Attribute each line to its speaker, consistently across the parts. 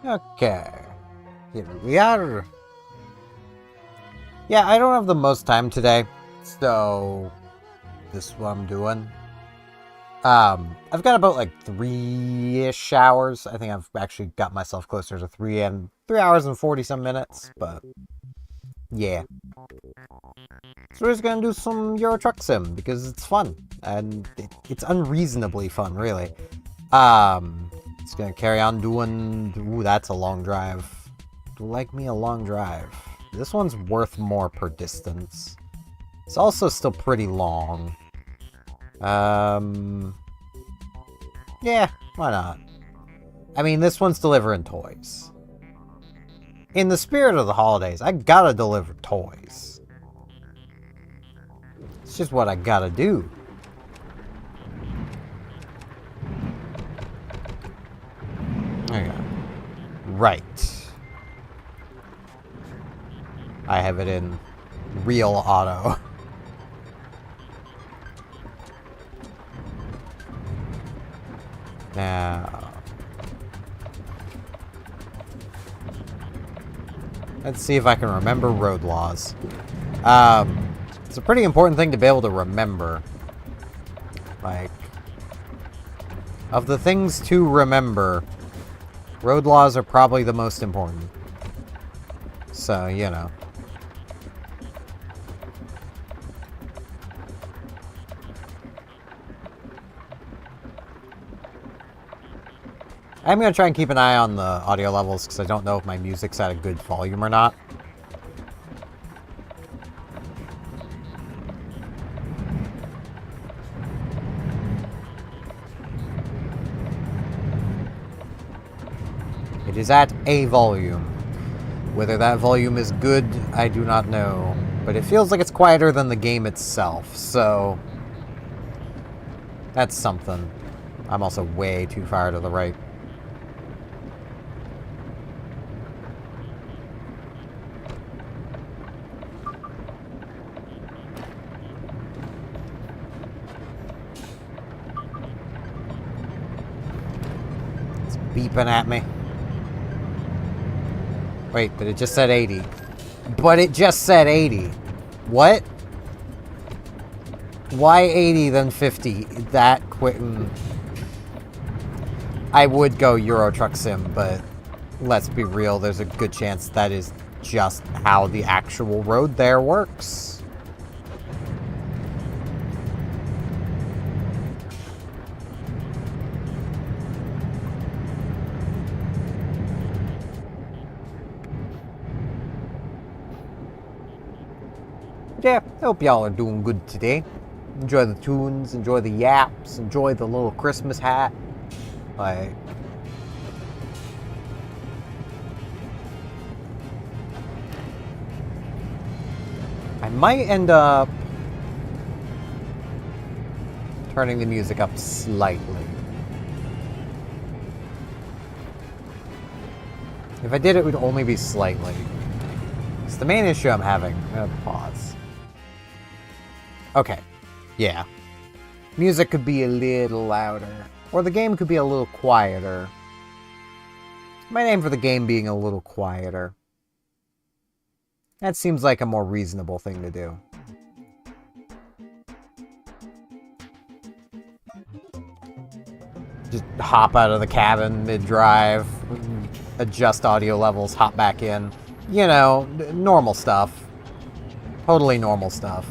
Speaker 1: Okay. Here we are. Yeah, I don't have the most time today, so this is what I'm doing. I've got about like 3-ish hours. I think I've actually got myself closer to 3 hours and 40 some minutes, but yeah. So we're just gonna do some Euro Truck Sim because it's fun and it's unreasonably fun, really. It's gonna carry on doing. Ooh, that's a long drive. Like me a long drive. This one's worth more per distance. It's also still pretty long. Yeah, why not? I mean, this one's delivering toys. In the spirit of the holidays, I gotta deliver toys. It's just what I gotta do. There you go. Right. I have it in real auto. Now, let's see if I can remember road laws. It's a pretty important thing to be able to remember. Like, of the things to remember, road laws are probably the most important. So, you know. I'm going to try and keep an eye on the audio levels because I don't know if my music's at a good volume or not. It is at a volume. Whether that volume is good, I do not know. But it feels like it's quieter than the game itself, so that's something. I'm also way too far to the right. It's beeping at me. Wait, but it just said 80. But it just said 80. What? Why 80 then 50? That quick. I would go Euro Truck Sim, but let's be real, there's a good chance that is just how the actual road there works. Yeah, I hope y'all are doing good today. Enjoy the tunes, enjoy the yaps, enjoy the little Christmas hat. Like, I might end up turning the music up slightly. If I did, it would only be slightly. It's the main issue I'm having. I'm gonna pause. Okay, yeah. Music could be a little louder, or the game could be a little quieter. My name for the game being a little quieter. That seems like a more reasonable thing to do. Just hop out of the cabin mid-drive, adjust audio levels, hop back in. You know, normal stuff. Totally normal stuff.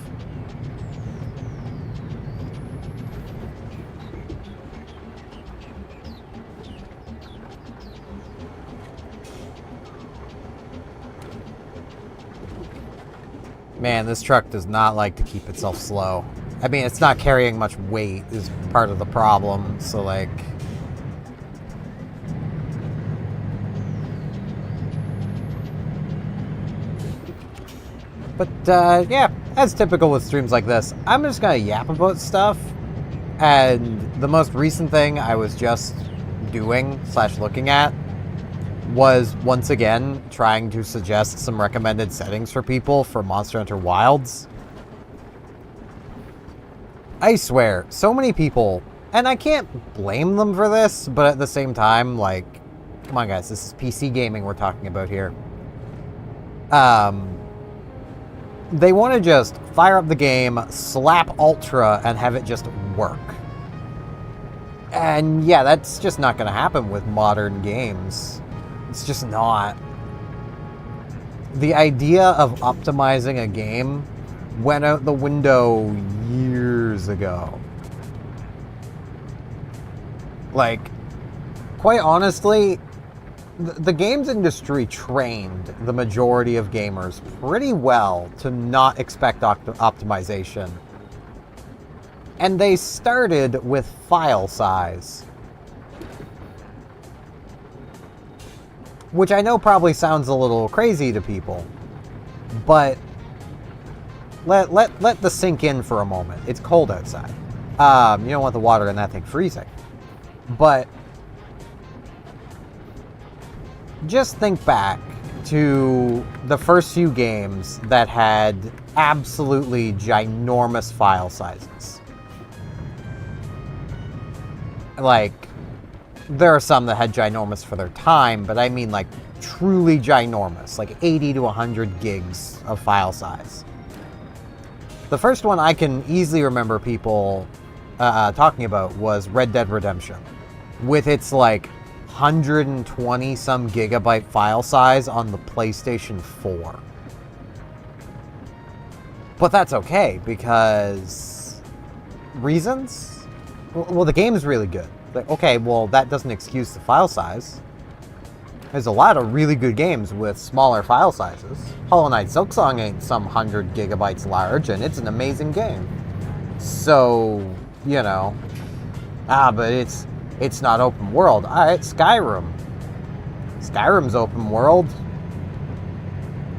Speaker 1: Man, this truck does not like to keep itself slow. I mean, it's not carrying much weight is part of the problem, so like... But, yeah, as typical with streams like this, I'm just gonna yap about stuff, and the most recent thing I was just doing / looking at was, once again, trying to suggest some recommended settings for people for Monster Hunter Wilds. I swear, so many people, and I can't blame them for this, but at the same time, like, Come on, guys. This is PC gaming we're talking about here. They want to just fire up the game, slap Ultra, and have it just work. And yeah, that's just not going to happen with modern games. It's just not. The idea of optimizing a game went out the window years ago. Like, quite honestly, the games industry trained the majority of gamers pretty well to not expect optimization. And they started with file size. Which I know probably sounds a little crazy to people, but let this sink in for a moment. It's cold outside. You don't want the water in that thing freezing. But just think back to the first few games that had absolutely ginormous file sizes. Like, there are some that had ginormous for their time, but I mean like truly ginormous, like 80 to 100 gigs of file size. The first one I can easily remember people talking about was Red Dead Redemption, with its like 120 some gigabyte file size on the PlayStation 4. But that's okay, because reasons? Well, the game is really good. Like, okay, well, that doesn't excuse the file size. There's a lot of really good games with smaller file sizes. Hollow Knight Silksong ain't some 100 gigabytes large, and it's an amazing game. So, you know, but it's not open world. Alright, Skyrim. Skyrim's open world.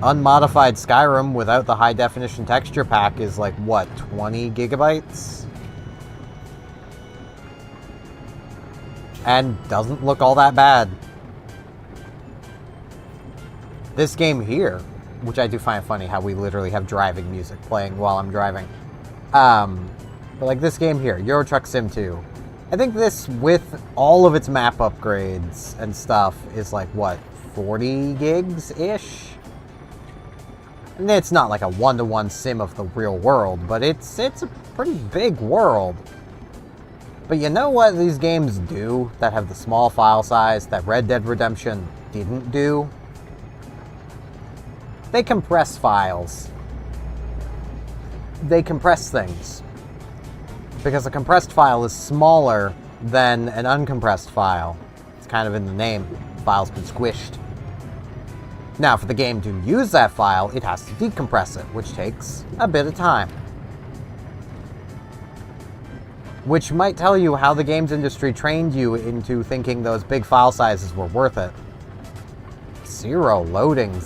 Speaker 1: Unmodified Skyrim without the high definition texture pack is like, what, 20 gigabytes? And doesn't look all that bad. This game here, which I do find funny how we literally have driving music playing while I'm driving. But like this game here, Euro Truck Sim 2. I think this, with all of its map upgrades and stuff, is like, what, 40 gigs-ish? And it's not like a one-to-one sim of the real world, but it's a pretty big world. But you know what these games do that have the small file size that Red Dead Redemption didn't do? They compress files. They compress things. Because a compressed file is smaller than an uncompressed file. It's kind of in the name. The file's been squished. Now, for the game to use that file, it has to decompress it, which takes a bit of time. Which might tell you how the games industry trained you into thinking those big file sizes were worth it. 0 loading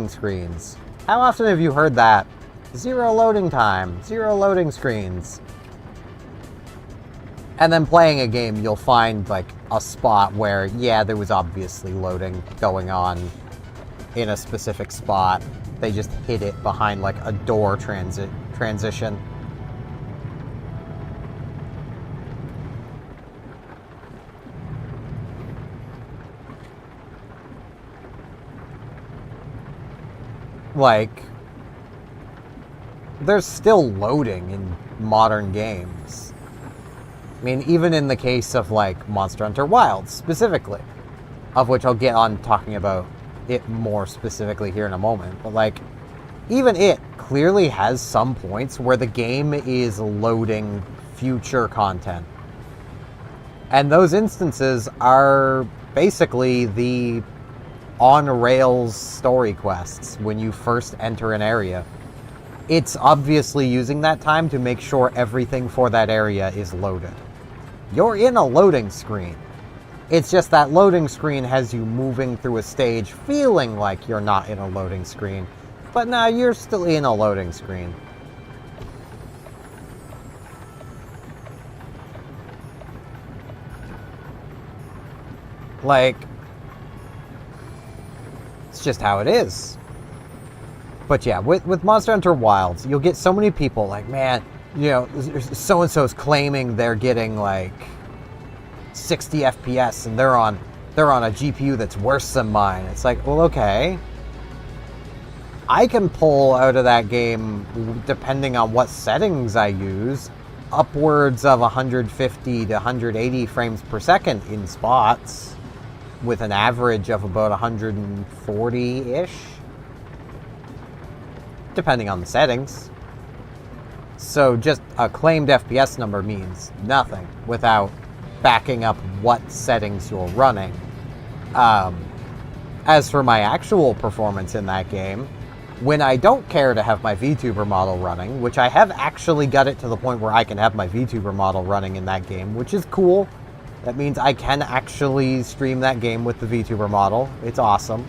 Speaker 1: screens. How often have you heard that? 0 loading time, 0 loading screens. And then playing a game, you'll find like a spot where, yeah, there was obviously loading going on in a specific spot. They just hid it behind like a door transition. Like, there's still loading in modern games. I mean, even in the case of, like, Monster Hunter Wilds, specifically, of which I'll get on talking about it more specifically here in a moment, but, like, even it clearly has some points where the game is loading future content. And those instances are basically the on-rails story quests when you first enter an area. It's obviously using that time to make sure everything for that area is loaded. You're in a loading screen. It's just that loading screen has you moving through a stage feeling like you're not in a loading screen. But now you're still in a loading screen. Like, it's just how it is. But yeah, with Monster Hunter Wilds, you'll get so many people like, man, you know, so-and-so's claiming they're getting like 60 FPS and they're on they're on a GPU that's worse than mine. It's like, well, okay. I can pull out of that game, depending on what settings I use, upwards of 150 to 180 frames per second in spots, with an average of about 140-ish, depending on the settings. So just a claimed FPS number means nothing without backing up what settings you're running. As for my actual performance in that game, when I don't care to have my VTuber model running, which I have actually got it to the point where I can have my VTuber model running in that game, which is cool. That means I can actually stream that game with the VTuber model. It's awesome.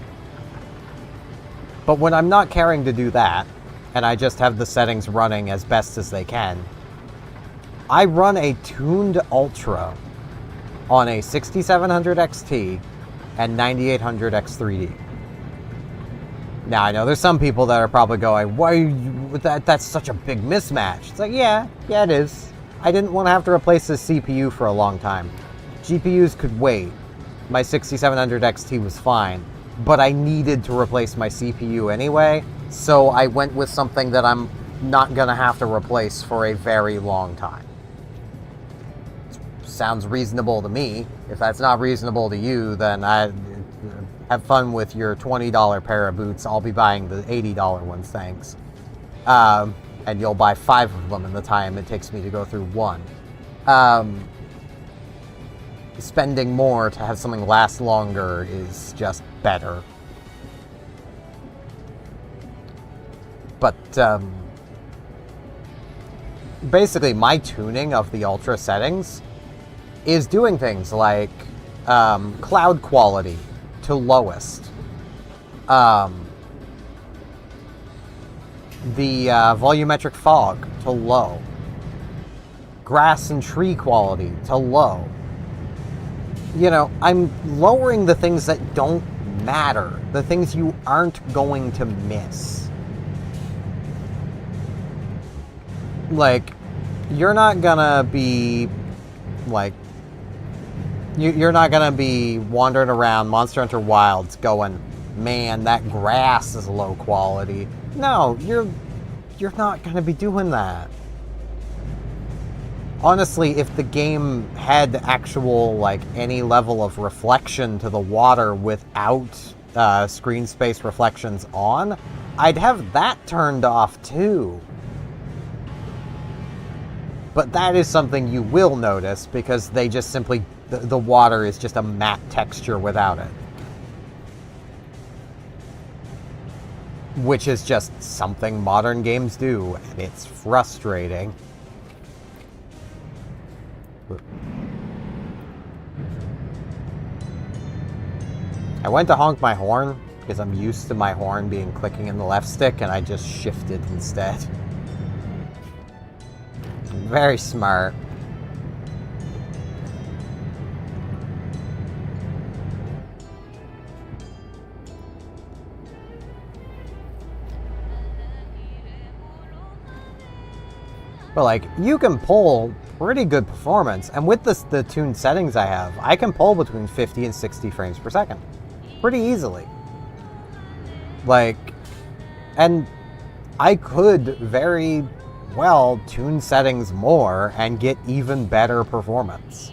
Speaker 1: But when I'm not caring to do that, and I just have the settings running as best as they can, I run a tuned Ultra on a 6700 XT and 9800 X3D. Now, I know there's some people that are probably going, why are you, that's such a big mismatch. It's like, yeah, it is. I didn't want to have to replace the CPU for a long time. GPUs could wait. My 6700 XT was fine, but I needed to replace my CPU anyway, so I went with something that I'm not going to have to replace for a very long time. Sounds reasonable to me. If that's not reasonable to you, then have fun with your $20 pair of boots. I'll be buying the $80 ones, thanks. And you'll buy 5 of them in the time it takes me to go through one. Spending more to have something last longer is just better. But, basically, my tuning of the Ultra settings is doing things like cloud quality to lowest, the volumetric fog to low, grass and tree quality to low. You know, I'm lowering the things that don't matter, the things you aren't going to miss. Like, you're not gonna be, like, you're not gonna be wandering around Monster Hunter Wilds going, man, that grass is low quality. No, you're not gonna be doing that. Honestly, if the game had actual, like, any level of reflection to the water without screen space reflections on, I'd have that turned off too. But that is something you will notice because they just simply, the water is just a matte texture without it. Which is just something modern games do, and it's frustrating. I went to honk my horn because I'm used to my horn being clicking in the left stick, and I just shifted instead. Very smart. But, like, you can pull pretty good performance, and with the tuned settings I have, I can pull between 50 and 60 frames per second pretty easily. Like, and I could very well tune settings more and get even better performance.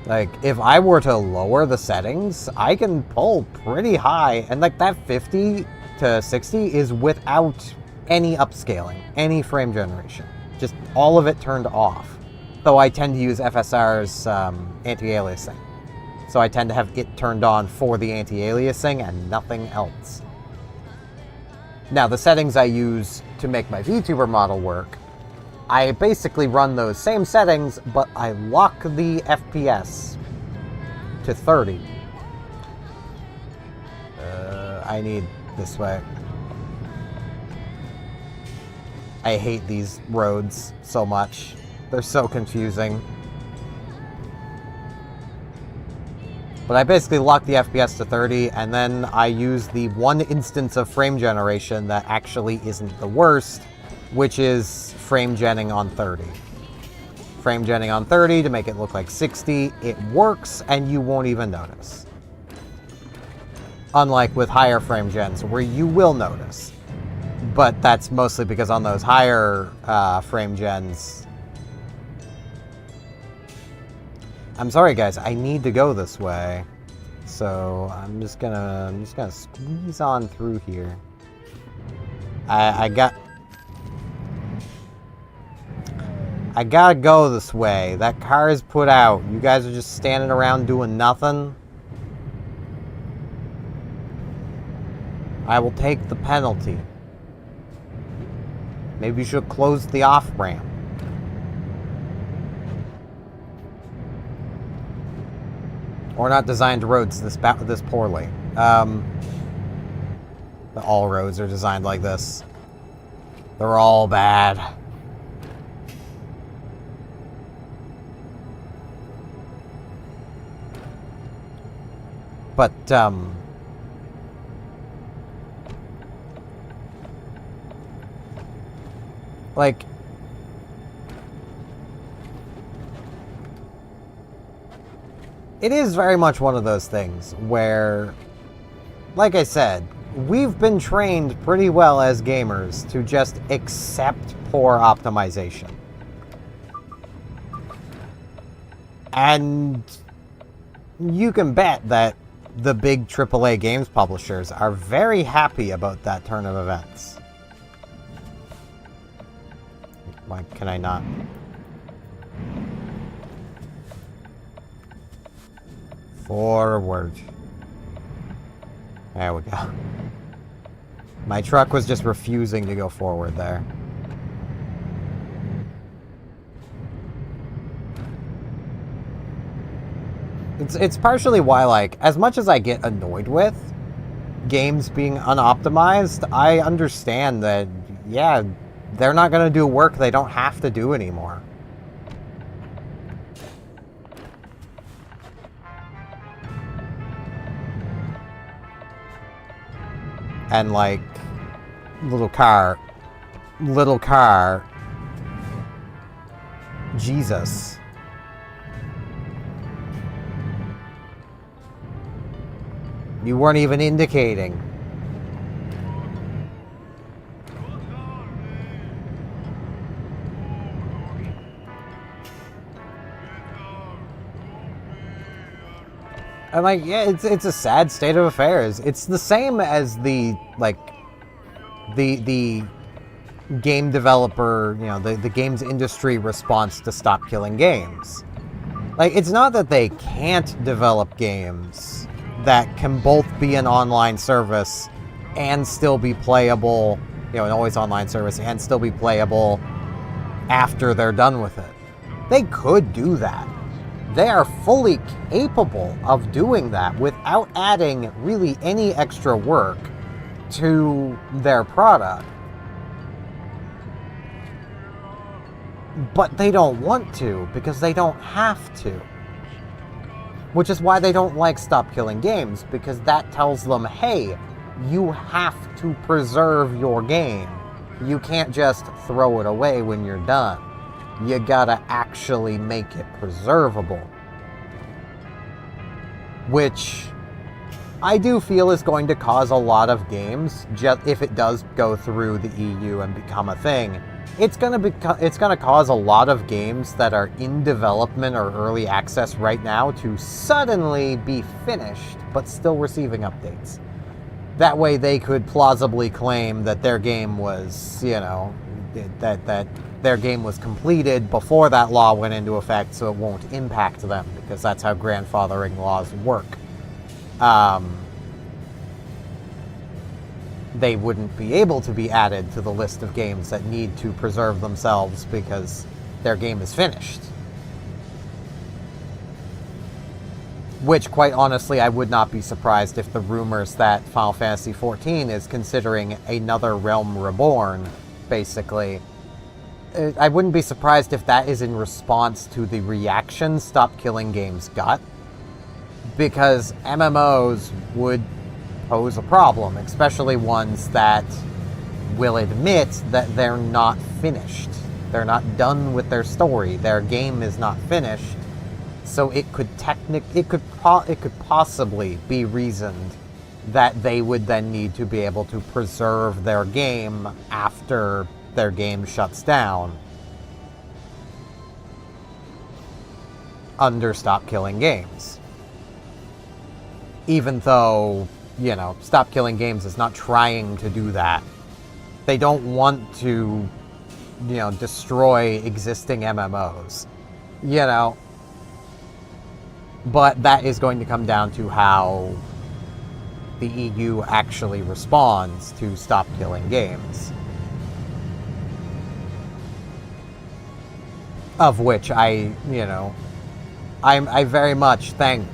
Speaker 1: Like, if I were to lower the settings, I can pull pretty high, and like that 50 to 60 is without any upscaling, any frame generation. Just all of it turned off. Though I tend to use FSR's anti-aliasing. So I tend to have it turned on for the anti-aliasing and nothing else. Now, the settings I use to make my VTuber model work, I basically run those same settings, but I lock the FPS to 30. I need this way. I hate these roads so much. They're so confusing. But I basically lock the FPS to 30, and then I use the one instance of frame generation that actually isn't the worst, which is frame genning on 30. frame genning on 30 to make it look like 60. It works, and you won't even notice. Unlike with higher frame gens, where you will notice. But that's mostly because on those higher frame gens... I'm sorry, guys. I need to go this way. So I'm just gonna squeeze on through here. I gotta go this way. That car is put out. You guys are just standing around doing nothing. I will take the penalty. Maybe you should close the off-ramp. Or not designed roads this poorly. All roads are designed like this. They're all bad. But, like... It is very much one of those things where, like I said, we've been trained pretty well as gamers to just accept poor optimization. And you can bet that the big AAA games publishers are very happy about that turn of events. Why can I not? Forward. There we go. My truck was just refusing to go forward there. It's partially why, like, as much as I get annoyed with games being unoptimized, I understand that, yeah, they're not going to do work they don't have to do anymore. And, like, little car, Jesus. You weren't even indicating. And, like, yeah, it's a sad state of affairs. It's the same as the, like, the game developer, you know, the games industry response to stop killing games. Like, it's not that they can't develop games that can both be an online service and still be playable, you know, an always online service and still be playable after they're done with it. They could do that. They are fully capable of doing that without adding really any extra work to their product. But they don't want to, because they don't have to. Which is why they don't like Stop Killing Games, because that tells them, hey, you have to preserve your game. You can't just throw it away when you're done. You gotta actually make it preservable. Which I do feel is going to cause a lot of games, just if it does go through the EU and become a thing, it's gonna cause a lot of games that are in development or early access right now to suddenly be finished, but still receiving updates. That way they could plausibly claim that their game was, you know, that their game was completed before that law went into effect, so it won't impact them, because that's how grandfathering laws work. They wouldn't be able to be added to the list of games that need to preserve themselves because their game is finished. Which, quite honestly, I would not be surprised if the rumors that Final Fantasy XIV is considering another Realm Reborn, basically. I wouldn't be surprised if that is in response to the reaction Stop Killing Games got. Because MMOs would pose a problem, especially ones that will admit that they're not finished. They're not done with their story. Their game is not finished. So it could possibly be reasoned that they would then need to be able to preserve their game after their game shuts down under Stop Killing Games. Even though, Stop Killing Games is not trying to do that. They don't want to, destroy existing MMOs. But that is going to come down to how the EU actually responds to Stop Killing Games. Of which I very much thank,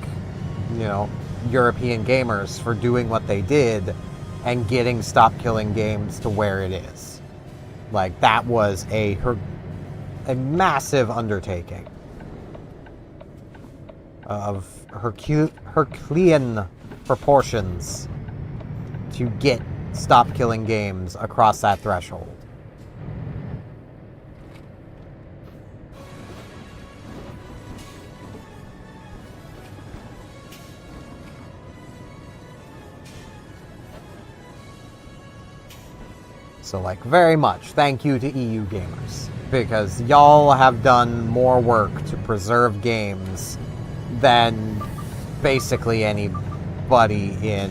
Speaker 1: European gamers for doing what they did and getting Stop Killing Games to where it is. Like, that was a massive undertaking of Herculean proportions to get Stop Killing Games across that threshold. So, very much thank you to EU gamers, because y'all have done more work to preserve games than basically anybody in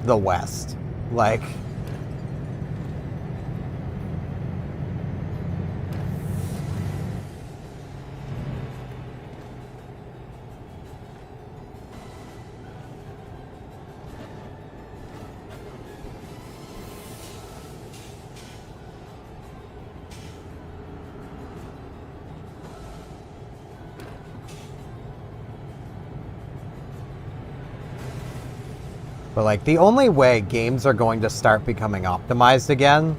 Speaker 1: the West. But, the only way games are going to start becoming optimized again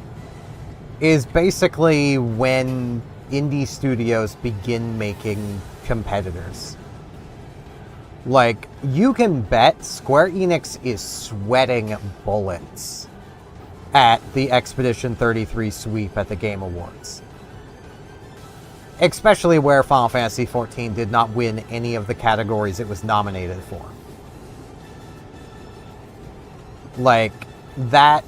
Speaker 1: is basically when indie studios begin making competitors. You can bet Square Enix is sweating bullets at the Expedition 33 sweep at the Game Awards. Especially where Final Fantasy XIV did not win any of the categories it was nominated for. That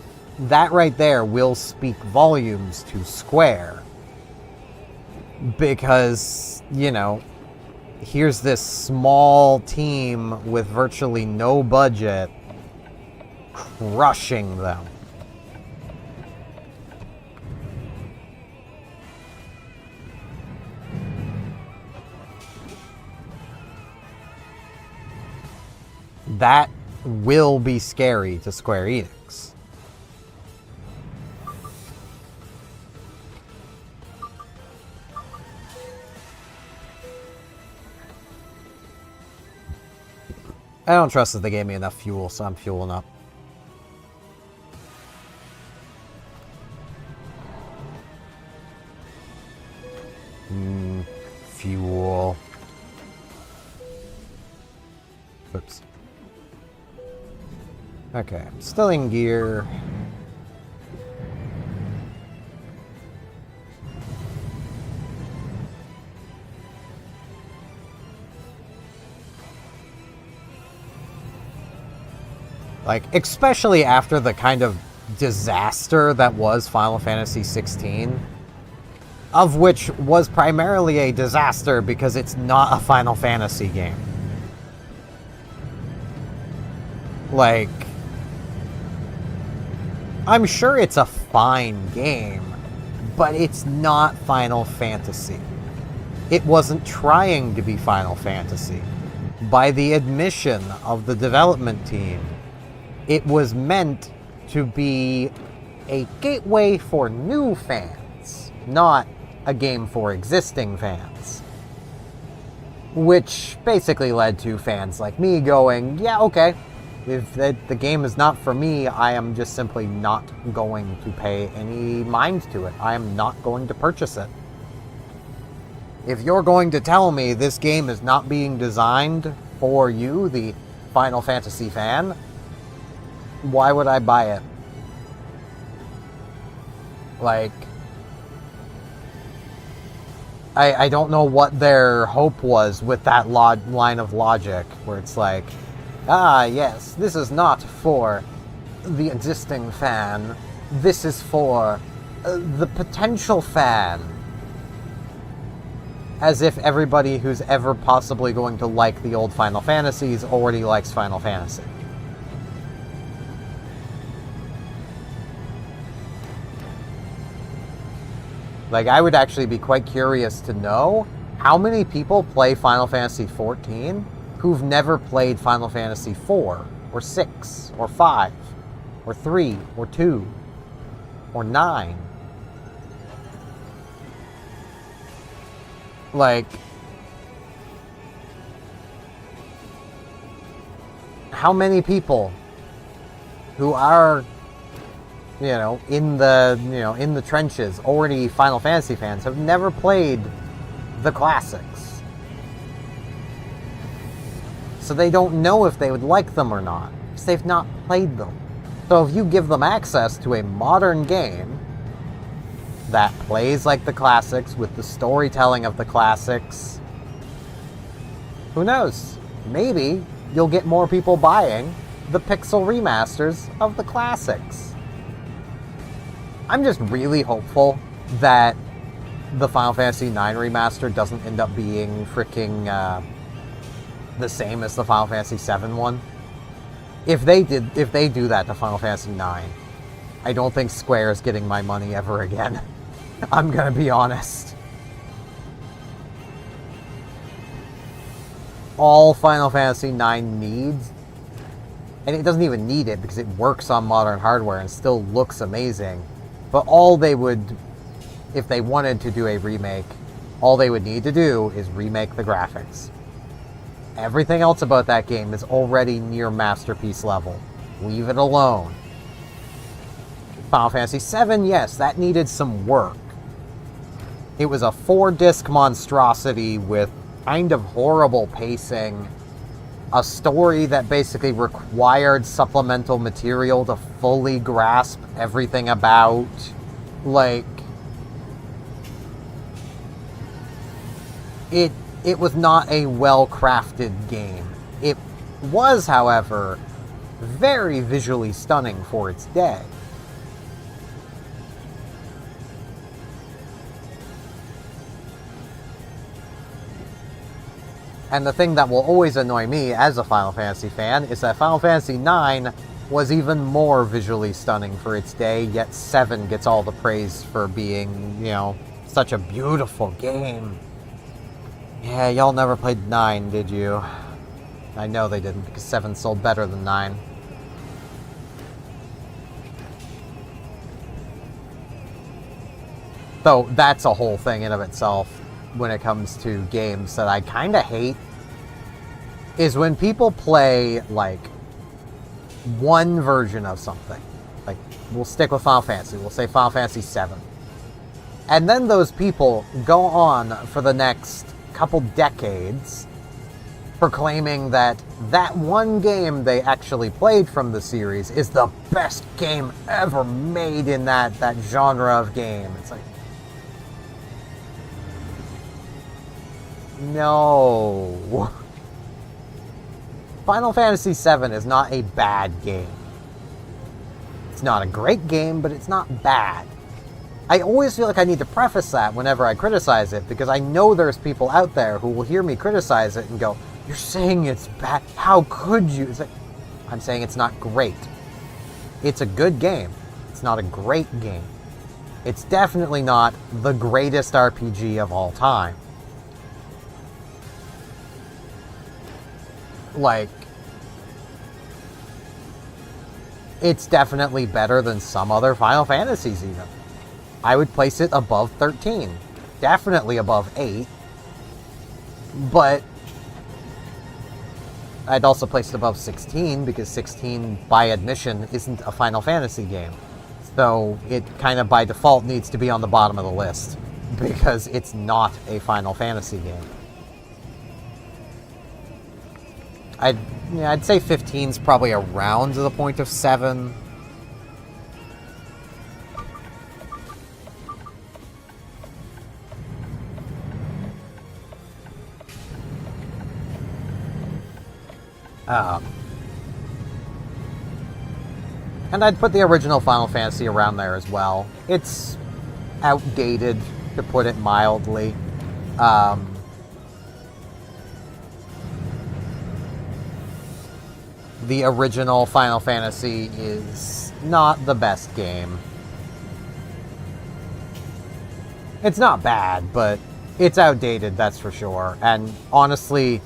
Speaker 1: right there will speak volumes to Square. Because, here's this small team with virtually no budget crushing them. That will be scary to Square Enix. I don't trust that they gave me enough fuel, so I'm fueling up. Fuel. Oops. Okay, still in gear. Especially after the kind of disaster that was Final Fantasy XVI, of which was primarily a disaster because it's not a Final Fantasy game. I'm sure it's a fine game, but it's not Final Fantasy. It wasn't trying to be Final Fantasy. By the admission of the development team, it was meant to be a gateway for new fans, not a game for existing fans. Which basically led to fans like me going, yeah, okay, if the game is not for me, I am just simply not going to pay any mind to it. I am not going to purchase it. If you're going to tell me this game is not being designed for you, the Final Fantasy fan, why would I buy it? I don't know what their hope was with that line of logic, where it's like, ah, yes, this is not for the existing fan. This is for the potential fan. As if everybody who's ever possibly going to like the old Final Fantasies already likes Final Fantasy. Like, I would actually be quite curious to know how many people play Final Fantasy XIV who've never played Final Fantasy IV, or 6, or 5, or 3, or 2, or 9. Like, how many people who are, in the trenches, already Final Fantasy fans, have never played the classics? So they don't know if they would like them or not, because they've not played them. So if you give them access to a modern game that plays like the classics, with the storytelling of the classics, who knows? Maybe you'll get more people buying the pixel remasters of the classics. I'm just really hopeful that the Final Fantasy IX remaster doesn't end up being freaking the same as the Final Fantasy VII one. If they do that to Final Fantasy IX, I don't think Square is getting my money ever again. I'm gonna be honest. All Final Fantasy IX needs, and it doesn't even need it because it works on modern hardware and still looks amazing, but all they would, if they wanted to do a remake, all they would need to do is remake the graphics. Everything else about that game is already near masterpiece level. Leave it alone. Final Fantasy VII, yes, that needed some work. It was a 4-disc monstrosity with kind of horrible pacing, a story that basically required supplemental material to fully grasp everything about. Like, it was not a well-crafted game. It was, however, very visually stunning for its day. And the thing that will always annoy me as a Final Fantasy fan is that Final Fantasy IX was even more visually stunning for its day, yet 7 gets all the praise for being, such a beautiful game. Yeah, y'all never played 9, did you? I know they didn't, because 7 sold better than 9. So that's a whole thing in of itself when it comes to games that I kind of hate, is when people play, like, one version of something. Like, we'll stick with Final Fantasy. We'll say Final Fantasy VII. And then those people go on for the next couple decades proclaiming that that one game they actually played from the series is the best game ever made in that genre of game. It's like, no. Final Fantasy VII is not a bad game. It's not a great game, but it's not bad. I always feel like I need to preface that whenever I criticize it, because I know there's people out there who will hear me criticize it and go, "You're saying it's bad? How could you?" It's like, I'm saying it's not great. It's a good game. It's not a great game. It's definitely not the greatest RPG of all time. Like, it's definitely better than some other Final Fantasies even. I would place it above 13. Definitely above 8. But I'd also place it above 16, because 16, by admission, isn't a Final Fantasy game. So it kind of by default needs to be on the bottom of the list, because it's not a Final Fantasy game. I'd say 15's probably around the point of 7. Um, and I'd put the original Final Fantasy around there as well. It's outdated, to put it mildly. The original Final Fantasy is not the best game. It's not bad, but it's outdated, that's for sure. And honestly,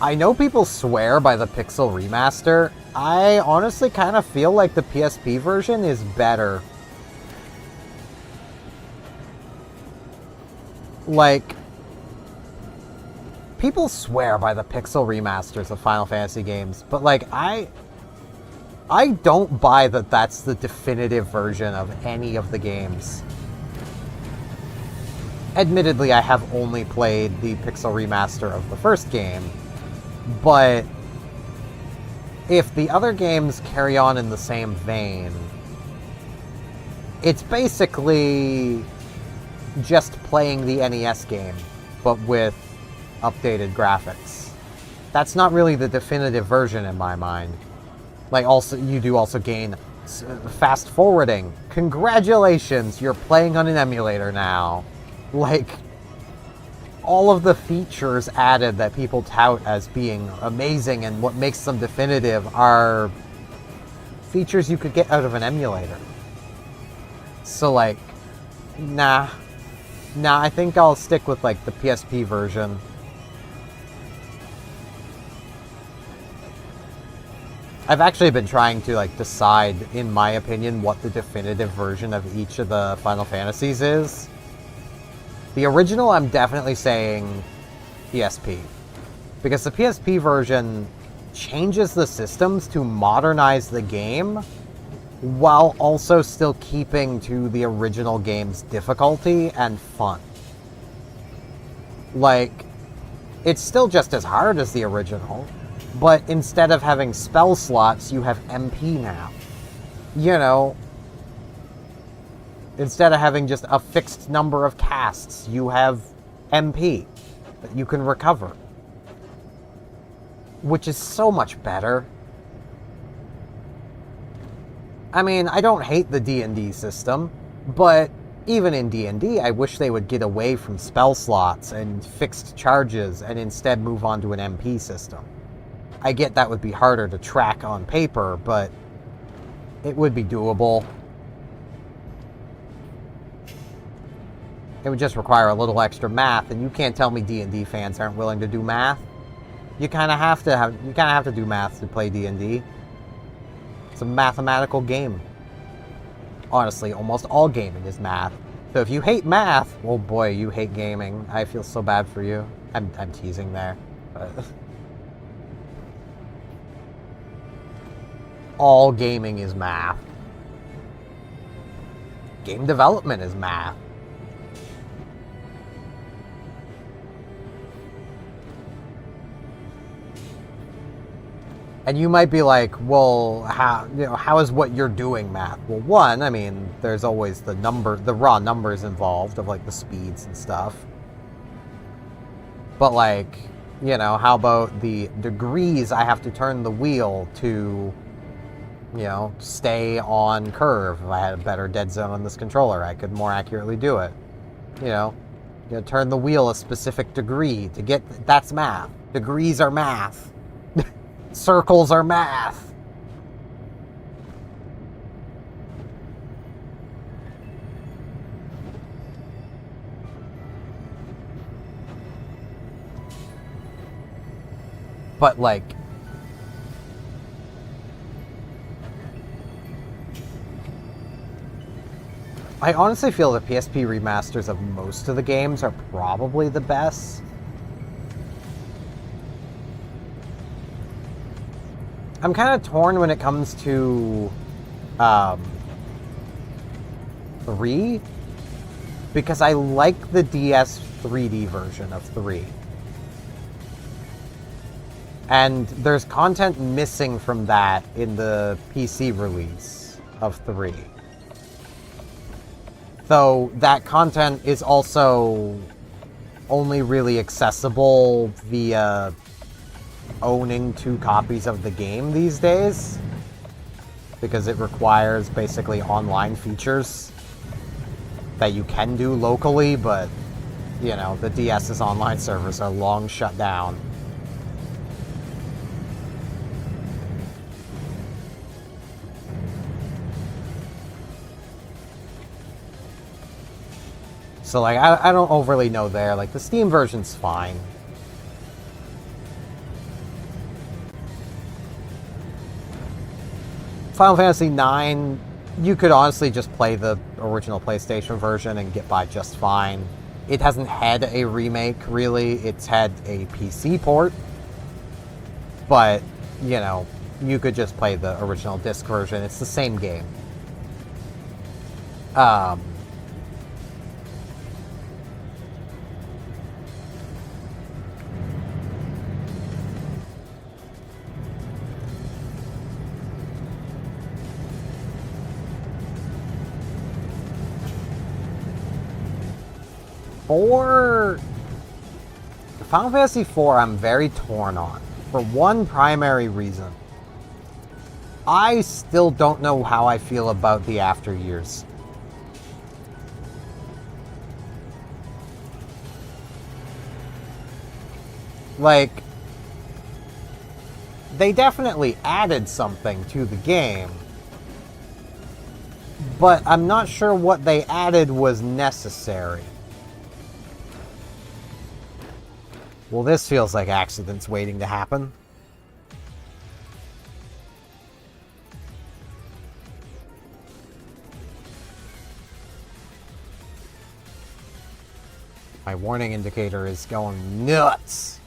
Speaker 1: I know people swear by the Pixel Remaster. I honestly kind of feel like the PSP version is better. Like, people swear by the Pixel Remasters of Final Fantasy games, but like, I don't buy that that's the definitive version of any of the games. Admittedly, I have only played the Pixel Remaster of the first game, but if the other games carry on in the same vein, it's basically just playing the NES game, but with updated graphics. That's not really the definitive version in my mind. Like, also, you do also gain fast forwarding. Congratulations, you're playing on an emulator now. Like, all of the features added that people tout as being amazing and what makes them definitive are features you could get out of an emulator. So, like, nah, I think I'll stick with, like, the PSP version. I've actually been trying to, like, decide, in my opinion, what the definitive version of each of the Final Fantasies is. The original, I'm definitely saying PSP. Because the PSP version changes the systems to modernize the game, while also still keeping to the original game's difficulty and fun. Like, it's still just as hard as the original, but instead of having spell slots, you have MP now. You know, instead of having just a fixed number of casts, you have MP that you can recover. Which is so much better. I mean, I don't hate the D&D system, but even in D&D, I wish they would get away from spell slots and fixed charges and instead move on to an MP system. I get that would be harder to track on paper, but it would be doable. It would just require a little extra math, and you can't tell me D&D fans aren't willing to do math. You kind of have to do math to play D&D. It's a mathematical game. Honestly, almost all gaming is math. So if you hate math, oh boy, you hate gaming. I feel so bad for you. I'm teasing there, but all gaming is math. Game development is math. And you might be like, well, how is what you're doing math? Well, one, I mean, there's always the raw numbers involved of like the speeds and stuff. But like, you know, how about the degrees I have to turn the wheel to, you know, stay on curve? If I had a better dead zone on this controller, I could more accurately do it. You know, turn the wheel a specific degree to get, that's math. Degrees are math. Circles are math. But like, I honestly feel the PSP remasters of most of the games are probably the best. I'm kind of torn when it comes to 3, because I like the DS 3D version of 3. And there's content missing from that in the PC release of 3. Though that content is also only really accessible via owning 2 copies of the game these days, because it requires basically online features that you can do locally, but, you know, the DS's online servers are long shut down. So, like, I don't overly know there. Like, the Steam version's fine. Final Fantasy IX, you could honestly just play the original PlayStation version and get by just fine. It hasn't had a remake, really. It's had a PC port. But, you know, you could just play the original disc version. It's the same game. For Final Fantasy IV, I'm very torn on. For one primary reason. I still don't know how I feel about the after years. Like, they definitely added something to the game, but I'm not sure what they added was necessary. Well, this feels like accidents waiting to happen. My warning indicator is going nuts.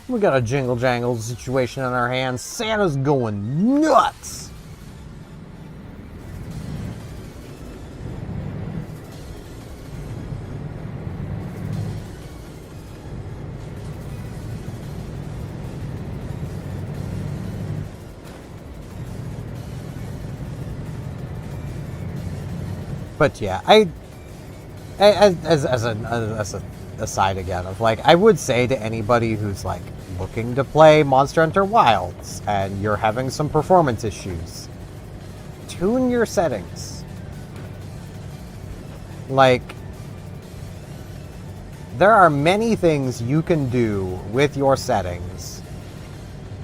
Speaker 1: We got a jingle-jangle situation on our hands. Santa's going nuts. But yeah, as an aside again of like, I would say to anybody who's like looking to play Monster Hunter Wilds and you're having some performance issues, tune your settings. Like, there are many things you can do with your settings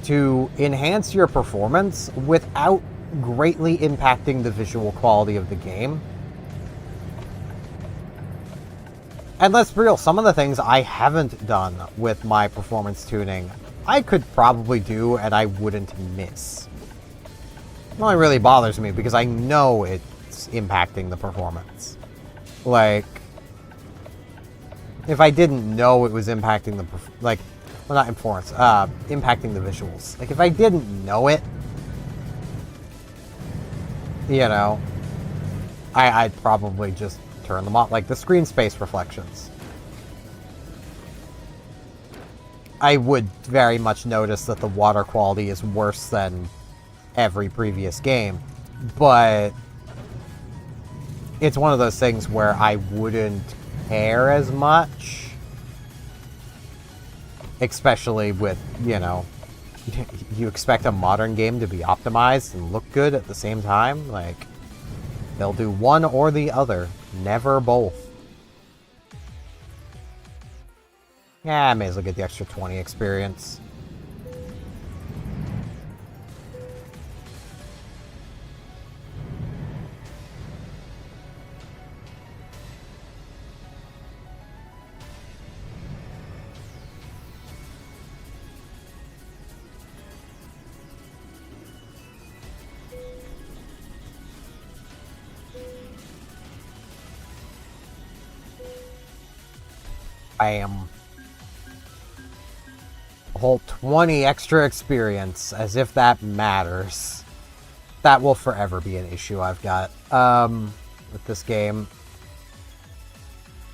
Speaker 1: to enhance your performance without greatly impacting the visual quality of the game. And let's be real, some of the things I haven't done with my performance tuning, I could probably do and I wouldn't miss. It only really bothers me because I know it's impacting the performance. Like, if I didn't know it was impacting the, well, not performance, impacting the visuals. Like, if I didn't know it, you know, I'd probably just turn them off, like the screen space reflections. I would very much notice that the water quality is worse than every previous game, but it's one of those things where I wouldn't care as much, especially with, you know, you expect a modern game to be optimized and look good at the same time. Like, they'll do one or the other, never both. Yeah, I may as well get the extra 20 experience. Bam. A whole 20 extra experience, as if that matters. That will forever be an issue I've got with this game.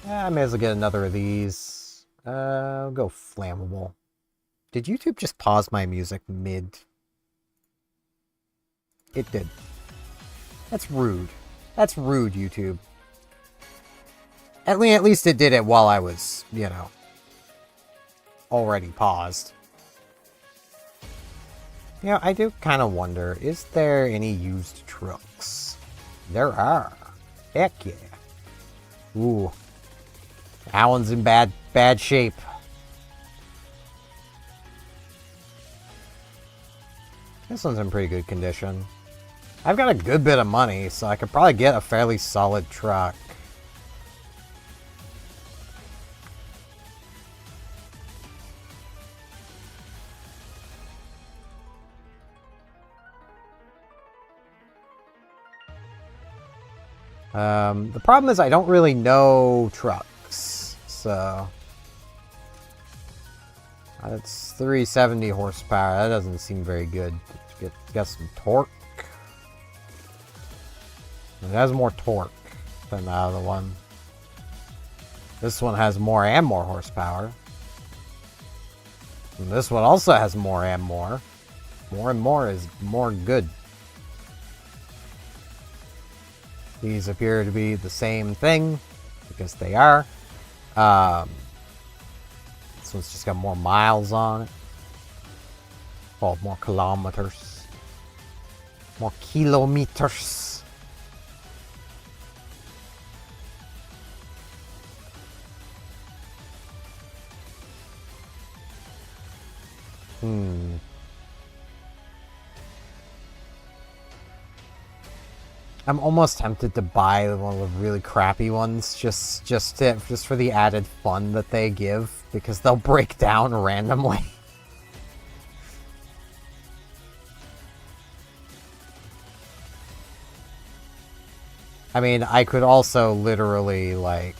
Speaker 1: Yeah, I may as well get another of these. I'll go flammable. Did YouTube just pause my music mid? It did. That's rude. That's rude, YouTube. At least it did it while I was, you know, already paused. You know, I do kind of wonder, is there any used trucks? There are. Heck yeah. Ooh. That one's in bad shape. This one's in pretty good condition. I've got a good bit of money, so I could probably get a fairly solid truck. The problem is I don't really know trucks, so... That's 370 horsepower. That doesn't seem very good. Got some torque. It has more torque than the other one. This one has more and more horsepower. And this one also has more and more. More and more is more good. These appear to be the same thing, because they are. This one's just got more miles on it. Oh, more kilometers. More kilometers. I'm almost tempted to buy one of the really crappy ones, just for the added fun that they give, because they'll break down randomly. I mean, I could also literally, like,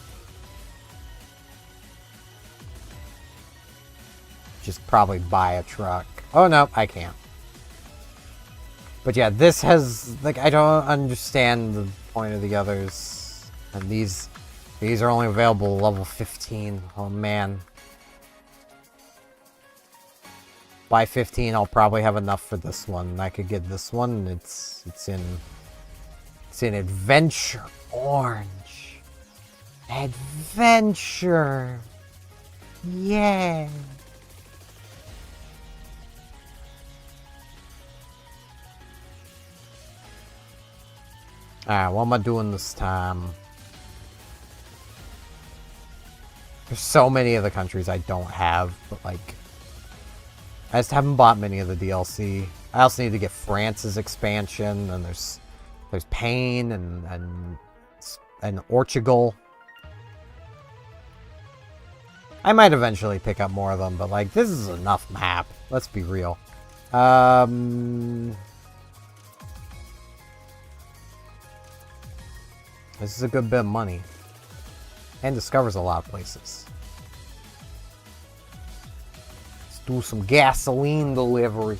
Speaker 1: just probably buy a truck. Oh no, I can't. But yeah, this has, like, I don't understand the point of the others. And these are only available level 15. Oh man. By 15, I'll probably have enough for this one. I could get this one. It's in Adventure Orange. Adventure. Yeah. Alright, what am I doing this time? There's so many of the countries I don't have, but like... I just haven't bought many of the DLC. I also need to get France's expansion, and there's Pain and Portugal. I might eventually pick up more of them, but like, this is enough map. Let's be real. This is a good bit of money. And discovers a lot of places. Let's do some gasoline delivery.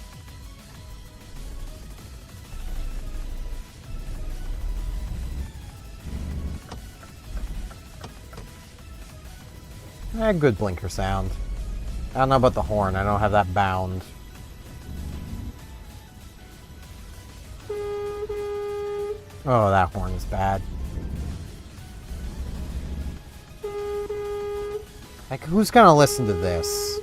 Speaker 1: Good blinker sound. I don't know about the horn. I don't have that bound. Oh, that horn is bad. Like, who's gonna listen to this?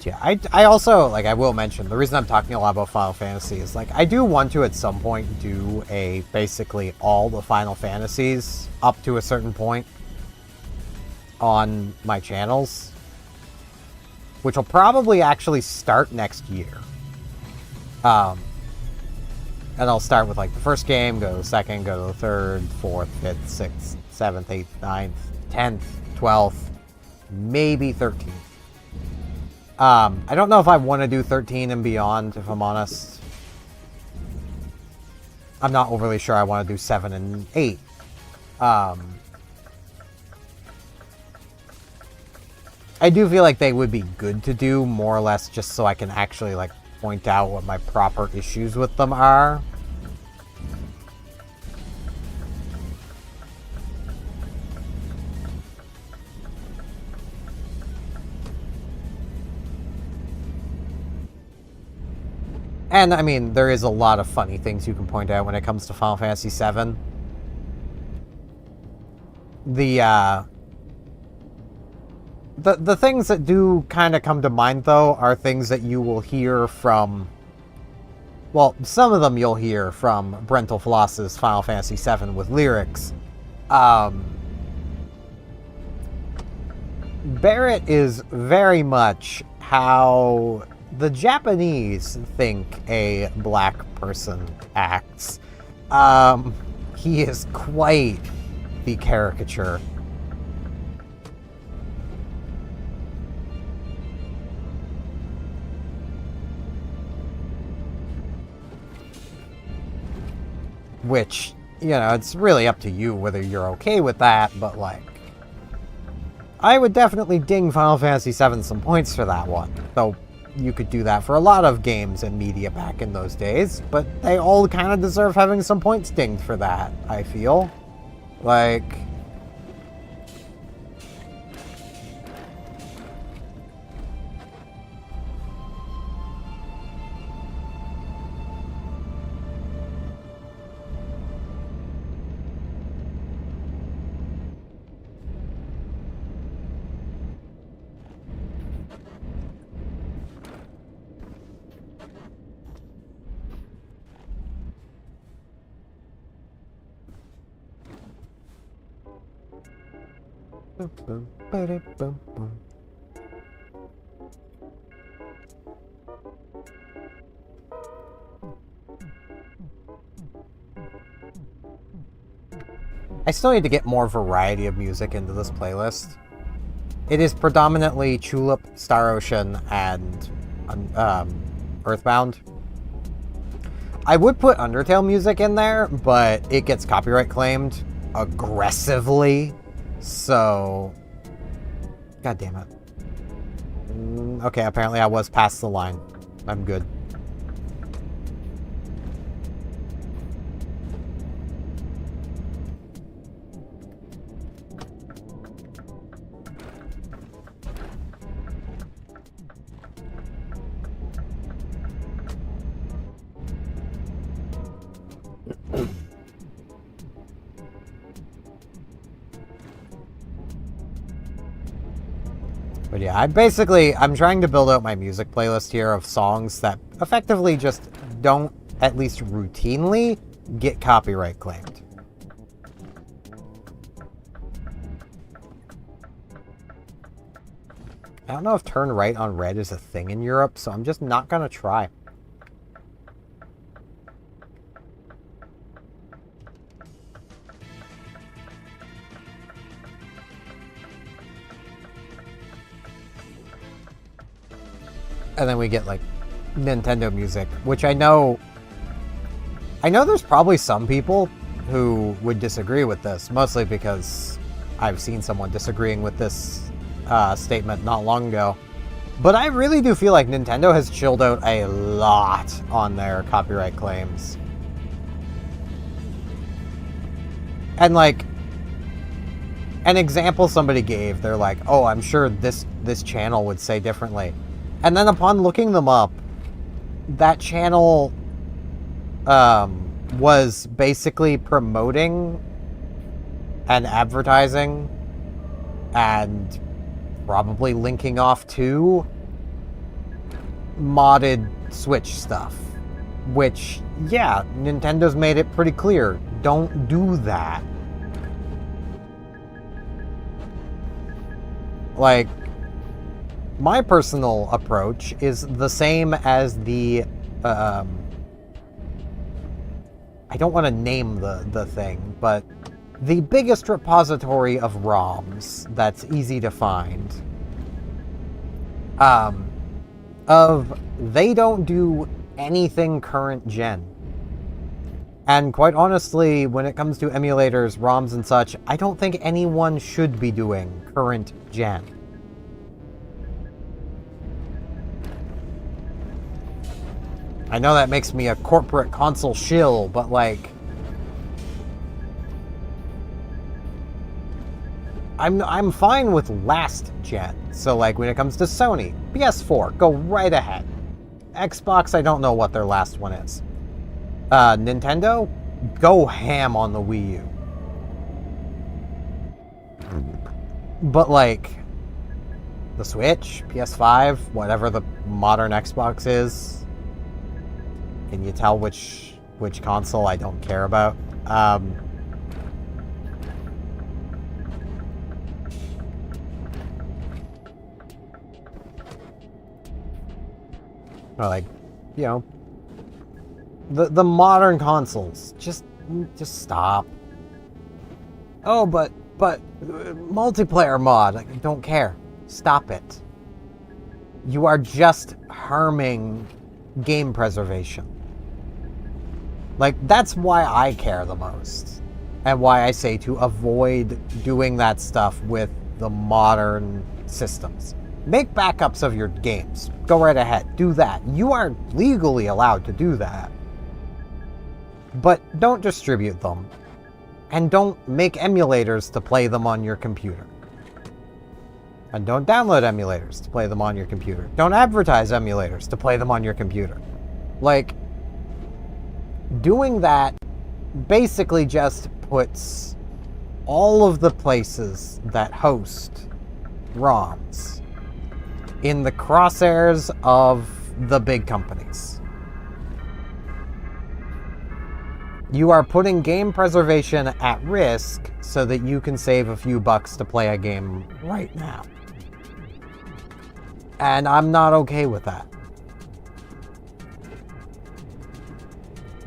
Speaker 1: Yeah, I also, like, I will mention, the reason I'm talking a lot about Final Fantasy is, like, I do want to at some point do basically all the Final Fantasies up to a certain point on my channels, which will probably actually start next year. And I'll start with, like, the first game, go to the second, go to the third, fourth, fifth, sixth, seventh, eighth, ninth, 10th, 12th, maybe 13th. I don't know if I want to do 13 and beyond, if I'm honest. I'm not overly sure I want to do 7 and 8. I do feel like they would be good to do, more or less, just so I can actually, like, point out what my proper issues with them are. And, I mean, there is a lot of funny things you can point out when it comes to Final Fantasy VII. The things that do kind of come to mind, though, are things that you will hear from... Well, some of them you'll hear from Brental Floss's Final Fantasy VII with lyrics. Barrett is very much how the Japanese think a black person acts. He is quite the caricature. Which, you know, it's really up to you whether you're okay with that, but, like, I would definitely ding Final Fantasy VII some points for that one. Though, you could do that for a lot of games and media back in those days, but they all kind of deserve having some points dinged for that, I feel. Like... I still need to get more variety of music into this playlist. It is predominantly Tulip, Star Ocean, and Earthbound. I would put Undertale music in there, but it gets copyright claimed aggressively. So, god damn it. Okay, apparently I was past the line. I'm good. But yeah, I'm trying to build out my music playlist here of songs that effectively just don't, at least routinely, get copyright claimed. I don't know if turn right on red is a thing in Europe, so I'm just not gonna try. And then we get, like, Nintendo music, which I know there's probably some people who would disagree with this, mostly because I've seen someone disagreeing with this statement not long ago. But I really do feel like Nintendo has chilled out a lot on their copyright claims. And, like, an example somebody gave, they're like, oh, I'm sure this channel would say differently. And then upon looking them up, that channel was basically promoting and advertising and probably linking off to modded Switch stuff. Which, yeah, Nintendo's made it pretty clear. Don't do that. Like, my personal approach is the same as the, I don't want to name the thing, but the biggest repository of ROMs that's easy to find, they don't do anything current gen. And quite honestly, when it comes to emulators, ROMs and such, I don't think anyone should be doing current gen. I know that makes me a corporate console shill, but, like, I'm fine with last gen. So, like, when it comes to Sony, PS4, go right ahead. Xbox, I don't know what their last one is. Nintendo, go ham on the Wii U. But like the Switch, PS5, whatever the modern Xbox is, can you tell which console I don't care about? Or like, you know, the modern consoles, just stop. Oh, but multiplayer mod, I don't care. Stop it. You are just harming game preservation. Like, that's why I care the most. And why I say to avoid doing that stuff with the modern systems. Make backups of your games. Go right ahead. Do that. You are legally allowed to do that. But don't distribute them. And don't make emulators to play them on your computer. And don't download emulators to play them on your computer. Don't advertise emulators to play them on your computer. Like, doing that basically just puts all of the places that host ROMs in the crosshairs of the big companies. You are putting game preservation at risk so that you can save a few bucks to play a game right now. And I'm not okay with that.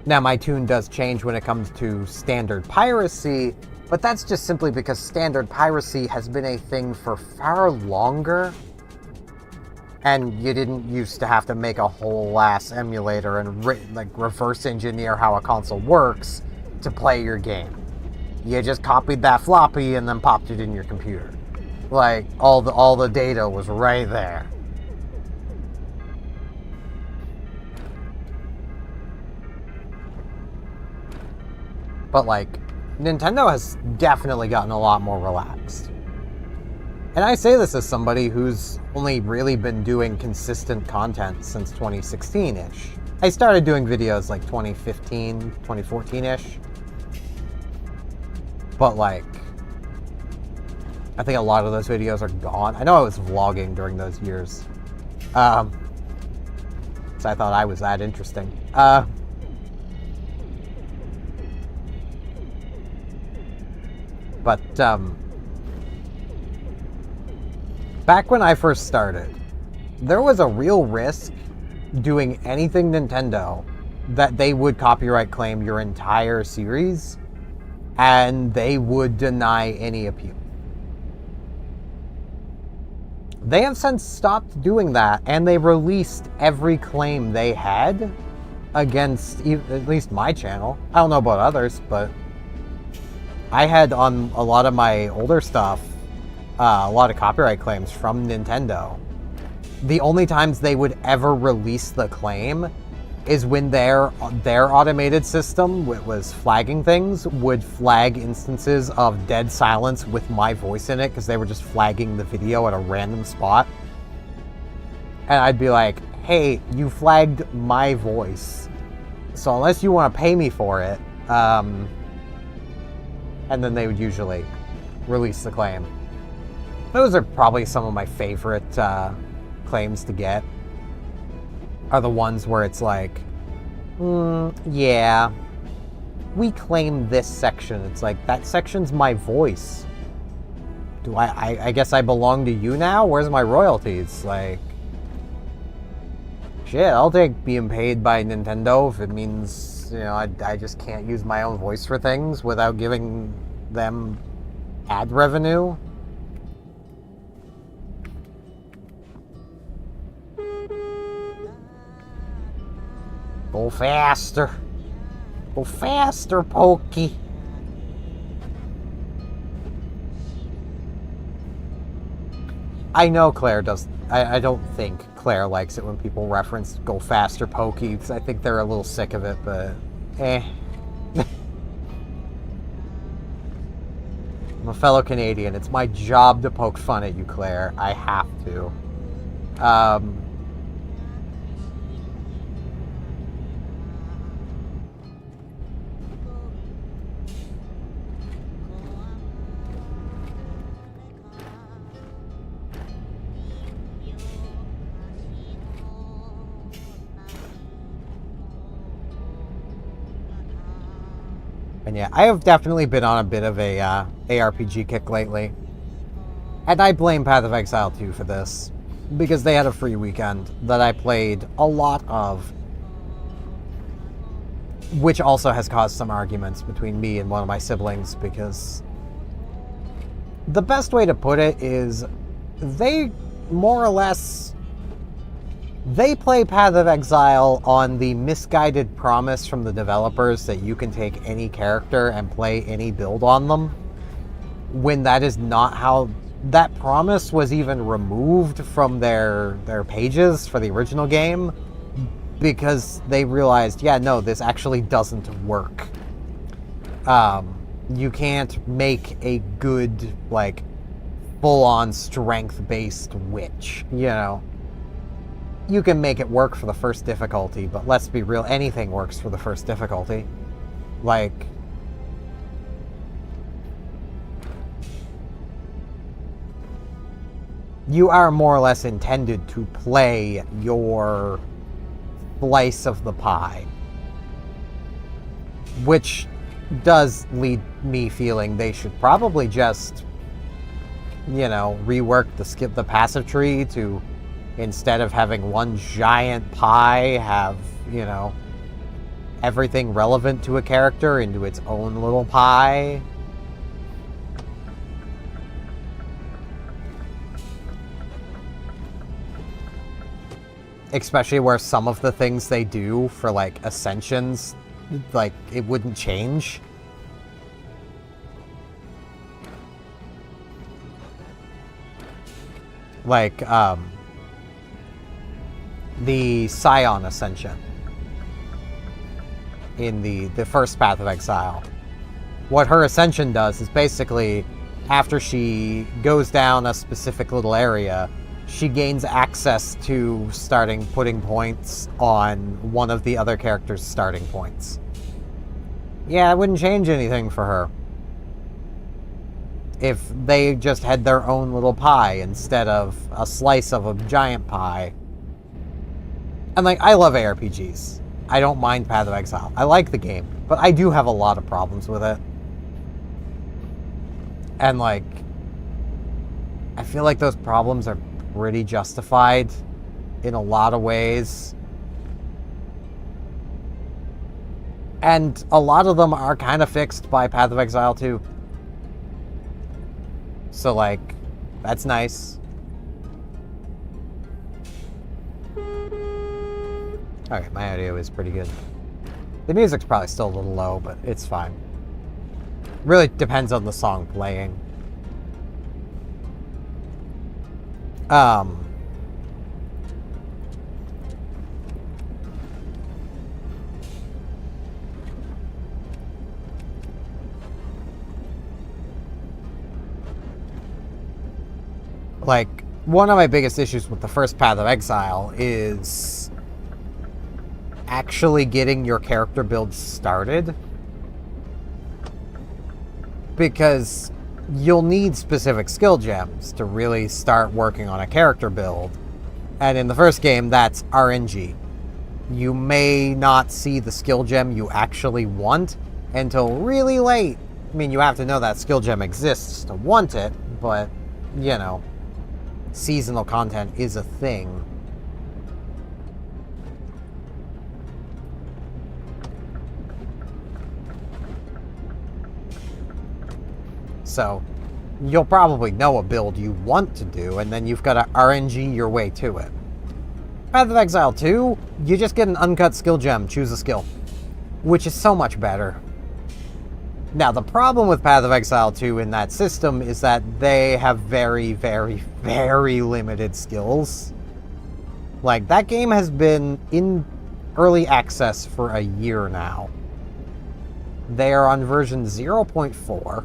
Speaker 1: Now, my tune does change when it comes to standard piracy, but that's just simply because standard piracy has been a thing for far longer. And you didn't used to have to make a whole ass emulator and reverse engineer how a console works to play your game. You just copied that floppy and then popped it in your computer. Like, all the data was right there. But like, Nintendo has definitely gotten a lot more relaxed. And I say this as somebody who's only really been doing consistent content since 2016-ish. I started doing videos like 2015, 2014-ish. But like, I think a lot of those videos are gone. I know I was vlogging during those years. So I thought I was that interesting. But back when I first started, there was a real risk doing anything Nintendo that they would copyright claim your entire series and they would deny any appeal. They have since stopped doing that, and they released every claim they had against at least my channel. I don't know about others, but I had on a lot of my older stuff a lot of copyright claims from Nintendo. The only times they would ever release the claim is when their automated system, which was flagging things, would flag instances of dead silence with my voice in it because they were just flagging the video at a random spot. And I'd be like, hey, you flagged my voice, so unless you want to pay me for it, and then they would usually release the claim. Those are probably some of my favorite claims to get. Are the ones where it's like, yeah, we claim this section. It's like, that section's my voice. Do I guess I belong to you now? Where's my royalties? Like, shit, I'll take being paid by Nintendo if it means, you know, I just can't use my own voice for things without giving them ad revenue. Go faster. Go faster, Pokey. I know Claire does. I don't think Claire likes it when people reference Go Faster, Pokey, because I think they're a little sick of it, but I'm a fellow Canadian. It's my job to poke fun at you, Claire. I have to. And yeah, I have definitely been on a bit of a ARPG kick lately. And I blame Path of Exile 2 for this, because they had a free weekend that I played a lot of, which also has caused some arguments between me and one of my siblings, because the best way to put it is they more or less, they play Path of Exile on the misguided promise from the developers that you can take any character and play any build on them, when that is not how that promise was even removed from their pages for the original game, because they realized, yeah, no, this actually doesn't work. You can't make a good, like, full-on strength-based witch, you know? You can make it work for the first difficulty, but let's be real, anything works for the first difficulty. Like, you are more or less intended to play your slice of the pie. Which does lead me feeling they should probably just, you know, rework the passive tree to, instead of having one giant pie, have, you know, everything relevant to a character into its own little pie. Especially where some of the things they do for, like, ascensions, like, it wouldn't change. Like, the Scion Ascension in the first Path of Exile. What her Ascension does is basically, after she goes down a specific little area, she gains access to putting points on one of the other character's starting points. Yeah, it wouldn't change anything for her if they just had their own little pie instead of a slice of a giant pie. And, like, I love ARPGs. I don't mind Path of Exile. I like the game, but I do have a lot of problems with it. And, like, I feel like those problems are pretty justified in a lot of ways. And a lot of them are kind of fixed by Path of Exile 2. So, like, that's nice. Okay, my audio is pretty good. The music's probably still a little low, but it's fine. Really depends on the song playing. Like, one of my biggest issues with the first Path of Exile is actually getting your character build started. Because you'll need specific skill gems to really start working on a character build. And in the first game, that's RNG. You may not see the skill gem you actually want until really late. I mean, you have to know that skill gem exists to want it, but, you know, seasonal content is a thing. So, you'll probably know a build you want to do, and then you've got to RNG your way to it. Path of Exile 2, you just get an uncut skill gem, choose a skill, which is so much better. Now, the problem with Path of Exile 2 in that system is that they have very, very, very limited skills. Like, that game has been in early access for a year now. They are on version 0.4,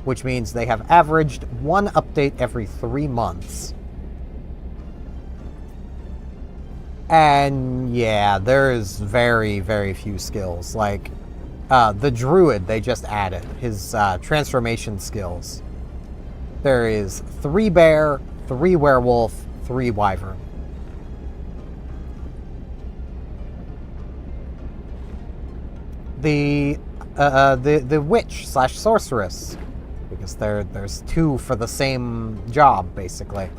Speaker 1: which means they have averaged one update every 3 months. And yeah, there's very, very few skills. Like, the Druid they just added, his transformation skills. There is 3 Bear, 3 Werewolf, 3 Wyvern. The the witch / sorceress, because there's two for the same job basically.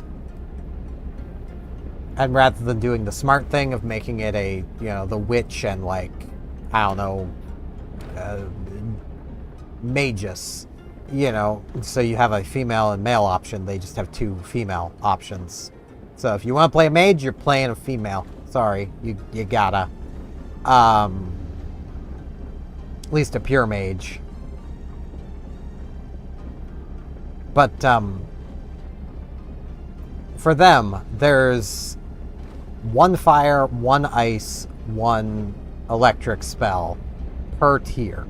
Speaker 1: And rather than doing the smart thing of making it a, the witch and like, I don't know, magus, so you have a female and male option, they just have two female options. So if you want to play a mage, you're playing a female. Sorry, you gotta. At least a pure mage. But, for them, there's one fire, one ice, one electric spell per tier.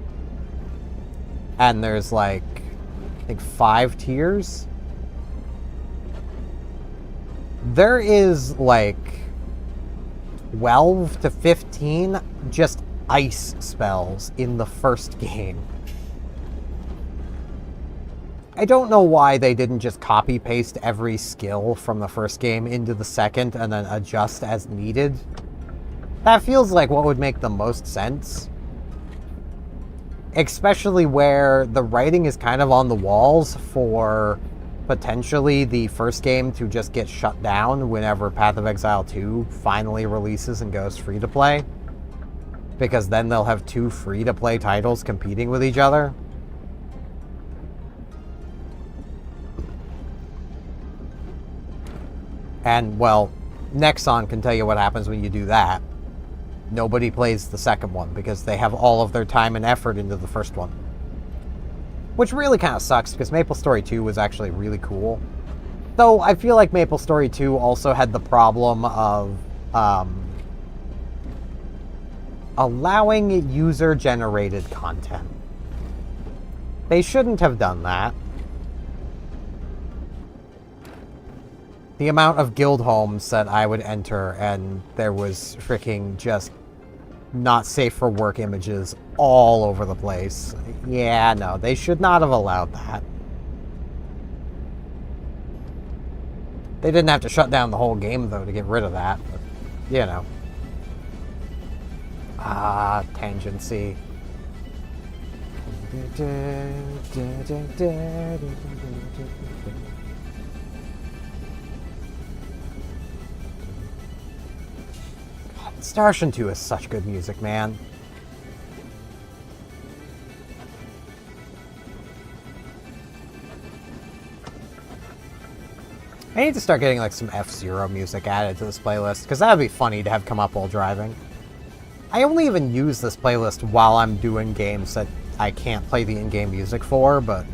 Speaker 1: And there's like, I think 5 tiers. There is like 12 to 15 just ice spells in the first game. I don't know why they didn't just copy-paste every skill from the first game into the second and then adjust as needed. That feels like what would make the most sense. Especially where the writing is kind of on the walls for potentially the first game to just get shut down whenever Path of Exile 2 finally releases and goes free-to-play. Because then they'll have 2 free-to-play titles competing with each other. And, well, Nexon can tell you what happens when you do that. Nobody plays the second one because they have all of their time and effort into the first one. Which really kind of sucks because MapleStory 2 was actually really cool. Though I feel like MapleStory 2 also had the problem of allowing user-generated content. They shouldn't have done that. The amount of guild homes that I would enter and there was freaking just not safe for work images all over the place. Yeah, no, they should not have allowed that. They didn't have to shut down the whole game, though, to get rid of that. But, tangency. Star Ocean 2 is such good music, man. I need to start getting like some F-Zero music added to this playlist, because that would be funny to have come up while driving. I only even use this playlist while I'm doing games that I can't play the in-game music for, but,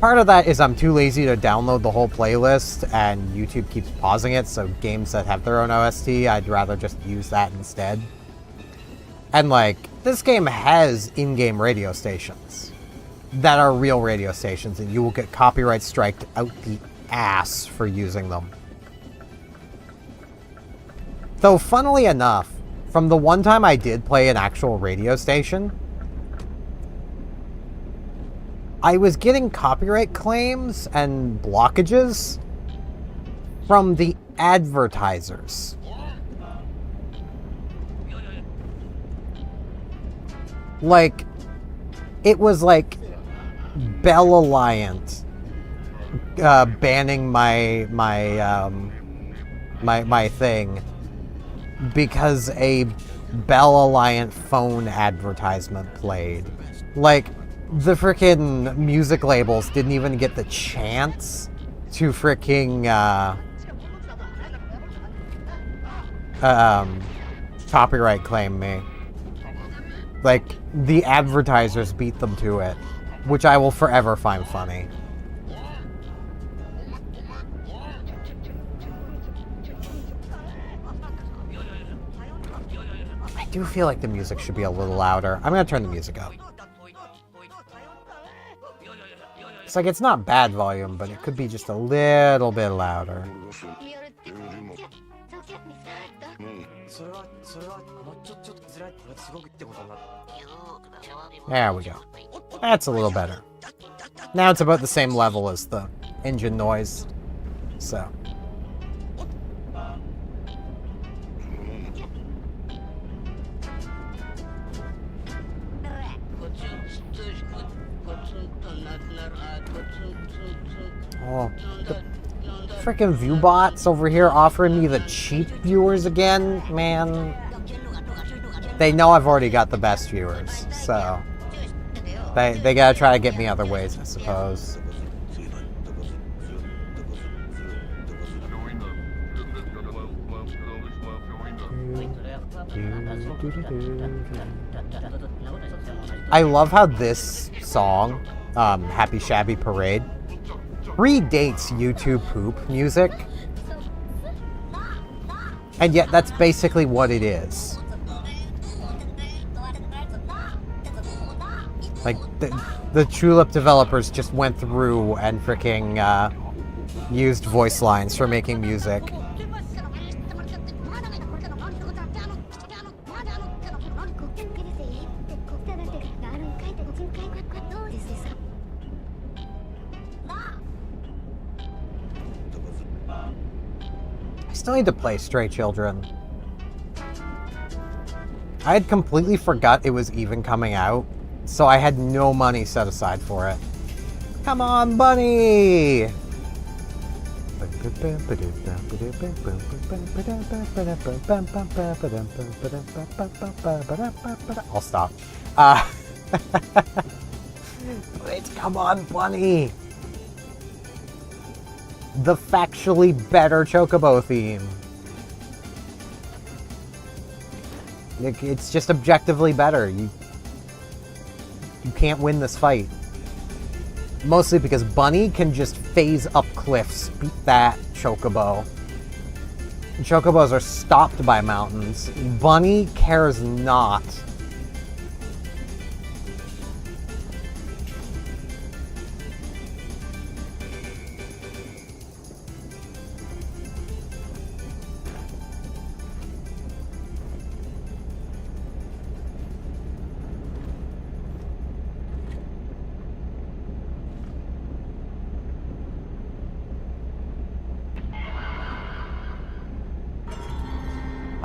Speaker 1: Part of that is I'm too lazy to download the whole playlist, and YouTube keeps pausing it, so games that have their own OST, I'd rather just use that instead. And, like, this game has in-game radio stations that are real radio stations, and you will get copyright striked out the ass for using them. Though, funnily enough, from the one time I did play an actual radio station, I was getting copyright claims and blockages from the advertisers. Like, it was like Bell Alliant banning my thing because a Bell Alliant phone advertisement played. Like, the frickin' music labels didn't even get the chance to fricking copyright claim me. Like, the advertisers beat them to it, which I will forever find funny. I do feel like the music should be a little louder. I'm gonna turn the music up. It's like, it's not bad volume, but it could be just a little bit louder. There we go. That's a little better. Now it's about the same level as the engine noise. So. Oh, the freaking view bots over here offering me the cheap viewers again, man. They know I've already got the best viewers, so they gotta try to get me other ways, I suppose. I love how this song, Happy Shabby Parade, predates YouTube poop music. And yet that's basically what it is. Like, the Tulip developers just went through and freaking used voice lines for making music. I still need to play Stray Children. I had completely forgot it was even coming out, so I had no money set aside for it. Come on, bunny! I'll stop. It's Come On, Bunny! The factually better Chocobo theme. It's just objectively better. You can't win this fight. Mostly because Bunny can just phase up cliffs. Beat that, Chocobo. Chocobos are stopped by mountains. Bunny cares not.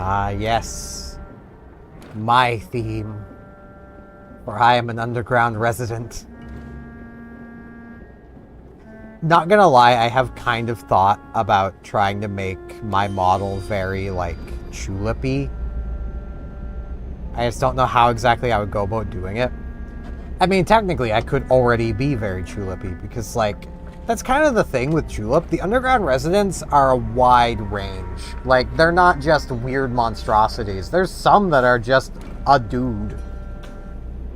Speaker 1: Ah, yes. My theme. For I am an underground resident. Not gonna lie, I have kind of thought about trying to make my model very, like, tulip-y. I just don't know how exactly I would go about doing it. I mean, technically, I could already be very tulip-y, because, like, that's kind of the thing with Tulip. The underground residents are a wide range. Like, they're not just weird monstrosities. There's some that are just a dude.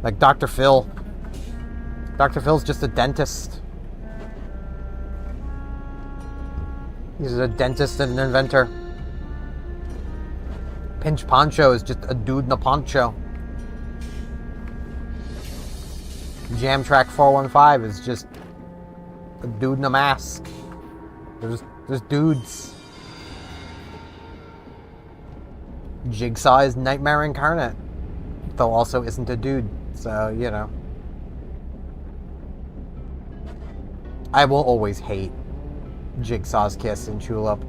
Speaker 1: Like Dr. Phil. Dr. Phil's just a dentist. He's a dentist and an inventor. Pinch Poncho is just a dude in a poncho. Jam Track 415 is just a dude in a mask. There's dudes. Jigsaw is Nightmare Incarnate, though also isn't a dude, so, you know. I will always hate Jigsaw's kiss in Tulip.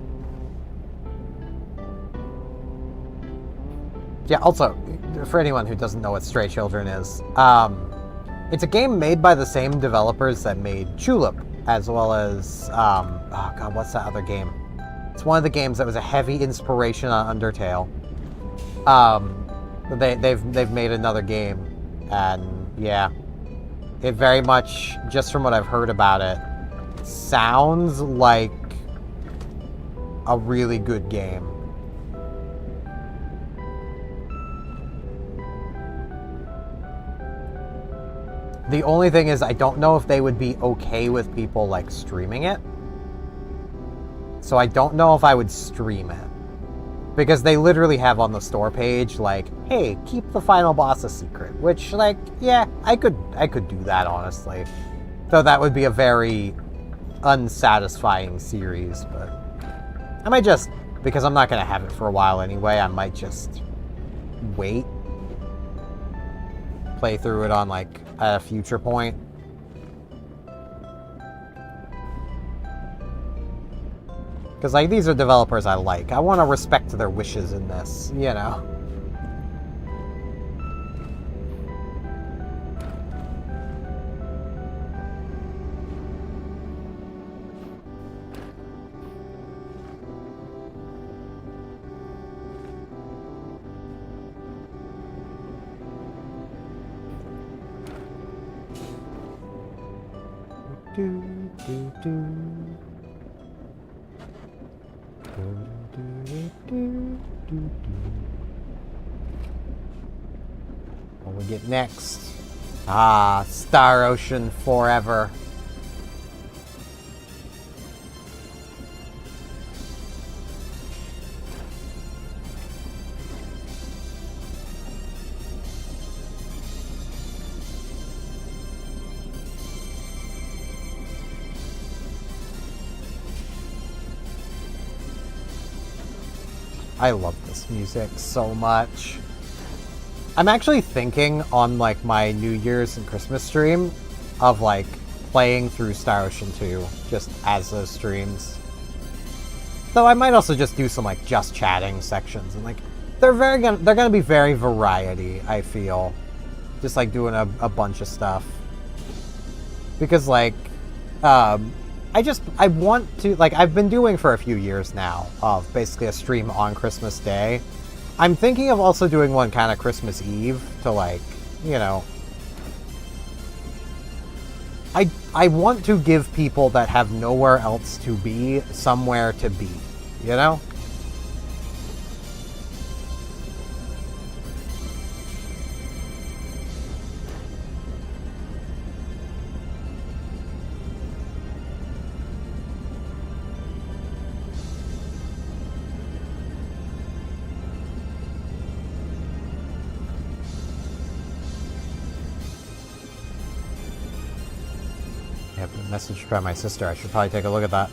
Speaker 1: Yeah, also, for anyone who doesn't know what Stray Children is, it's a game made by the same developers that made Tulip, as well as, oh god, what's that other game? It's one of the games that was a heavy inspiration on Undertale. They've made another game, and yeah, it very much, just from what I've heard about it, sounds like a really good game. The only thing is, I don't know if they would be okay with people, like, streaming it. So I don't know if I would stream it. Because they literally have on the store page, like, hey, keep the final boss a secret. Which, like, yeah, I could do that, honestly. Though that would be a very unsatisfying series, but I might just, because I'm not going to have it for a while anyway, I might just wait. Play through it on, like, at a future point. Because, like, these are developers I like. I want to respect their wishes in this, you know? What we get next? Ah, Star Ocean forever. I love this music so much. I'm actually thinking on like my New Year's and Christmas stream of like playing through Star Ocean 2 just as those streams. Though I might also just do some like just chatting sections and like they're gonna be very variety, I feel. Just like doing a bunch of stuff. Because like I want to, like, I've been doing for a few years now of basically a stream on Christmas Day. I'm thinking of also doing one kind of Christmas Eve to, like, you know. I want to give people that have nowhere else to be somewhere to be, you know? Messaged by my sister. I should probably take a look at that.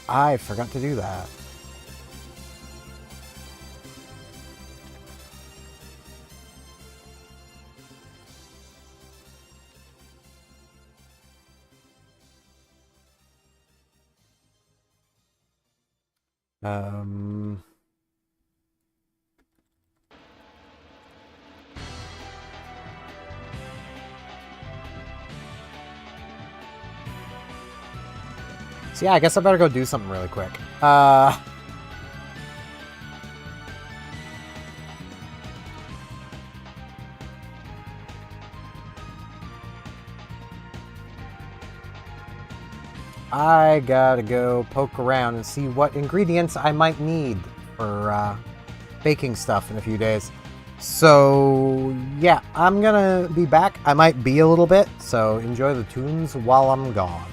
Speaker 1: I forgot to do that. So yeah, I guess I better go do something really quick. I gotta go poke around and see what ingredients I might need for baking stuff in a few days. So yeah, I'm gonna be back. I might be a little bit, so enjoy the tunes while I'm gone.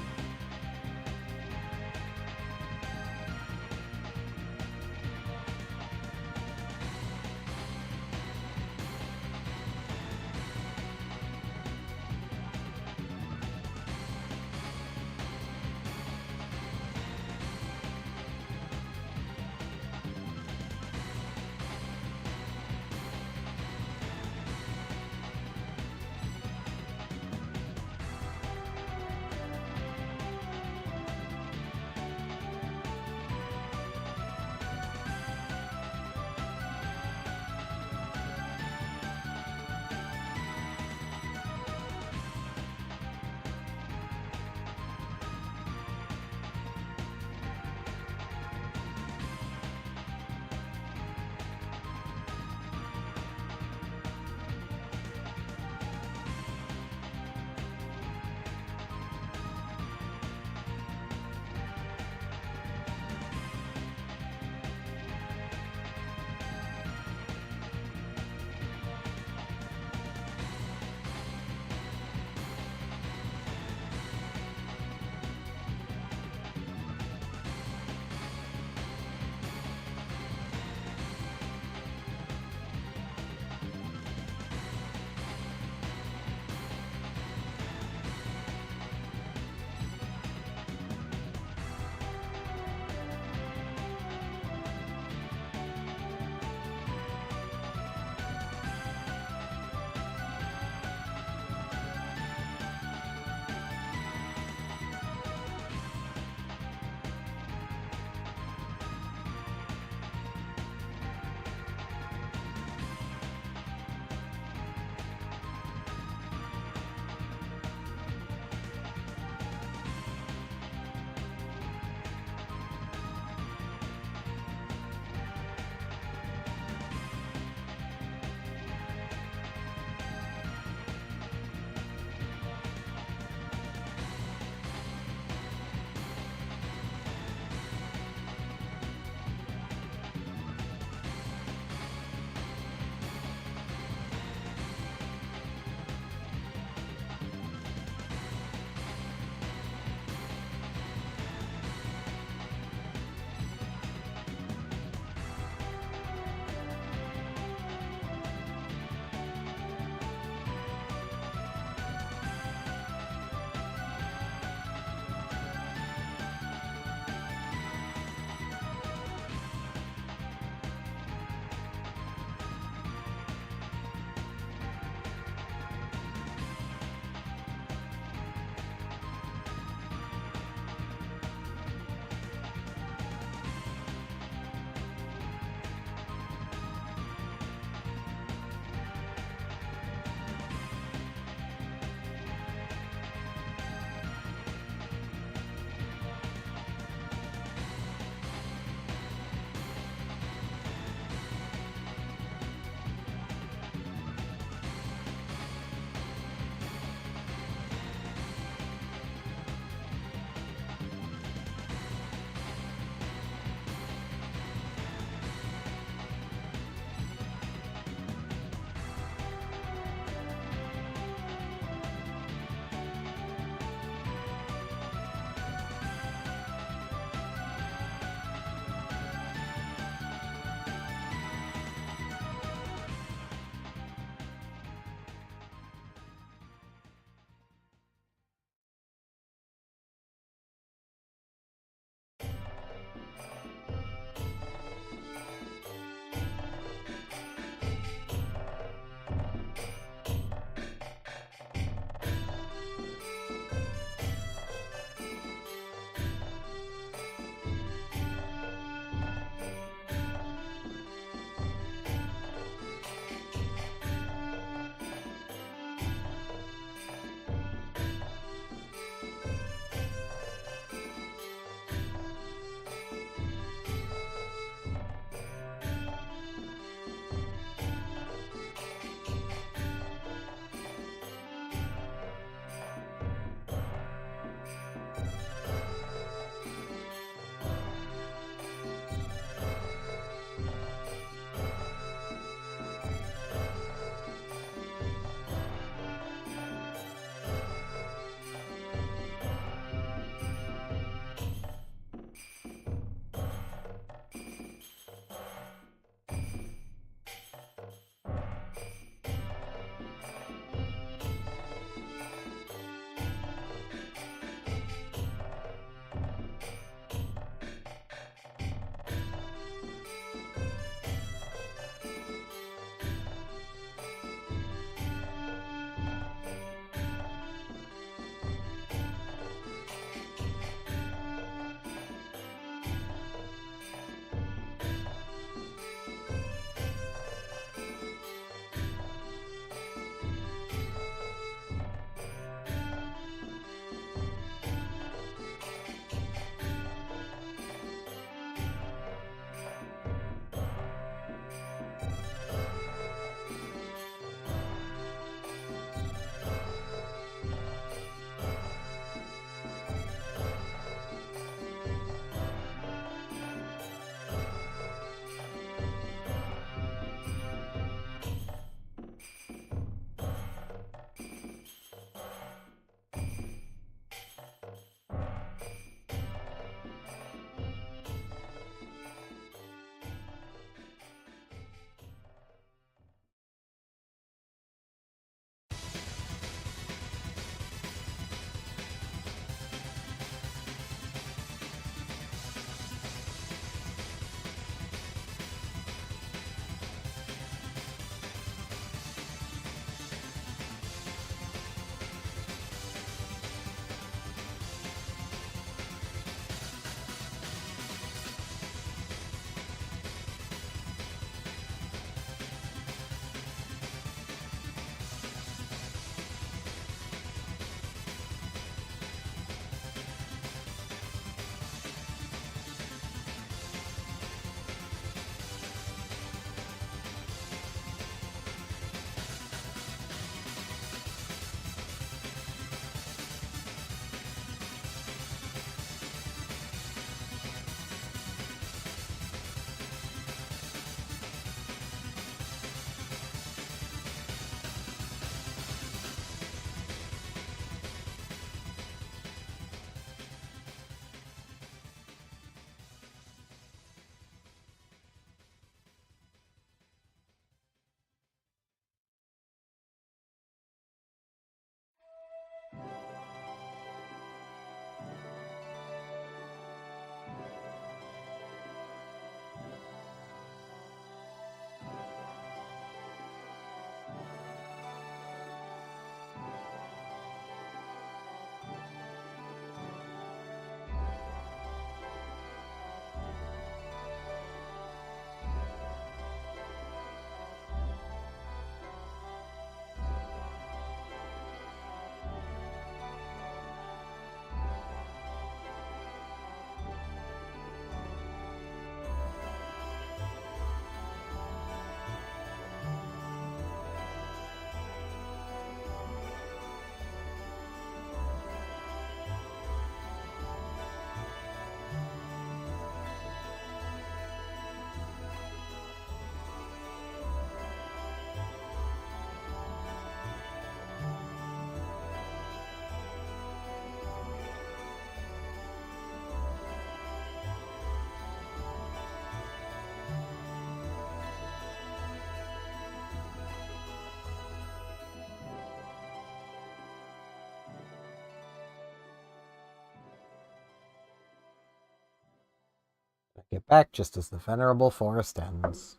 Speaker 1: Get back just as the venerable forest ends.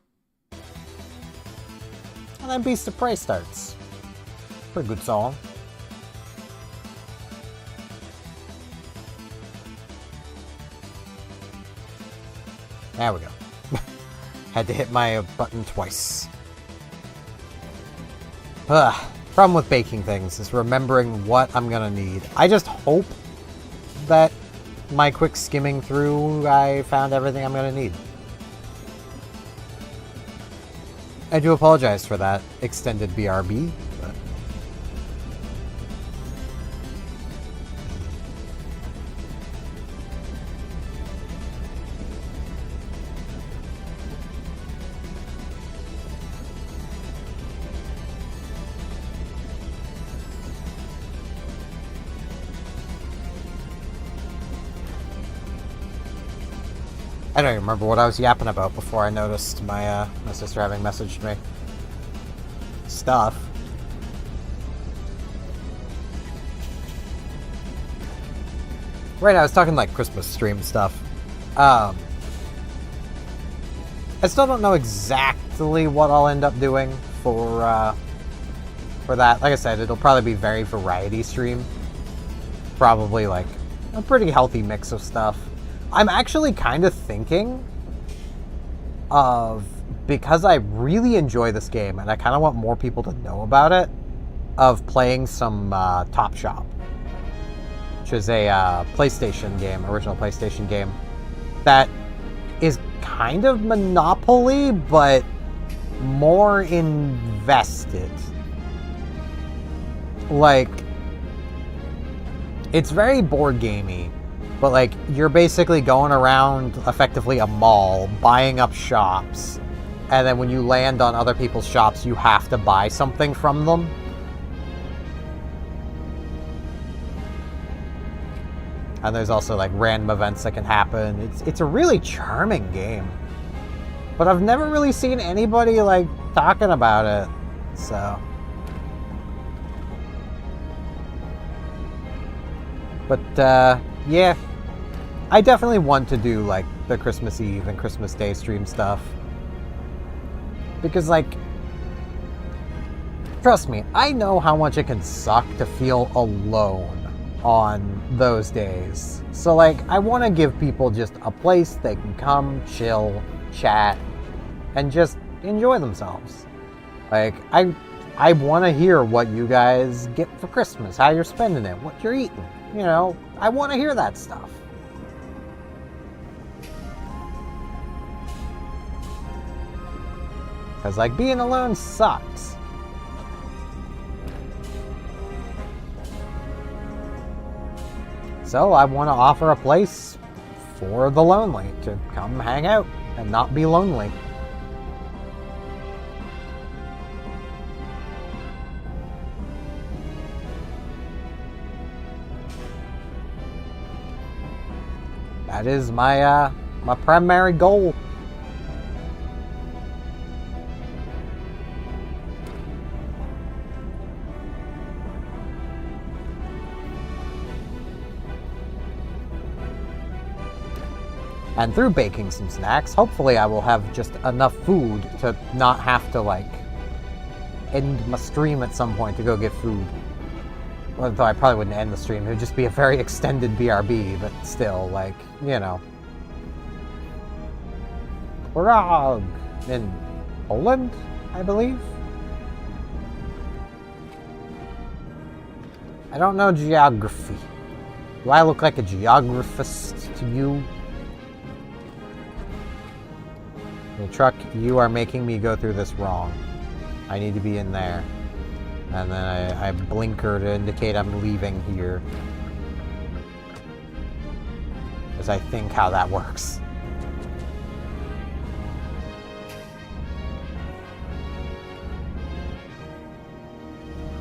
Speaker 1: And then Beast of Prey starts. Pretty good song. There we go. Had to hit my button twice. Problem with baking things is remembering what I'm gonna need. I just hope that my quick skimming through, I found everything I'm gonna need. I do apologize for that extended BRB, but... I don't even remember what I was yapping about before I noticed my my sister having messaged me. Stuff. Right, I was talking like Christmas stream stuff. I still don't know exactly what I'll end up doing for that. Like I said, it'll probably be very variety stream. Probably like a pretty healthy mix of stuff. I'm actually kind of thinking of, because I really enjoy this game and I kind of want more people to know about it, of playing some Top Shop, which is a PlayStation game, original PlayStation game, that is kind of Monopoly, but more invested. Like, it's very board gamey. But, like, you're basically going around, effectively, a mall, buying up shops. And then when you land on other people's shops, you have to buy something from them. And there's also, like, random events that can happen. It's a really charming game. But I've never really seen anybody, like, talking about it. So... But, yeah. I definitely want to do, like, the Christmas Eve and Christmas Day stream stuff. Because, like, trust me, I know how much it can suck to feel alone on those days. So, like, I want to give people just a place they can come, chill, chat, and just enjoy themselves. Like, I want to hear what you guys get for Christmas, how you're spending it, what you're eating. You know, I want to hear that stuff. Because, like, being alone sucks. So I want to offer a place for the lonely to come hang out and not be lonely. That is my my primary goal. And through baking some snacks, hopefully I will have just enough food to not have to, like, end my stream at some point to go get food. Although I probably wouldn't end the stream, it would just be a very extended BRB, but still, like, you know. Prague! In Poland, I believe? I don't know geography. Do I look like a geographist to you? The truck, you are making me go through this wrong. I need to be in there. And then I blinker to indicate I'm leaving here. Because I think how that works.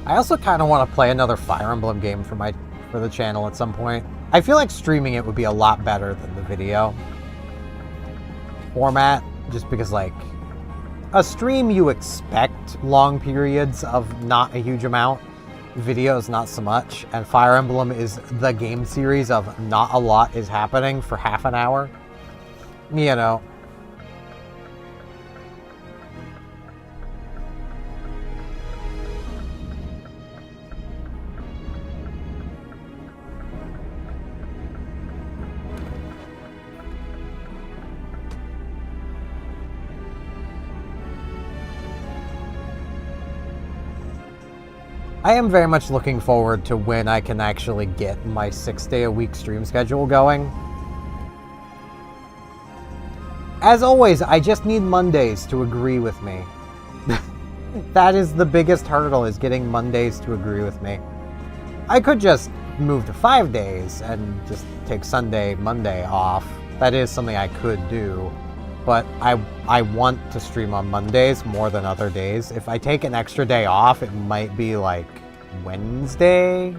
Speaker 1: I also kind of want to play another Fire Emblem game for the channel at some point. I feel like streaming it would be a lot better than the video format. Just because, like, a stream you expect long periods of not a huge amount. Videos, not so much. And Fire Emblem is the game series of not a lot is happening for half an hour. You know. I am very much looking forward to when I can actually get my 6-day-a-week stream schedule going. As always, I just need Mondays to agree with me. That is the biggest hurdle, is getting Mondays to agree with me. I could just move to 5 days and just take Sunday, Monday off. That is something I could do. But I want to stream on Mondays more than other days. If I take an extra day off, it might be like Wednesday.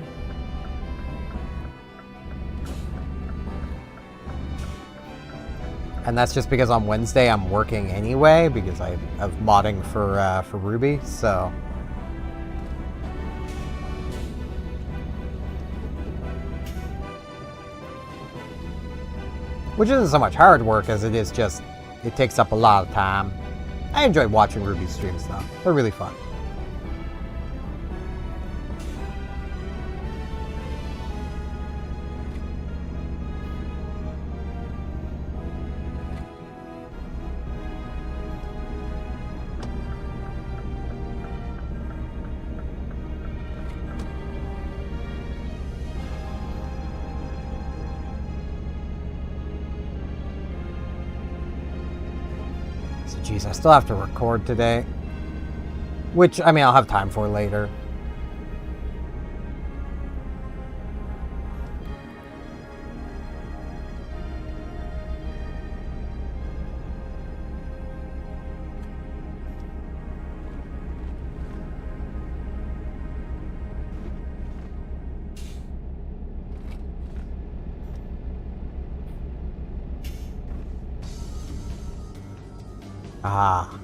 Speaker 1: And that's just because on Wednesday I'm working anyway, because I have modding for Ruby, so. Which isn't so much hard work as it is just, it takes up a lot of time. I enjoy watching Ruby streams though. They're really fun. Jeez, I still have to record today. Which, I mean, I'll have time for later. Ah,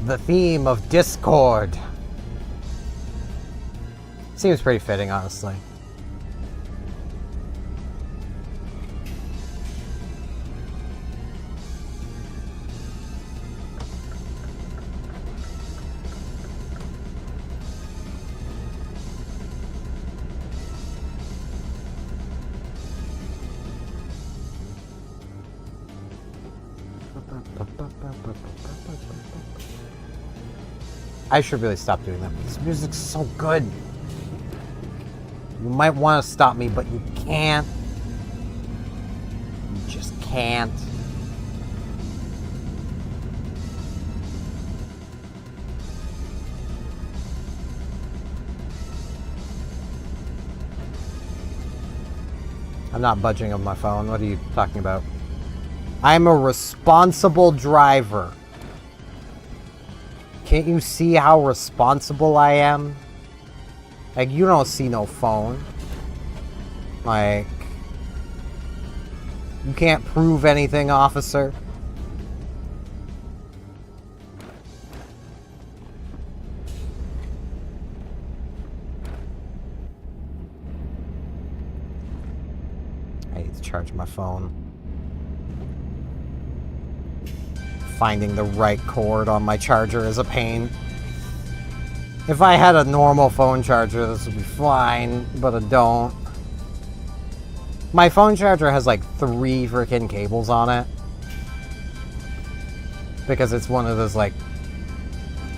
Speaker 1: the theme of Discord. Seems pretty fitting, honestly. I should really stop doing that, but this music's so good. You might want to stop me, but you can't. You just can't. I'm not budging on my phone. What are you talking about? I'm a responsible driver. Can't you see how responsible I am? Like, you don't see no phone. Like, you can't prove anything, officer. I need to charge my phone. Finding the right cord on my charger is a pain. If I had a normal phone charger, this would be fine, but I don't. My phone charger has like 3 freaking cables on it. Because it's one of those like...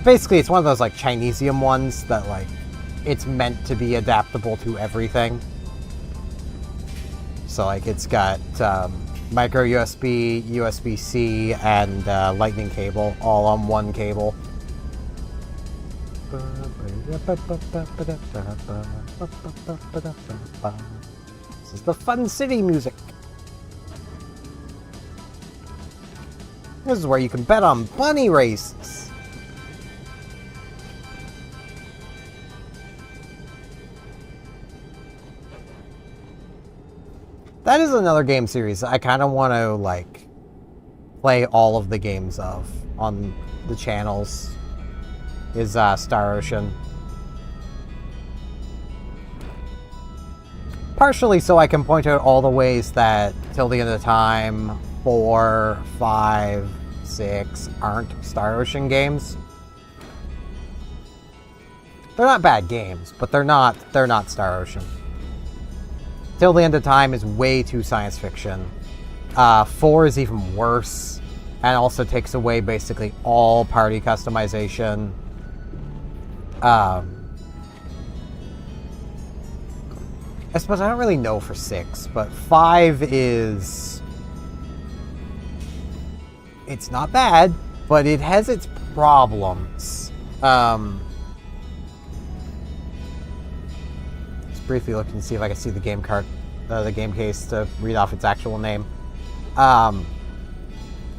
Speaker 1: Basically, it's one of those like Chinesium ones that like... It's meant to be adaptable to everything. So like it's got... micro USB, USB-C, and lightning cable, all on one cable. This is the Fun City music. This is where you can bet on bunny races. That is another game series I kind of want to, like, play all of the games of on the channels, is Star Ocean. Partially so I can point out all the ways that Till the End of Time 4, 5, 6 aren't Star Ocean games. They're not bad games, but they're not Star Ocean. Till the End of Time is way too science fiction. 4 is even worse, and also takes away basically all party customization. I suppose I don't really know for 6, but 5 is... It's not bad, but it has its problems. Just briefly looking to see if I can see the game card, the game case to read off its actual name. I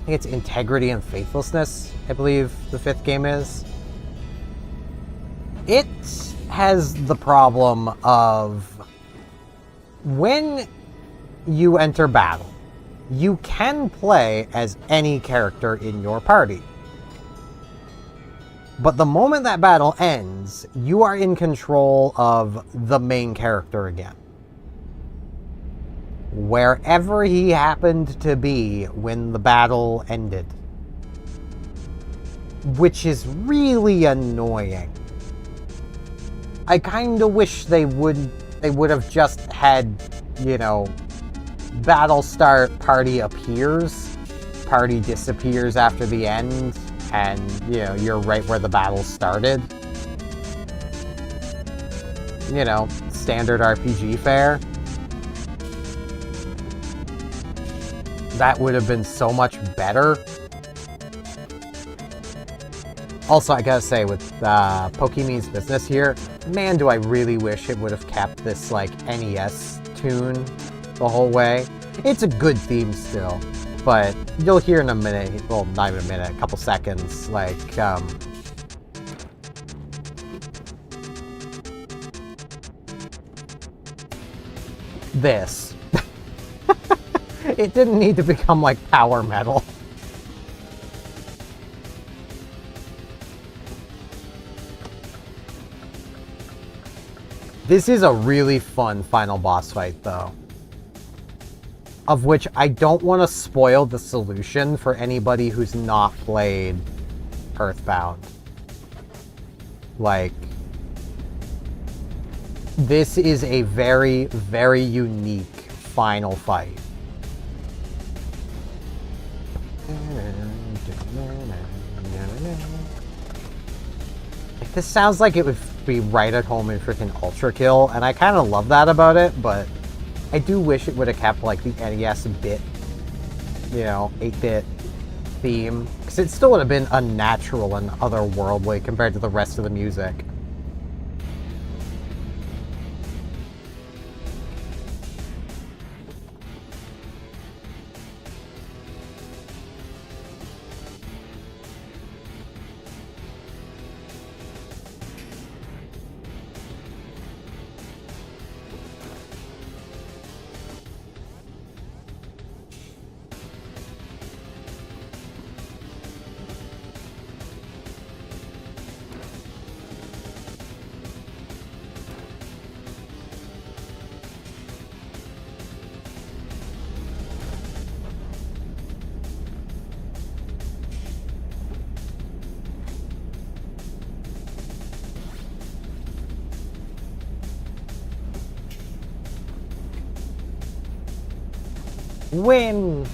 Speaker 1: think it's Integrity and Faithlessness, I believe the 5th game is. It has the problem of when you enter battle, you can play as any character in your party. But the moment that battle ends, you are in control of the main character again. Wherever he happened to be when the battle ended. Which is really annoying. I kind of wish they would have just had, you know, battle start, party appears, party disappears after the end, and, you know, you're right where the battle started. You know, standard RPG fare. That would have been so much better. Also, I gotta say, with Pokemon's business here, man, do I really wish it would have kept this, like, NES tune the whole way. It's a good theme still, but you'll hear in a minute, well, not even a minute, a couple seconds, like, this. It didn't need to become, like, power metal. This is a really fun final boss fight, though. Of which I don't want to spoil the solution for anybody who's not played Earthbound. Like, this is a very, very unique final fight. This sounds like it would be right at home in freaking Ultra Kill, and I kind of love that about it, but I do wish it would have kept, like, the NES bit, you know, 8-bit theme, because it still would have been unnatural and otherworldly compared to the rest of the music. Win!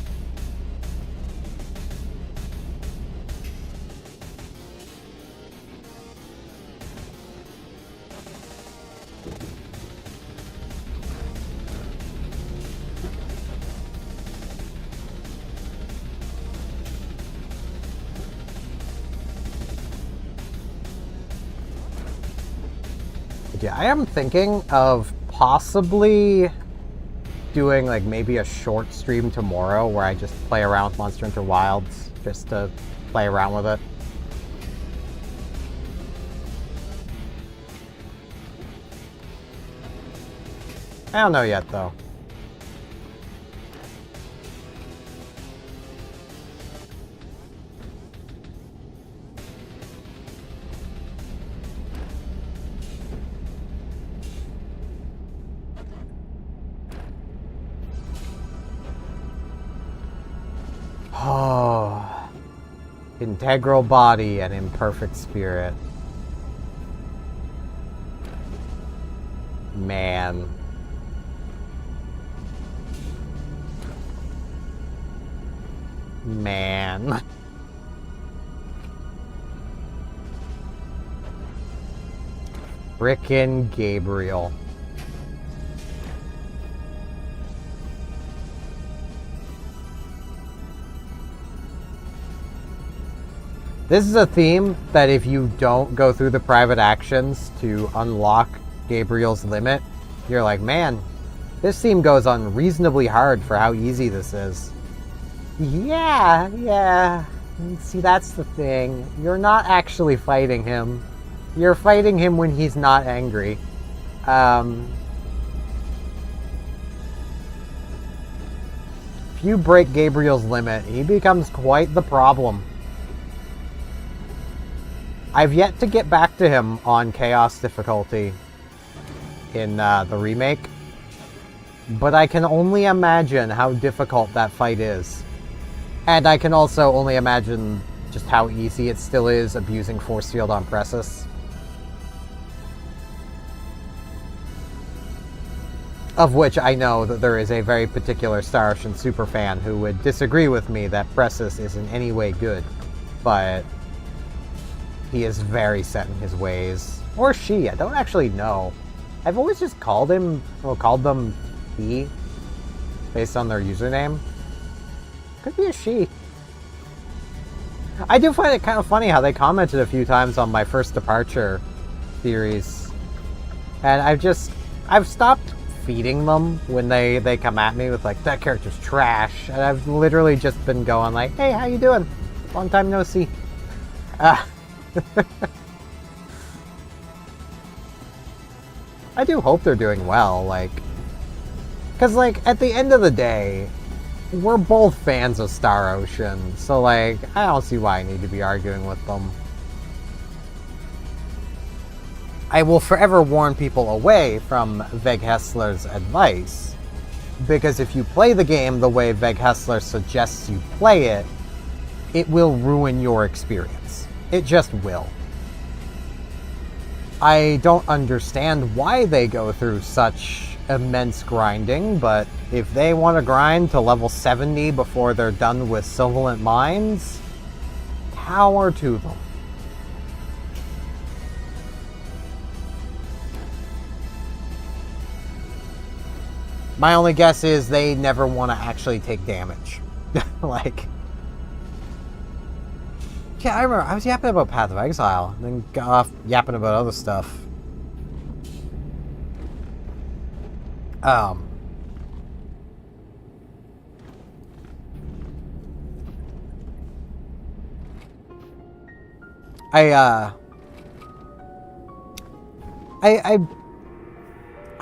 Speaker 1: Yeah, I am thinking of possibly doing, like, maybe a short stream tomorrow where I just play around with Monster Hunter Wilds just to play around with it. I don't know yet, though. integral body and imperfect spirit. Man. Man. Frickin' Gabriel. This is a theme that if you don't go through the private actions to unlock Gabriel's limit, you're like, man, this theme goes unreasonably hard for how easy this is. Yeah. See, that's the thing. You're not actually fighting him. You're fighting him when he's not angry. If you break Gabriel's limit, he becomes quite the problem. I've yet to get back to him on Chaos difficulty in the remake, but I can only imagine how difficult that fight is. And I can also only imagine just how easy it still is abusing Force Field on Pressus. Of which I know that there is a very particular Star Ocean superfan who would disagree with me that Pressus is in any way good, but he is very set in his ways. Or she, I don't actually know. I've always just called them he, based on their username. Could be a she. I do find it kind of funny how they commented a few times on my first departure theories. And I've stopped feeding them when they come at me with like, that character's trash. And I've literally just been going like, hey, how you doing? Long time no see. I do hope they're doing well, like, because, like, at the end of the day, we're both fans of Star Ocean, so, like, I don't see why I need to be arguing with them. I will forever warn people away from Veg Hessler's advice, because if you play the game the way Veg Hessler suggests you play it, it will ruin your experience. It just will. I don't understand why they go through such immense grinding, but if they want to grind to level 70 before they're done with Sylvolent Mines, power to them. My only guess is they never want to actually take damage. Like, yeah, I remember I was yapping about Path of Exile, and then got off yapping about other stuff.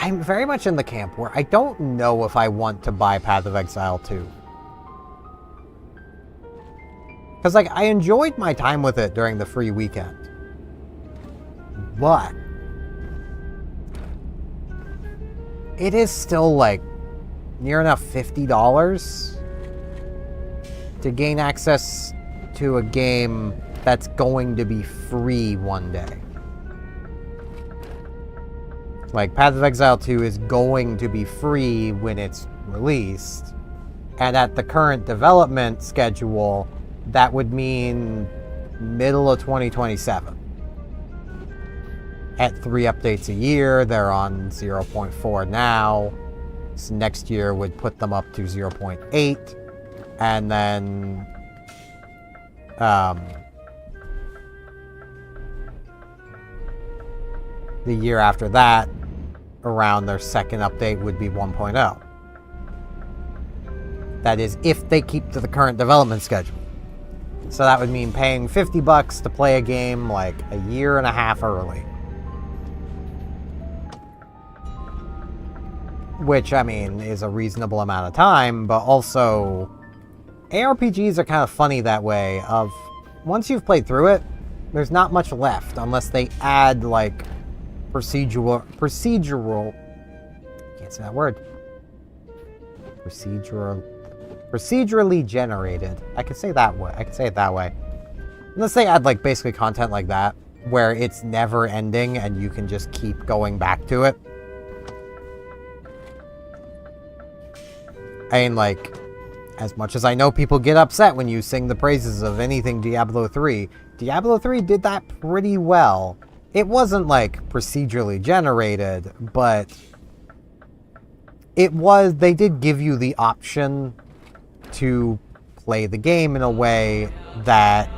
Speaker 1: I'm very much in the camp where I don't know if I want to buy Path of Exile 2. Because, like, I enjoyed my time with it during the free weekend. But it is still, like, near enough $50 to gain access to a game that's going to be free one day. Like, Path of Exile 2 is going to be free when it's released. And at the current development schedule, that would mean middle of 2027. At 3 updates a year, they're on 0.4 now. So next year would put them up to 0.8. And then the year after that, around their second update, would be 1.0. That is, if they keep to the current development schedule. So that would mean paying $50 to play a game like a year and a half early. Which, I mean, is a reasonable amount of time, but also ARPGs are kind of funny that way of, once you've played through it, there's not much left unless they add, like, procedural, can't say that word, procedurally generated. I could say that way. I could say it that way. Let's say add like basically content like that, where it's never ending and you can just keep going back to it. I mean, like, as much as I know people get upset when you sing the praises of anything Diablo 3, Diablo 3 did that pretty well. It wasn't, like, procedurally generated, but they did give you the option to play the game in a way that...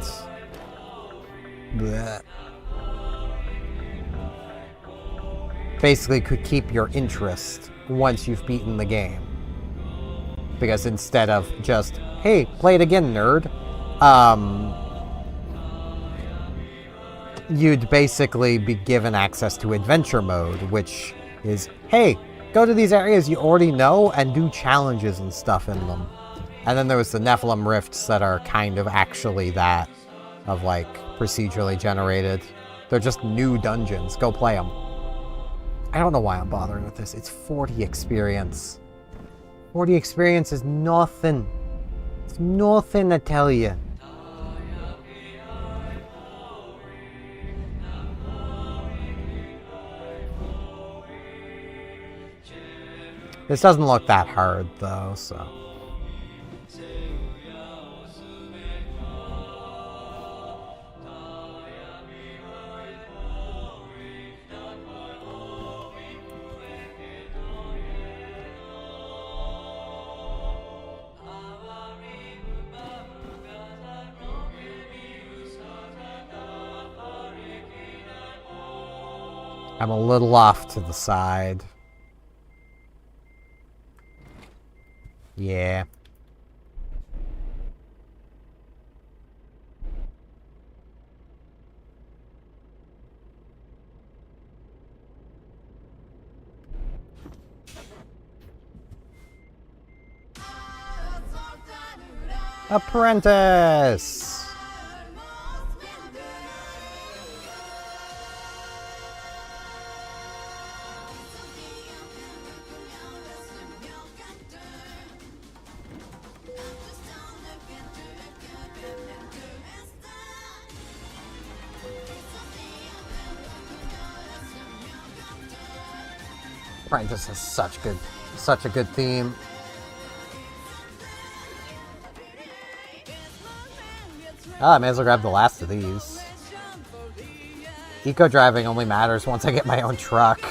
Speaker 1: basically could keep your interest once you've beaten the game. Because instead of just, hey, play it again, nerd, you'd basically be given access to adventure mode, which is, hey, go to these areas you already know and do challenges and stuff in them. And then there was the Nephilim Rifts that are kind of actually that, of like procedurally generated. They're just new dungeons. Go play them. I don't know why I'm bothering with this. It's 40 experience. 40 experience is nothing. It's nothing, I tell you. This doesn't look that hard, though, so... I'm a little off to the side. Yeah. Apprentice! Apprentice is such a good theme. I may as well grab the last of these. Eco driving only matters once I get my own truck.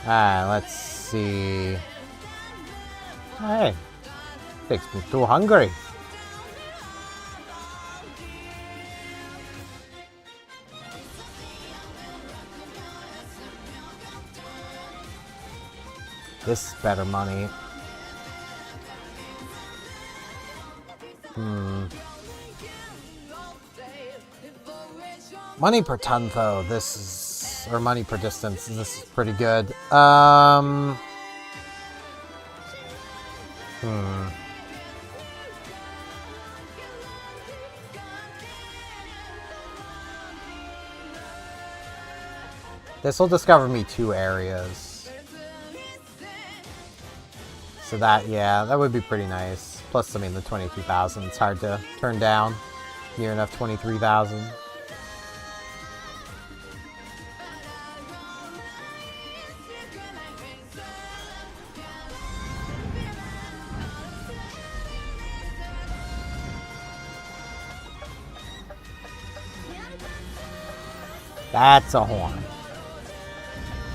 Speaker 1: Let's see. Hey, makes me too hungry. This is better money. Money per ton, though. This is... or money per distance. This is pretty good. This will discover me 2 areas. So that, yeah, that would be pretty nice. Plus, I mean, the 22,000, it's hard to turn down. Near enough 23,000. That's a horn.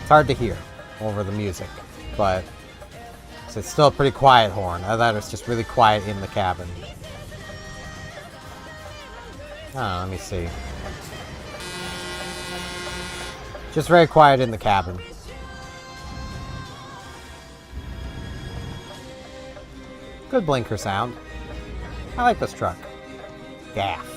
Speaker 1: It's hard to hear over the music, but it's still a pretty quiet horn. I thought it was just really quiet in the cabin. Oh, let me see. Just very quiet in the cabin. Good blinker sound. I like this truck. Gaff.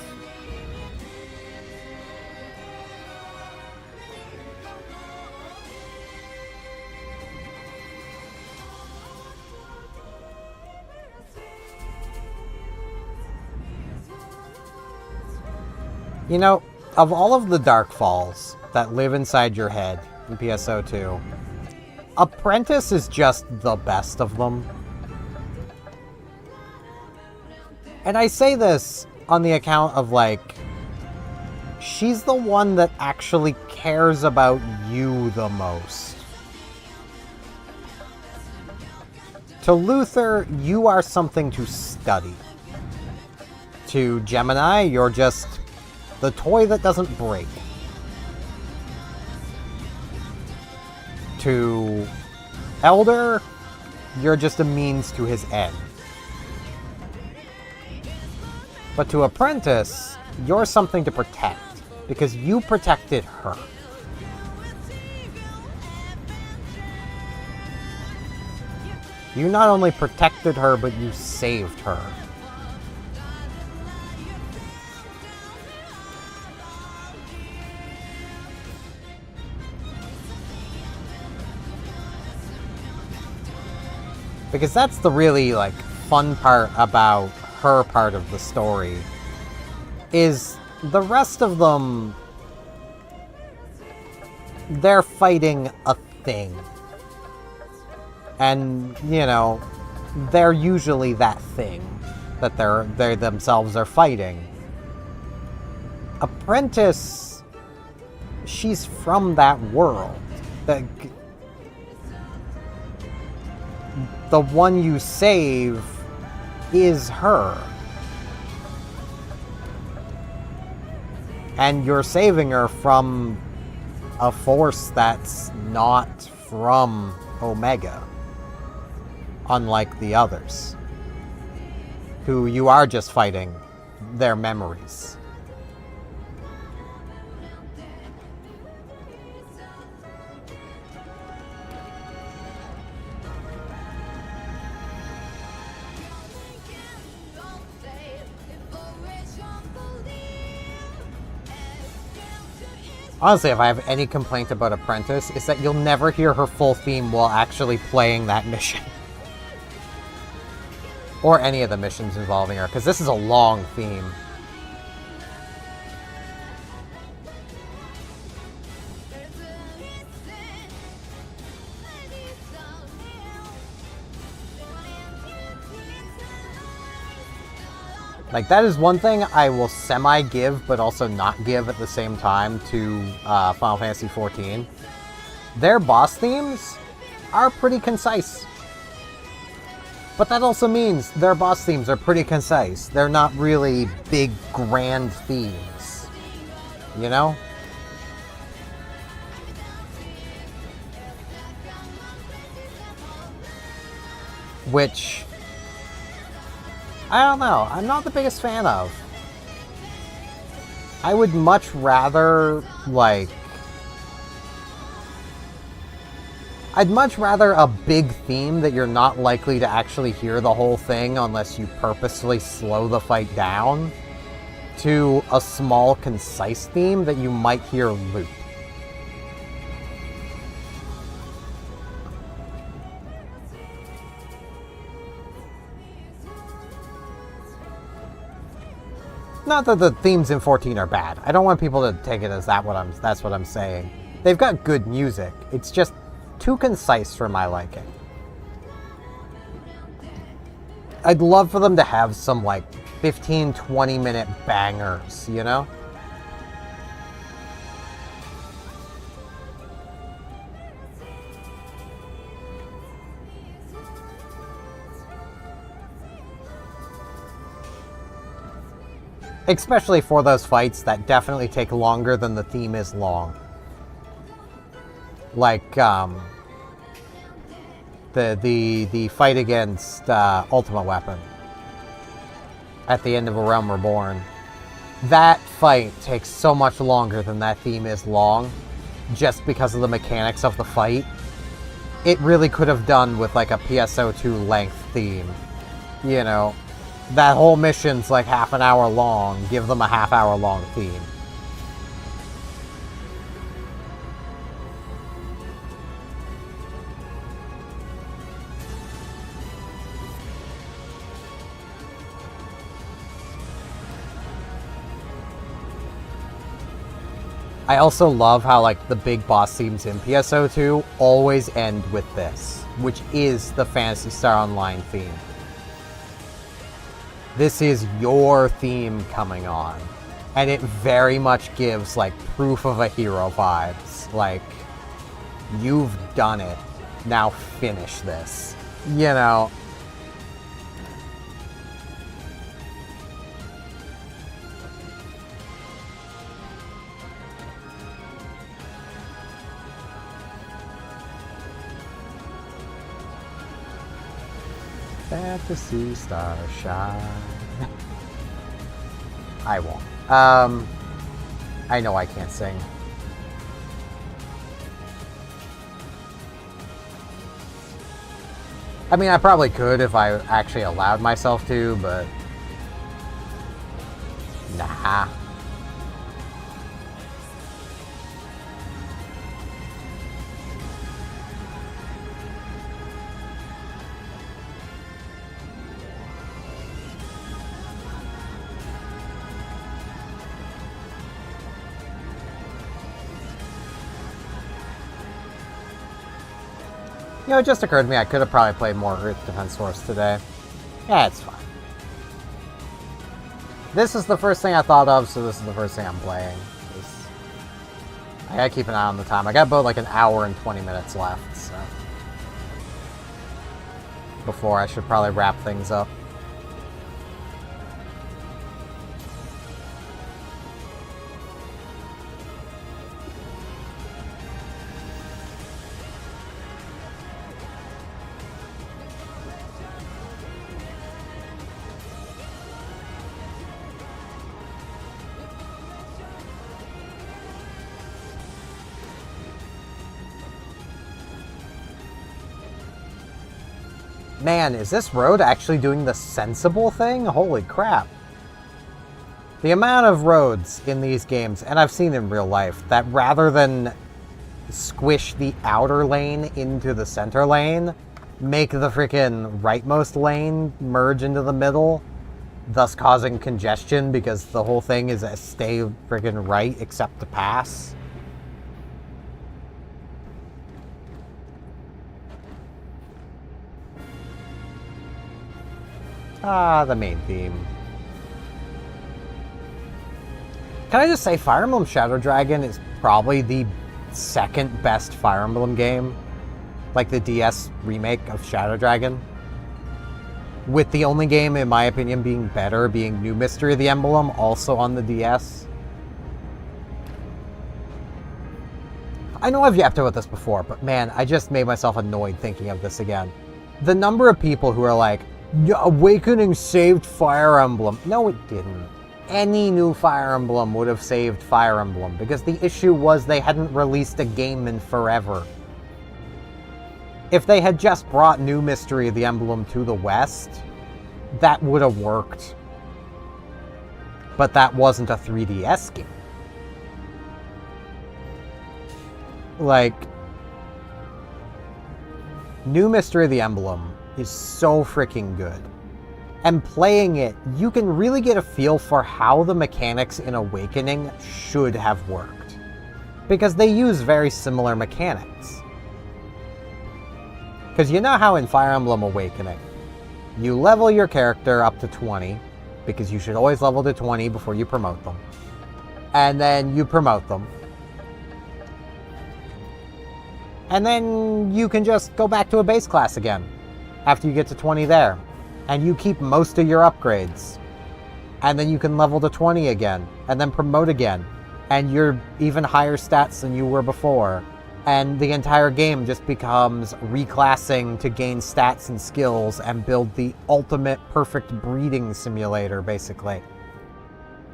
Speaker 1: You know, of all of the Dark Falls that live inside your head in PSO2, Apprentice is just the best of them. And I say this on the account of, like, she's the one that actually cares about you the most. To Luther, you are something to study. To Gemini, you're just the toy that doesn't break. To Elder, you're just a means to his end. But to Apprentice, you're something to protect, because you protected her. You not only protected her, but you saved her. Because that's the really, like, fun part about her part of the story, is the rest of them, they're fighting a thing. And, you know, they're usually that thing that they themselves are fighting. Apprentice, she's from that world. The one you save is her. And you're saving her from a force that's not from Omega. Unlike the others, who you are just fighting their memories. Honestly, if I have any complaint about Apprentice, it's that you'll never hear her full theme while actually playing that mission. Or any of the missions involving her, because this is a long theme. Like, that is one thing I will semi-give, but also not give at the same time to Final Fantasy XIV. Their boss themes are pretty concise. But that also means their boss themes are pretty concise. They're not really big, grand themes. You know? Which, I don't know, I'm not the biggest fan of. I would much rather, like, I'd much rather a big theme that you're not likely to actually hear the whole thing unless you purposely slow the fight down, to a small, concise theme that you might hear loop. Not that the themes in 14 are bad. I don't want people to take it as that's what I'm saying. They've got good music. It's just too concise for my liking. I'd love for them to have some, like, 15, 20-minute bangers, you know? Especially for those fights that definitely take longer than the theme is long. Like, the fight against Ultimate Weapon at the end of A Realm Reborn. That fight takes so much longer than that theme is long, just because of the mechanics of the fight. It really could have done with, like, a PSO2 length theme. You know, that whole mission's like half an hour long. Give them a half-hour long theme. I also love how, like, the big boss themes in PSO2 always end with this, which is the Phantasy Star Online theme. This is your theme coming on. And it very much gives, like, proof of a hero vibes. Like, you've done it. Now finish this. You know. Fantasy star shine. I won't. I know I can't sing. I mean, I probably could if I actually allowed myself to, but nah. You know, it just occurred to me I could have probably played more Earth Defense Force today. Yeah, it's fine. This is the first thing I thought of, so this is the first thing I'm playing. I gotta keep an eye on the time. I got about like an hour and 20 minutes left, so before I should probably wrap things up. Man, is this road actually doing the sensible thing? Holy crap. The amount of roads in these games, and I've seen in real life, that rather than squish the outer lane into the center lane, make the freaking rightmost lane merge into the middle, thus causing congestion because the whole thing is a stay freaking right except to pass. Ah, the main theme. Can I just say, Fire Emblem Shadow Dragon is probably the second best Fire Emblem game. Like the DS remake of Shadow Dragon. With the only game, in my opinion, being better being New Mystery of the Emblem, also on the DS. I know I've yapped about this before, but man, I just made myself annoyed thinking of this again. The number of people who are like, Awakening saved Fire Emblem. No, it didn't. Any new Fire Emblem would have saved Fire Emblem, because the issue was they hadn't released a game in forever. If they had just brought New Mystery of the Emblem to the West, that would have worked. But that wasn't a 3DS game. Like, New Mystery of the Emblem is so freaking good. And playing it, you can really get a feel for how the mechanics in Awakening should have worked. Because they use very similar mechanics. Because you know how in Fire Emblem Awakening, you level your character up to 20, because you should always level to 20 before you promote them. And then you promote them. And then you can just go back to a base class again after you get to 20 there. And you keep most of your upgrades. And then you can level to 20 again, and then promote again. And you're even higher stats than you were before. And the entire game just becomes reclassing to gain stats and skills and build the ultimate perfect breeding simulator, basically.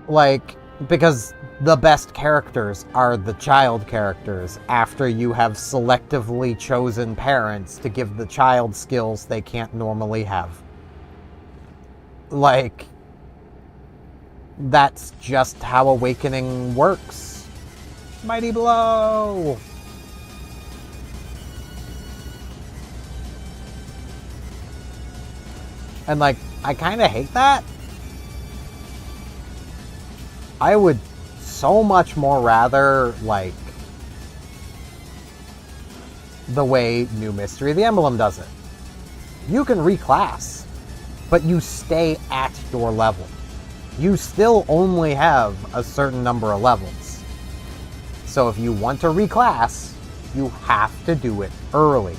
Speaker 1: Like, because the best characters are the child characters after you have selectively chosen parents to give the child skills they can't normally have. Like, that's just how Awakening works. Mighty Blow! And like, I kinda hate that. I would so much more rather, like, the way New Mystery of the Emblem does it. You can reclass but you stay at your level. You still only have a certain number of levels. So if you want to reclass, you have to do it early.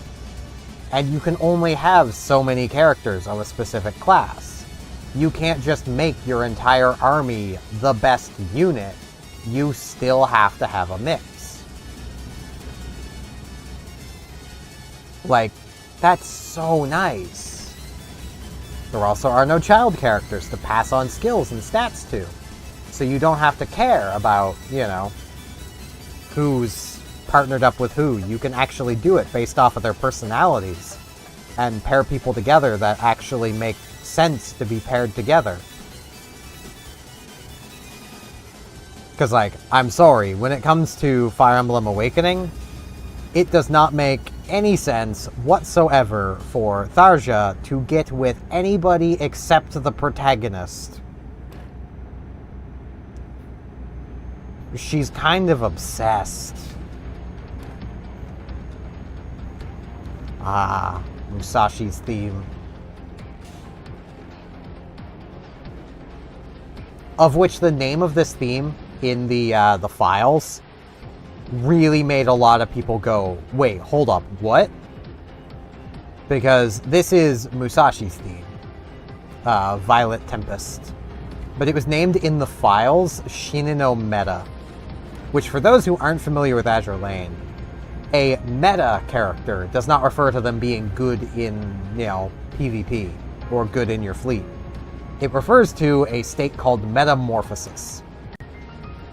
Speaker 1: And you can only have so many characters of a specific class. You can't just make your entire army the best unit. You still have to have a mix. Like, that's so nice. There also are no child characters to pass on skills and stats to. So you don't have to care about, who's partnered up with who. You can actually do it based off of their personalities and pair people together that actually make sense to be paired together. Because, I'm sorry, when it comes to Fire Emblem Awakening, it does not make any sense whatsoever for Tharja to get with anybody except the protagonist. She's kind of obsessed. Musashi's theme. Of which the name of this theme in the files really made a lot of people go, wait, hold up, what? Because this is Musashi's theme, Violet Tempest. But it was named in the files Shinino Meta, which for those who aren't familiar with Azure Lane, a meta character does not refer to them being good in, PvP, or good in your fleet. It refers to a state called metamorphosis,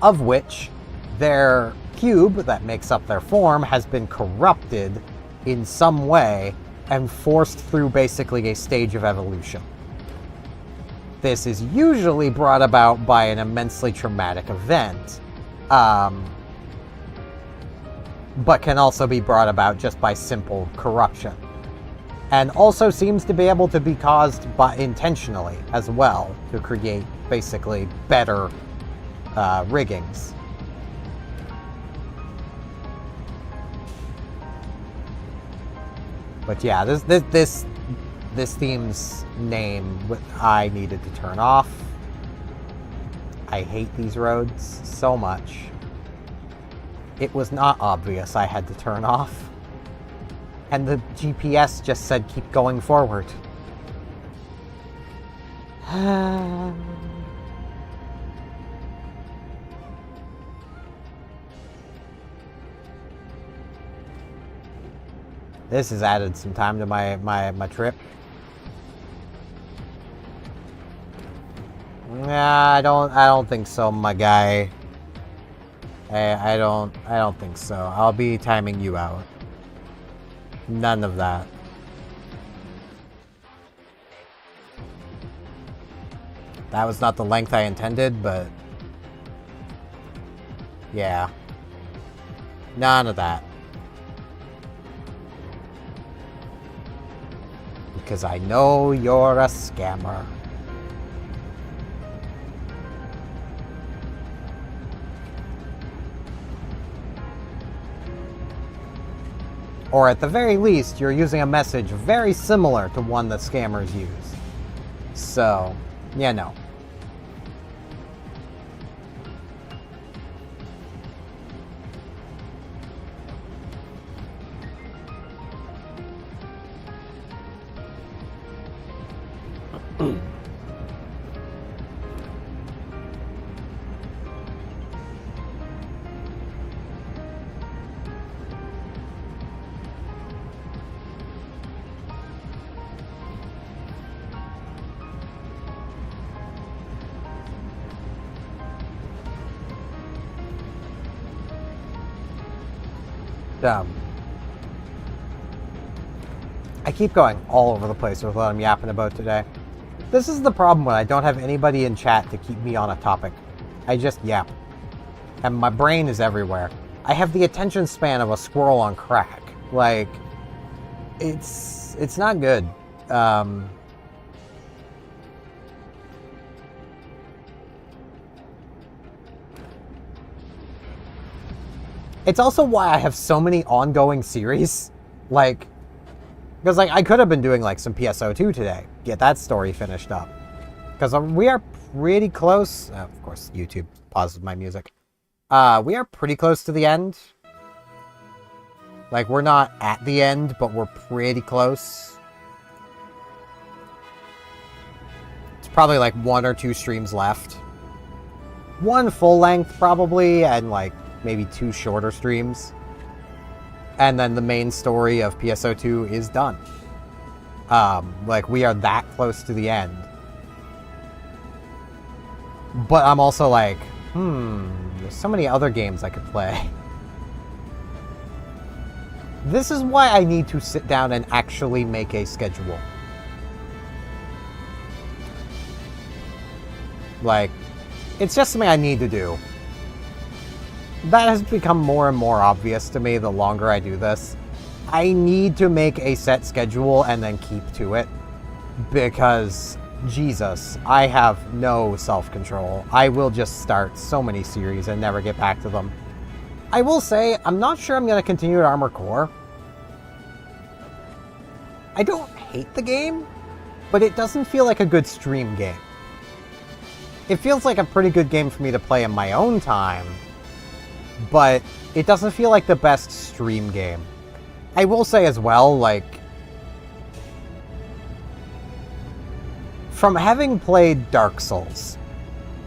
Speaker 1: of which their cube that makes up their form has been corrupted in some way and forced through basically a stage of evolution. This is usually brought about by an immensely traumatic event, but can also be brought about just by simple corruption. And also seems to be able to be caused intentionally as well, to create basically better riggings. But yeah, this theme's name I needed to turn off. I hate these roads so much. It was not obvious I had to turn off. And the GPS just said keep going forward. This has added some time to my trip. Nah, I don't think so, my guy. I don't think so. I'll be timing you out. None of that. That was not the length I intended, but yeah. None of that. Because I know you're a scammer. Or at the very least, you're using a message very similar to one that scammers use. So, yeah, no. I keep going all over the place with what I'm yapping about today. This is the problem when I don't have anybody in chat to keep me on a topic. I just yap. And my brain is everywhere. I have the attention span of a squirrel on crack. Like, it's not good. It's also why I have so many ongoing series. Like, because I could have been doing some PSO2 today. get that story finished up. Because we are pretty close. Of course, YouTube pauses my music. We are pretty close to the end. Like, we're not at the end, but we're pretty close. It's probably like 1 or 2 streams left. 1 full length, probably, and like maybe 2 shorter streams. And then the main story of PSO2 is done. Like, we are that close to the end. But I'm also like, there's so many other games I could play. This is why I need to sit down and actually make a schedule. Like, it's just something I need to do. That has become more and more obvious to me the longer I do this. I need to make a set schedule and then keep to it. Because, Jesus, I have no self-control. I will just start so many series and never get back to them. I will say, I'm not sure I'm going to continue at Armored Core. I don't hate the game, but it doesn't feel like a good stream game. It feels like a pretty good game for me to play in my own time, but it doesn't feel like the best stream game. I will say as well, like, from having played Dark Souls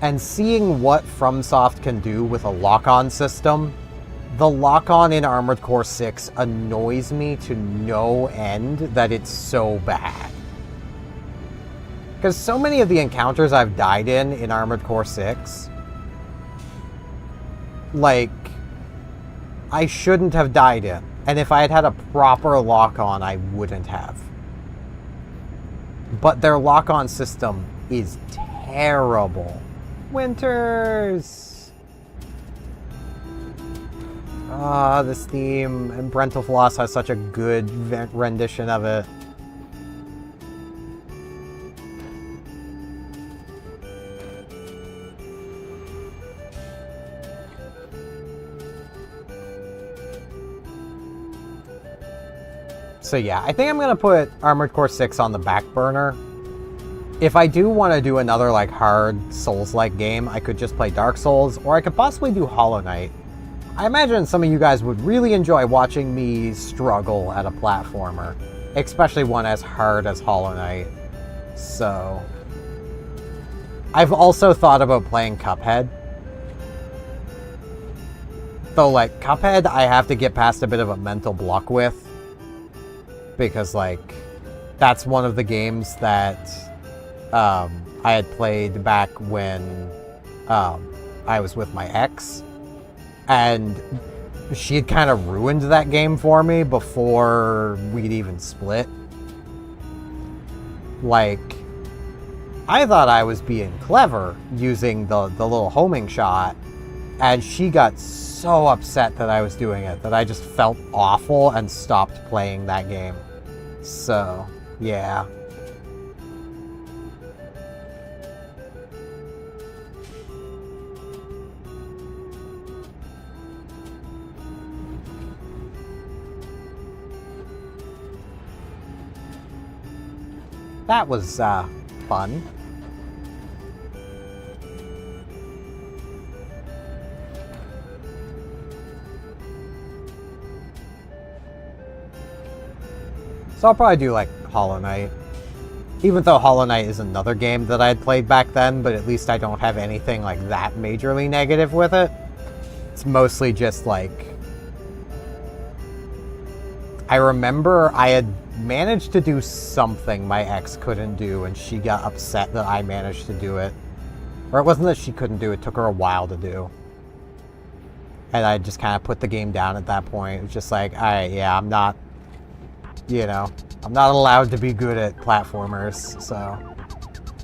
Speaker 1: and seeing what FromSoft can do with a lock-on system, the lock-on in Armored Core 6 annoys me to no end that it's so bad. Because so many of the encounters I've died in Armored Core 6, like, I shouldn't have died in. And if I had had a proper lock-on, I wouldn't have. But their lock-on system is terrible. Winters! Ah, this theme. And Brental Floss has such a good rendition of it. So yeah, I think I'm going to put Armored Core 6 on the back burner. If I do want to do another like hard Souls-like game, I could just play Dark Souls, or I could possibly do Hollow Knight. I imagine some of you guys would really enjoy watching me struggle at a platformer, especially one as hard as Hollow Knight. So, I've also thought about playing Cuphead. Though, like, Cuphead I have to get past a bit of a mental block with. Because, like, that's one of the games that I had played back when I was with my ex. And she had kind of ruined that game for me before we'd even split. Like, I thought I was being clever using the little homing shot, and she got so upset that I was doing it that I just felt awful and stopped playing that game. So, yeah. That was, fun. So I'll probably do, like, Hollow Knight. Even though Hollow Knight is another game that I had played back then, but at least I don't have anything, like, that majorly negative with it. It's mostly just, like... I remember I had managed to do something my ex couldn't do, and she got upset that I managed to do it. Or it wasn't that she couldn't do it, it took her a while to do. And I just kind of put the game down at that point. It was just like, alright, yeah, I'm not... You know, I'm not allowed to be good at platformers, so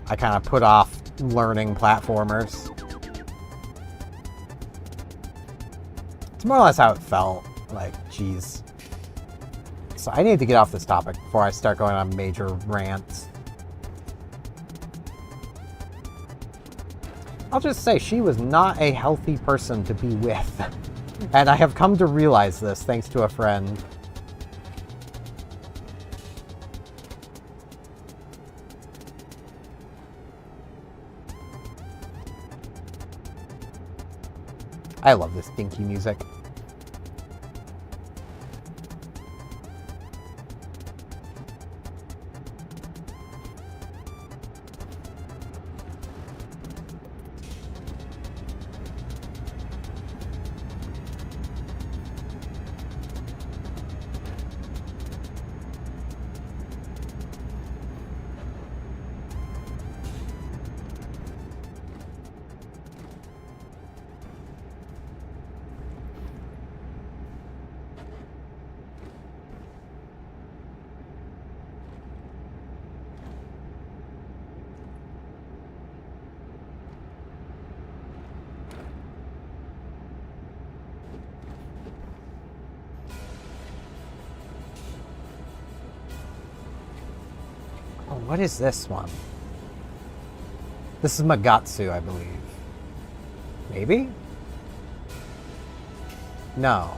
Speaker 1: I kind of put off learning platformers. It's more or less how it felt. Like, geez. So I need to get off this topic before I start going on major rants. I'll just say, she was not a healthy person to be with. And I have come to realize this thanks to a friend. I love this dinky music. Oh, what is this one? This is Magatsu, I believe. Maybe? No.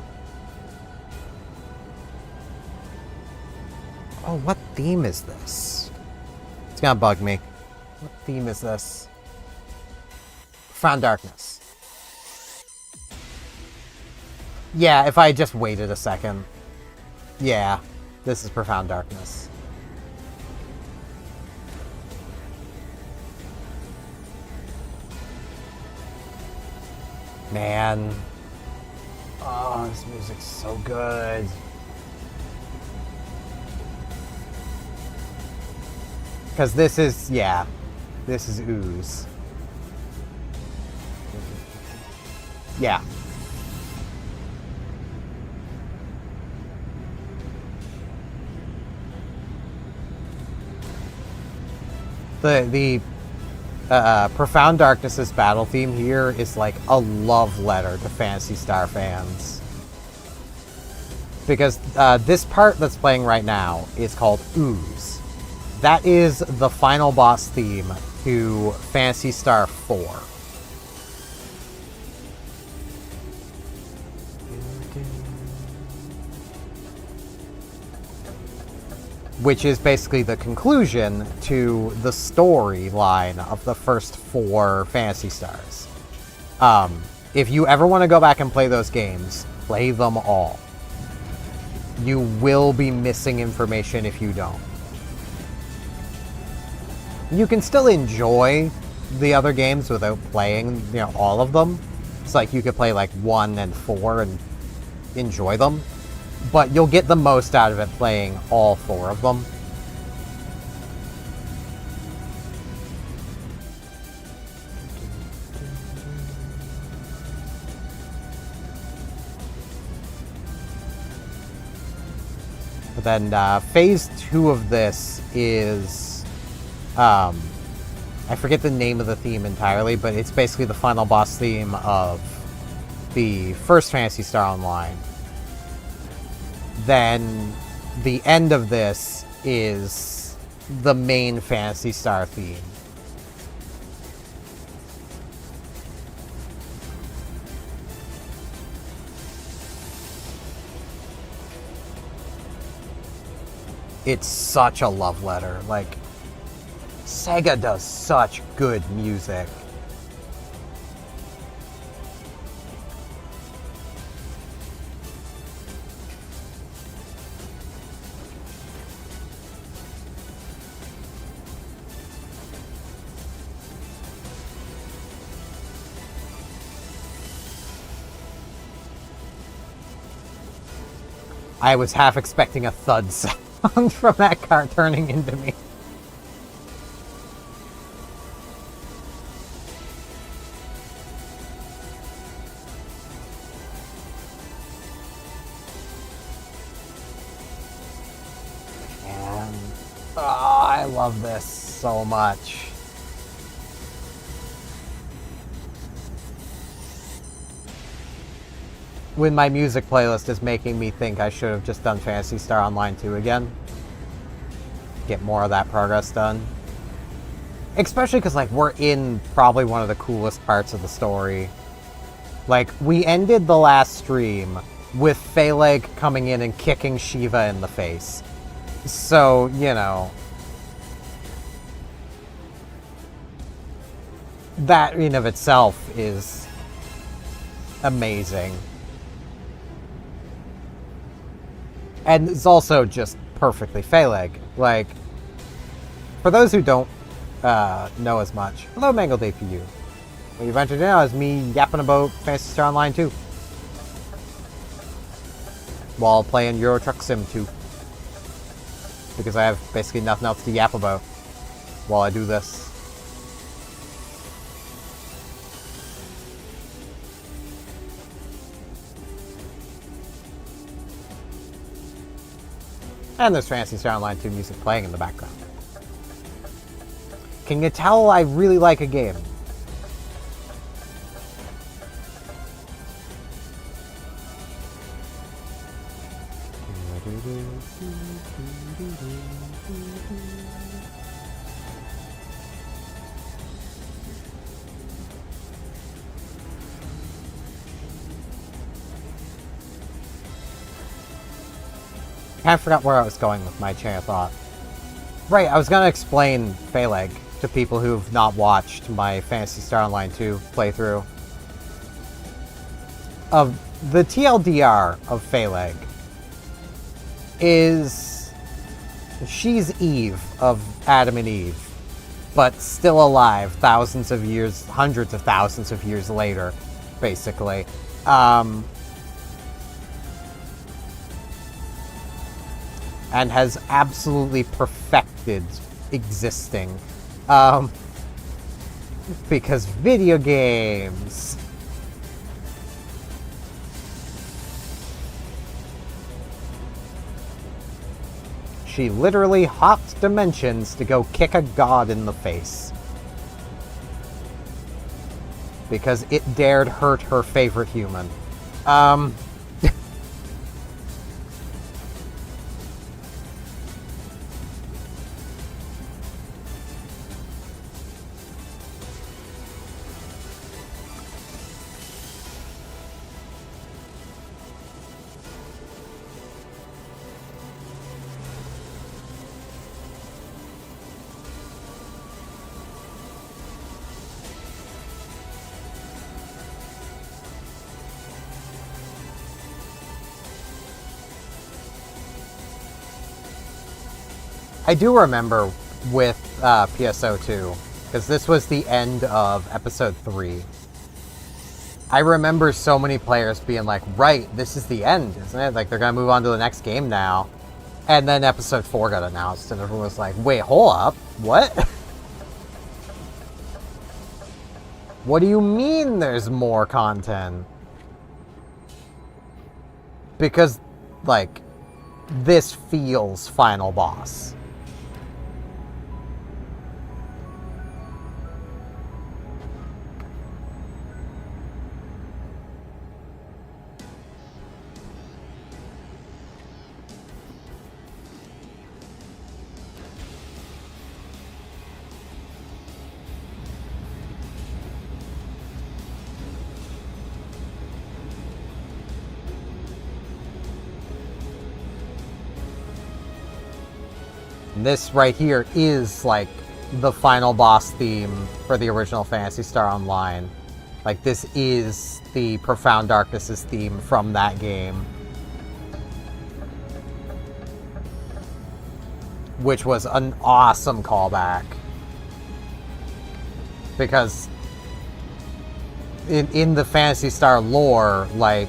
Speaker 1: Oh, what theme is this? It's gonna bug me. What theme is this? Profound Darkness. Yeah, if I just waited a second. Yeah, this is Profound Darkness. Man. Oh, this music's so good. Because this is, yeah, this is Ooze. Yeah. The Profound Darkness's battle theme here is like a love letter to Phantasy Star fans. Because this part that's playing right now is called Ooze. That is the final boss theme to Phantasy Star 4. Which is basically the conclusion to the storyline of the first 4 Phantasy Stars. If you ever want to go back and play those games, play them all. You will be missing information if you don't. You can still enjoy the other games without playing, all of them. It's like you could play like 1 and 4 and enjoy them. But you'll get the most out of it playing all 4 of them. But then phase 2 of this is, I forget the name of the theme entirely, but it's basically the final boss theme of the first Phantasy Star Online. Then the end of this is the main Phantasy Star theme. It's such a love letter. Like, Sega does such good music. I was half expecting a thud sound from that car turning into me. And I love this so much. When my music playlist is making me think I should have just done Phantasy Star Online 2 again. Get more of that progress done. Especially because, like, we're in probably one of the coolest parts of the story. Like, we ended the last stream with Phaleg coming in and kicking Shiva in the face. So, that in of itself is amazing. And it's also just perfectly Phaleg. Like, for those who don't know as much, hello Mangled APU. What you've entered now is me yapping about Phantasy Star Online 2. While playing Euro Truck Sim 2. Because I have basically nothing else to yap about while I do this. And there's Phantasy Star Online 2 music playing in the background. Can you tell I really like a game? I forgot where I was going with my chain of thought. Right, I was going to explain Phaleg to people who've not watched my Phantasy Star Online 2 playthrough. The TLDR of Phaleg is she's Eve of Adam and Eve, but still alive thousands of years, hundreds of thousands of years later, basically. And has absolutely perfected existing. Because video games. She literally hopped dimensions to go kick a god in the face. Because it dared hurt her favorite human. I do remember with PSO2, because this was the end of episode 3. I remember so many players being like, right, this is the end, isn't it? Like, they're going to move on to the next game now. And then episode 4 got announced, and everyone was like, wait, hold up, what? What do you mean there's more content? Because, like, this feels Final Boss. This right here is, like, the final boss theme for the original Phantasy Star Online. Like, this is the Profound Darkness's theme from that game. Which was an awesome callback. Because in the Phantasy Star lore, like,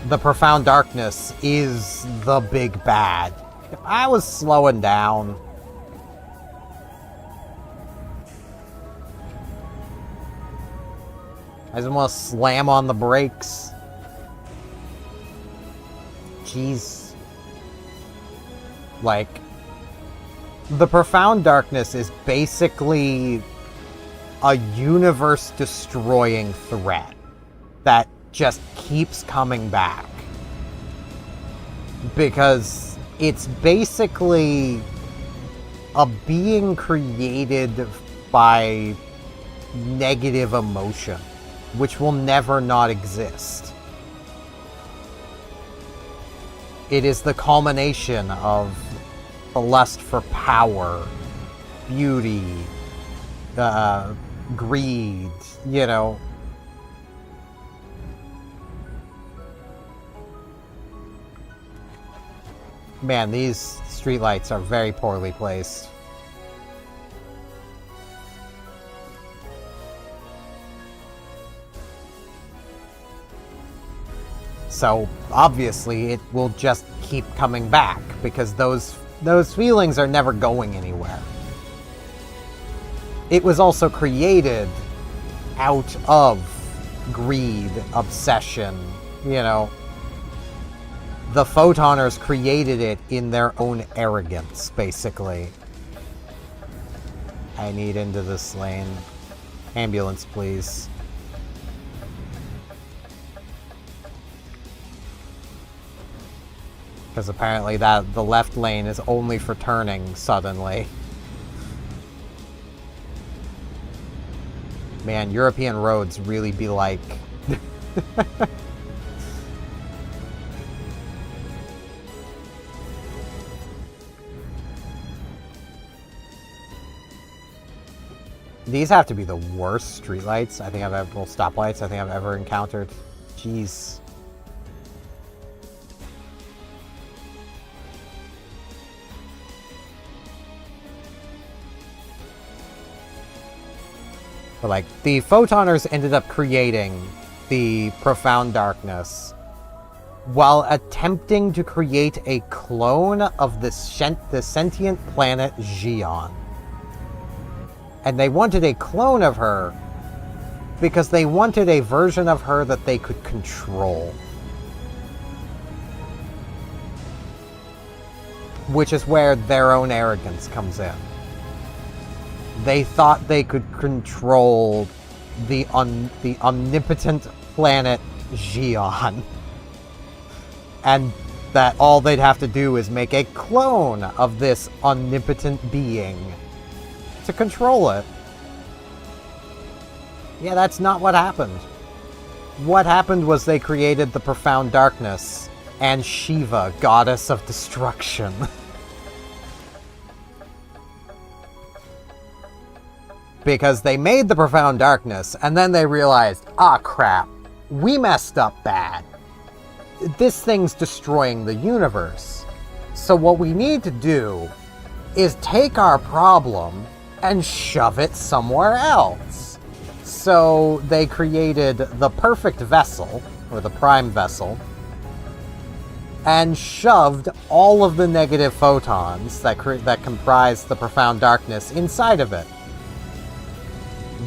Speaker 1: the Profound Darkness is the big bad. If I was slowing down... I just want to slam on the brakes. Jeez. Like, the Profound Darkness is basically a universe-destroying threat that just keeps coming back. Because it's basically a being created by negative emotion, which will never not exist. It is the culmination of the lust for power, beauty, greed, you know, Man, these streetlights are very poorly placed. So, obviously, it will just keep coming back, because those feelings are never going anywhere. It was also created out of greed, obsession, you know. The Photoners created it in their own arrogance, basically. I need into this lane. Ambulance, please. Because apparently the left lane is only for turning suddenly. Man, European roads really be like... These have to be the worst streetlights I think I've ever... well, stoplights I think I've ever encountered. Jeez. But, like, the Photoners ended up creating the Profound Darkness while attempting to create a clone of the sentient planet Xion. And they wanted a clone of her because they wanted a version of her that they could control. Which is where their own arrogance comes in. They thought they could control the omnipotent planet Xion. And that all they'd have to do is make a clone of this omnipotent being to control it. Yeah, that's not what happened. What happened was they created the Profound Darkness and Shiva, goddess of destruction. Because they made the Profound Darkness, and then they realized, ah crap, we messed up bad. This thing's destroying the universe. So what we need to do is take our problem and shove it somewhere else. So they created the perfect vessel, or the prime vessel, and shoved all of the negative photons that comprise the Profound Darkness inside of it.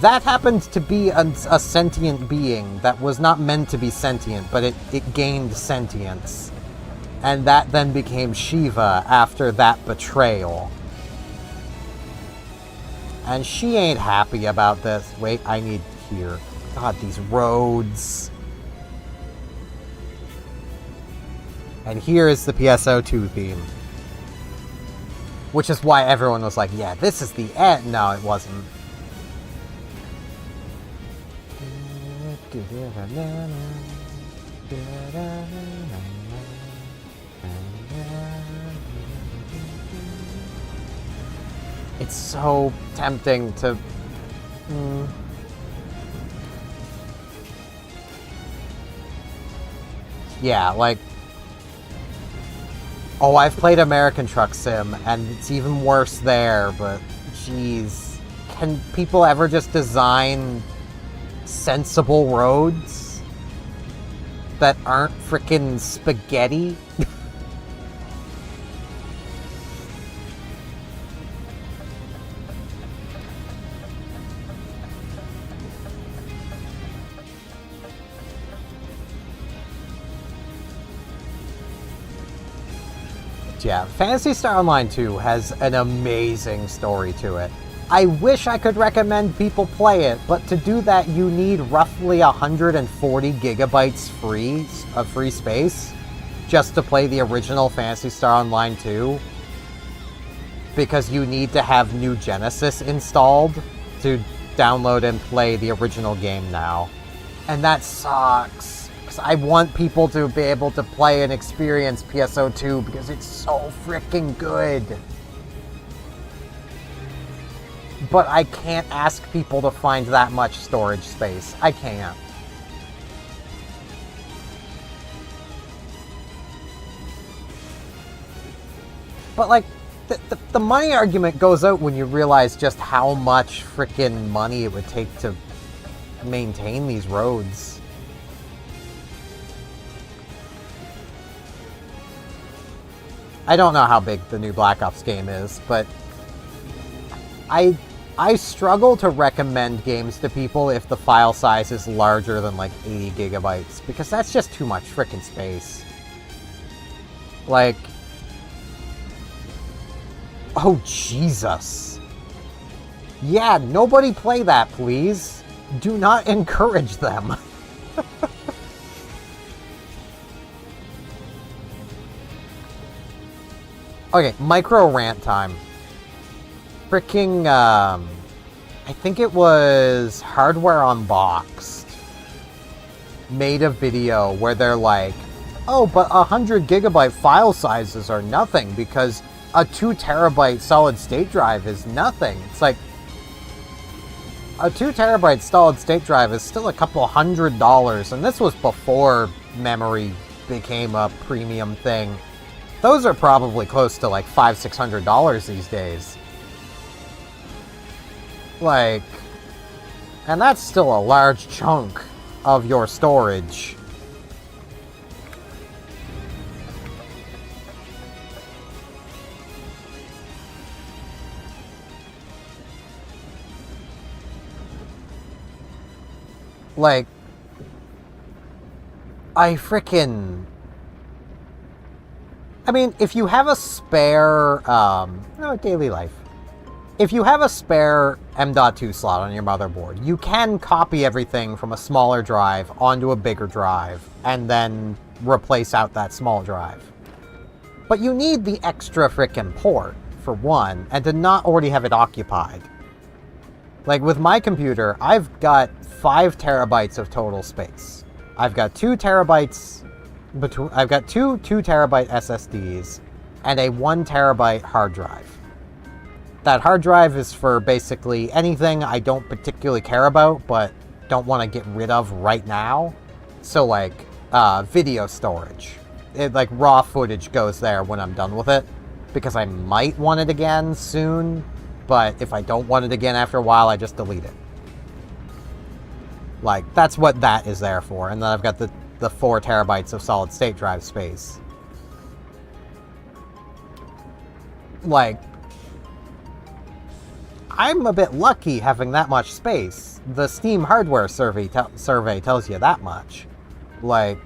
Speaker 1: That happened to be a sentient being that was not meant to be sentient, but it gained sentience. And that then became Shiva after that betrayal. And she ain't happy about this. Wait, I need here. God, these roads. And here is the PSO2 theme. Which is why everyone was like, yeah, this is the end. No, it wasn't. It's so tempting to... Yeah, like... Oh, I've played American Truck Sim, and it's even worse there, but... Jeez. Can people ever just design sensible roads that aren't frickin' spaghetti? Yeah, Phantasy Star Online 2 has an amazing story to it. I wish I could recommend people play it, but to do that you need roughly 140 gigabytes of free space just to play the original Phantasy Star Online 2. Because you need to have New Genesis installed to download and play the original game now. And that sucks. I want people to be able to play and experience PSO2 because it's so freaking good. But I can't ask people to find that much storage space. I can't. But, like, the money argument goes out when you realize just how much frickin' money it would take to maintain these roads. I don't know how big the new Black Ops game is, but I struggle to recommend games to people if the file size is larger than like 80 gigabytes, because that's just too much frickin' space. Like, oh Jesus. Yeah, nobody play that, please. Do not encourage them. Okay, micro rant time. Freaking, I think it was Hardware Unboxed made a video where they're like, oh, but 100 gigabyte file sizes are nothing because a 2 terabyte solid state drive is nothing. It's like, a 2 terabyte solid state drive is still a couple $100, and this was before memory became a premium thing. Those are probably close to like $500-600 these days. Like, and that's still a large chunk of your storage. Like, I mean, if you have a spare, daily life. If you have a spare M.2 slot on your motherboard, you can copy everything from a smaller drive onto a bigger drive, and then replace out that small drive. But you need the extra frickin' port, for one, and to not already have it occupied. Like, with my computer, I've got 5 terabytes of total space. I've got 2 terabytes between. I've got two 2 terabyte SSDs and a 1 terabyte hard drive. That hard drive is for basically anything I don't particularly care about, but don't want to get rid of right now. So, like, video storage. Like, raw footage goes there when I'm done with it, because I might want it again soon, but if I don't want it again after a while, I just delete it. Like, that's what that is there for. And then I've got the 4 terabytes of solid state drive space. Like, I'm a bit lucky having that much space. The Steam hardware survey tells you that much. Like,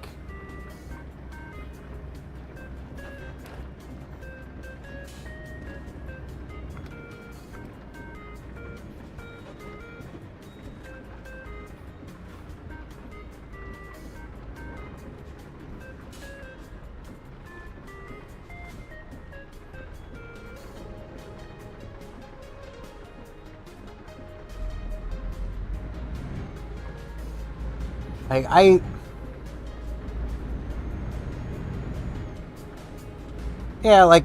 Speaker 1: yeah, like,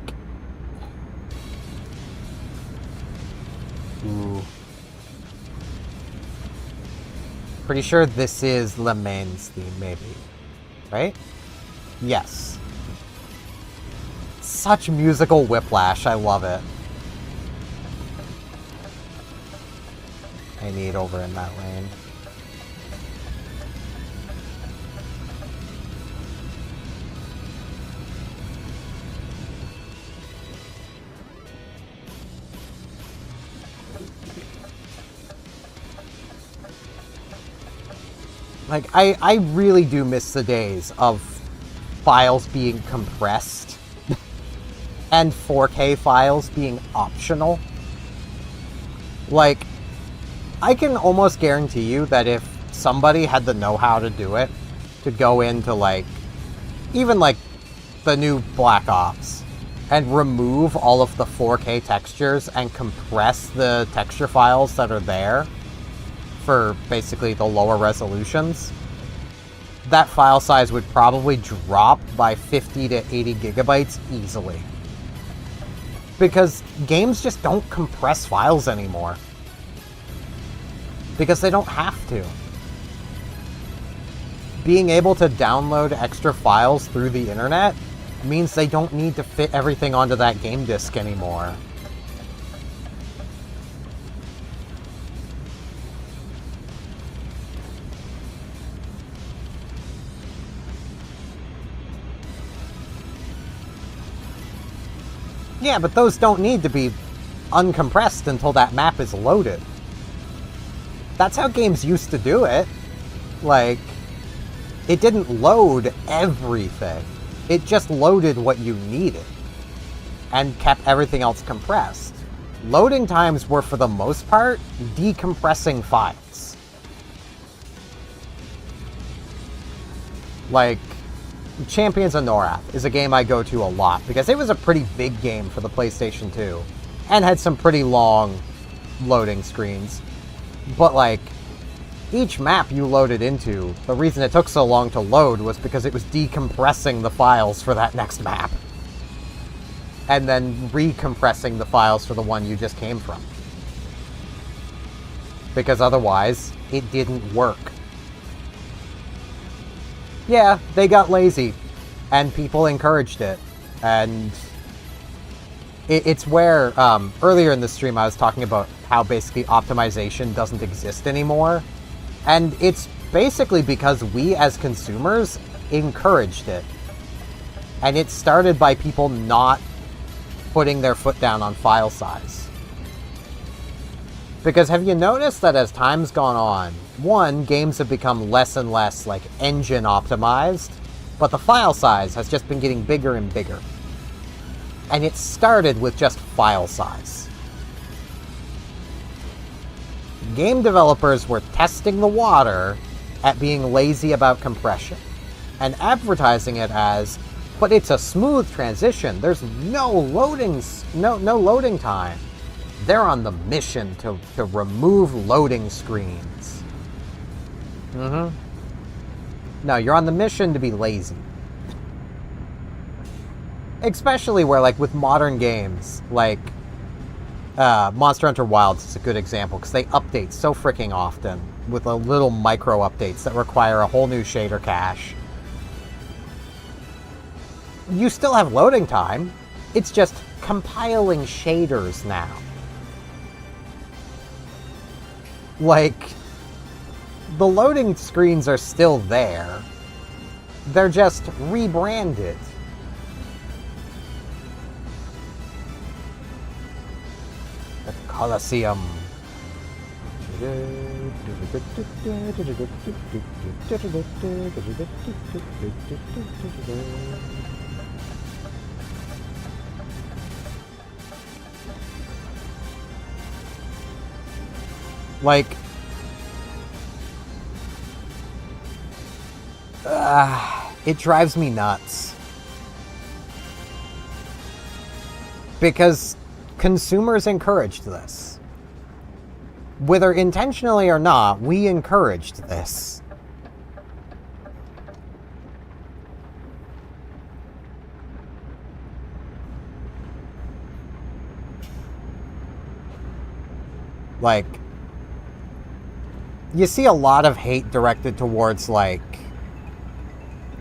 Speaker 1: ooh. Pretty sure this is Le Main's theme, maybe. Right? Yes. Such musical whiplash, I love it. I need over in that lane. Like, I really do miss the days of files being compressed and 4K files being optional. Like, I can almost guarantee you that if somebody had the know-how to do it, to go into, like, even, like, the new Black Ops, and remove all of the 4K textures and compress the texture files that are there, for basically the lower resolutions, that file size would probably drop by 50 to 80 gigabytes easily. Because games just don't compress files anymore. Because they don't have to. Being able to download extra files through the internet means they don't need to fit everything onto that game disc anymore. Yeah, but those don't need to be uncompressed until that map is loaded. That's how games used to do it. Like, it didn't load everything. It just loaded what you needed and kept everything else compressed. Loading times were, for the most part, decompressing files. Like, Champions of Norath is a game I go to a lot because it was a pretty big game for the PlayStation 2 and had some pretty long loading screens. But, like, each map you loaded into, the reason it took so long to load was because it was decompressing the files for that next map. And then recompressing the files for the one you just came from. Because otherwise, it didn't work. Yeah, they got lazy, and people encouraged it, and it's where, earlier in the stream I was talking about how basically optimization doesn't exist anymore, and it's basically because we as consumers encouraged it, and it started by people not putting their foot down on file size. Because have you noticed that as time's gone on, one, games have become less and less, like, engine optimized, but the file size has just been getting bigger and bigger. And it started with just file size. Game developers were testing the water at being lazy about compression, and advertising it as, but it's a smooth transition, there's no loading time. They're on the mission to remove loading screens. No, you're on the mission to be lazy. Especially where, like, with modern games, like, Monster Hunter Wilds is a good example, because they update so freaking often, with a little micro updates that require a whole new shader cache. You still have loading time, it's just compiling shaders now. Like, the loading screens are still there. They're just rebranded. The Colosseum. Like, it drives me nuts. Because consumers encouraged this. Whether intentionally or not, we encouraged this. Like, you see a lot of hate directed towards, like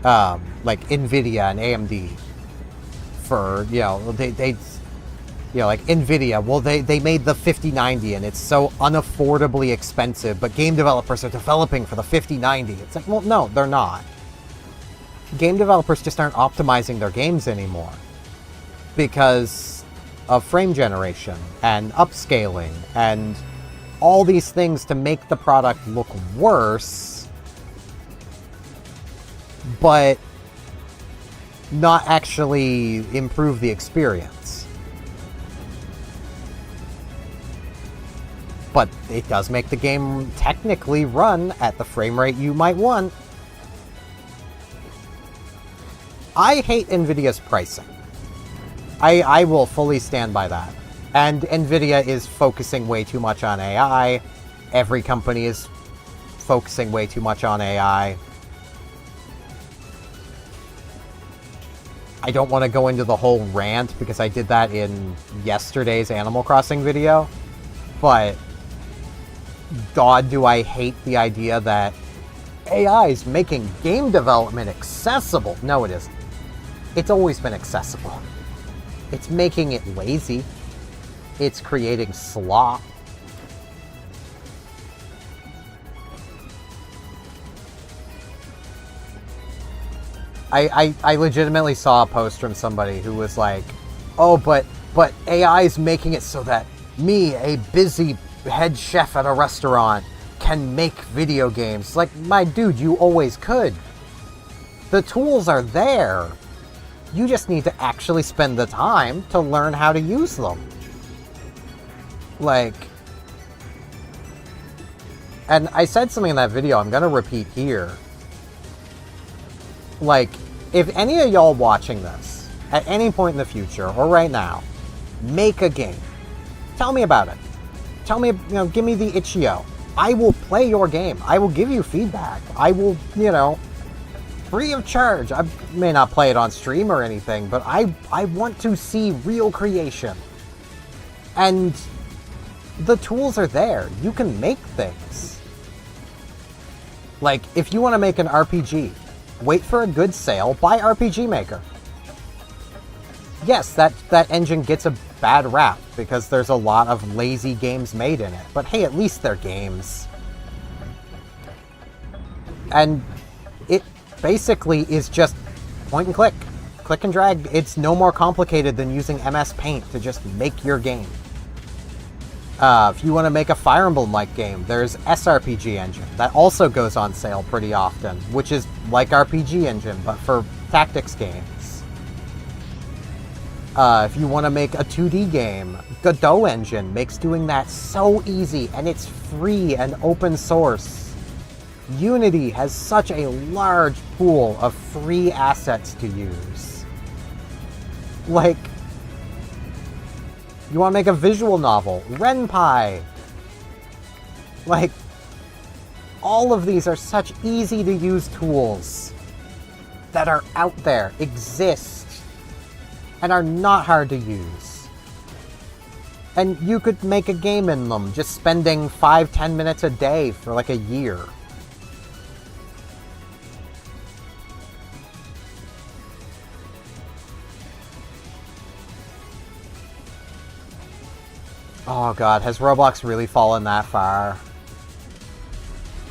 Speaker 1: NVIDIA and AMD for, like NVIDIA, well, they made the 5090 and it's so unaffordably expensive, but game developers are developing for the 5090. It's like, well, no, they're not. Game developers just aren't optimizing their games anymore because of frame generation and upscaling and all these things to make the product look worse, but not actually improve the experience. But it does make the game technically run at the frame rate you might want. I hate NVIDIA's pricing. I will fully stand by that. And NVIDIA is focusing way too much on AI. Every company is focusing way too much on AI. I don't want to go into the whole rant because I did that in yesterday's Animal Crossing video. But God, do I hate the idea that AI is making game development accessible. No, it isn't. It's always been accessible. It's making it lazy. It's creating slop. I legitimately saw a post from somebody who was like, oh, but AI is making it so that me, a busy head chef at a restaurant, can make video games. Like, my dude, you always could. The tools are there. You just need to actually spend the time to learn how to use them. Like, and I said something in that video I'm gonna repeat here. Like, if any of y'all watching this, at any point in the future, or right now, make a game. Tell me about it. Tell me, give me the itch.io. I will play your game. I will give you feedback. I will, free of charge. I may not play it on stream or anything, but I want to see real creation. And the tools are there. You can make things. Like, if you want to make an RPG, wait for a good sale, buy RPG Maker. Yes, that engine gets a bad rap because there's a lot of lazy games made in it. But hey, at least they're games. And it basically is just point and click. Click and drag. It's no more complicated than using MS Paint to just make your game. If you want to make a Fire Emblem-like game, there's SRPG Engine. That also goes on sale pretty often, which is like RPG Engine, but for tactics games. If you want to make a 2D game, Godot Engine makes doing that so easy, and it's free and open source. Unity has such a large pool of free assets to use. Like, you want to make a visual novel, Ren'Py. Like, all of these are such easy to use tools that are out there, exist, and are not hard to use. And you could make a game in them, just spending 5-10 minutes a day for like a year. Oh god, has Roblox really fallen that far?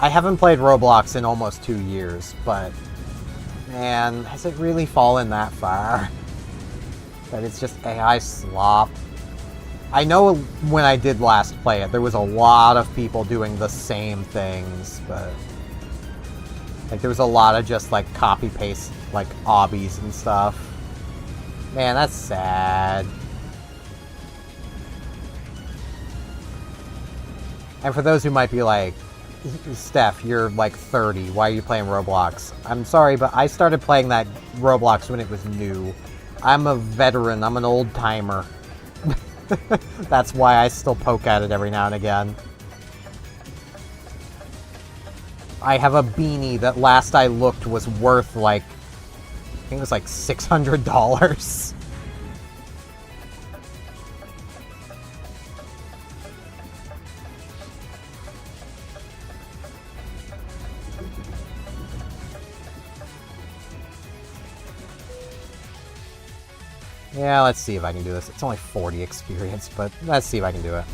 Speaker 1: I haven't played Roblox in almost 2 years, but man, has it really fallen that far? That it's just AI slop? I know when I did last play it, there was a lot of people doing the same things, but like there was a lot of just like copy-paste, like obbies and stuff. Man, that's sad. And for those who might be like, Steph, you're like 30, why are you playing Roblox? I'm sorry, but I started playing that Roblox when it was new. I'm a veteran, I'm an old timer. That's why I still poke at it every now and again. I have a beanie that last I looked was worth like, I think it was like $600. Yeah, let's see if I can do this. It's only 40 experience, but let's see if I can do it.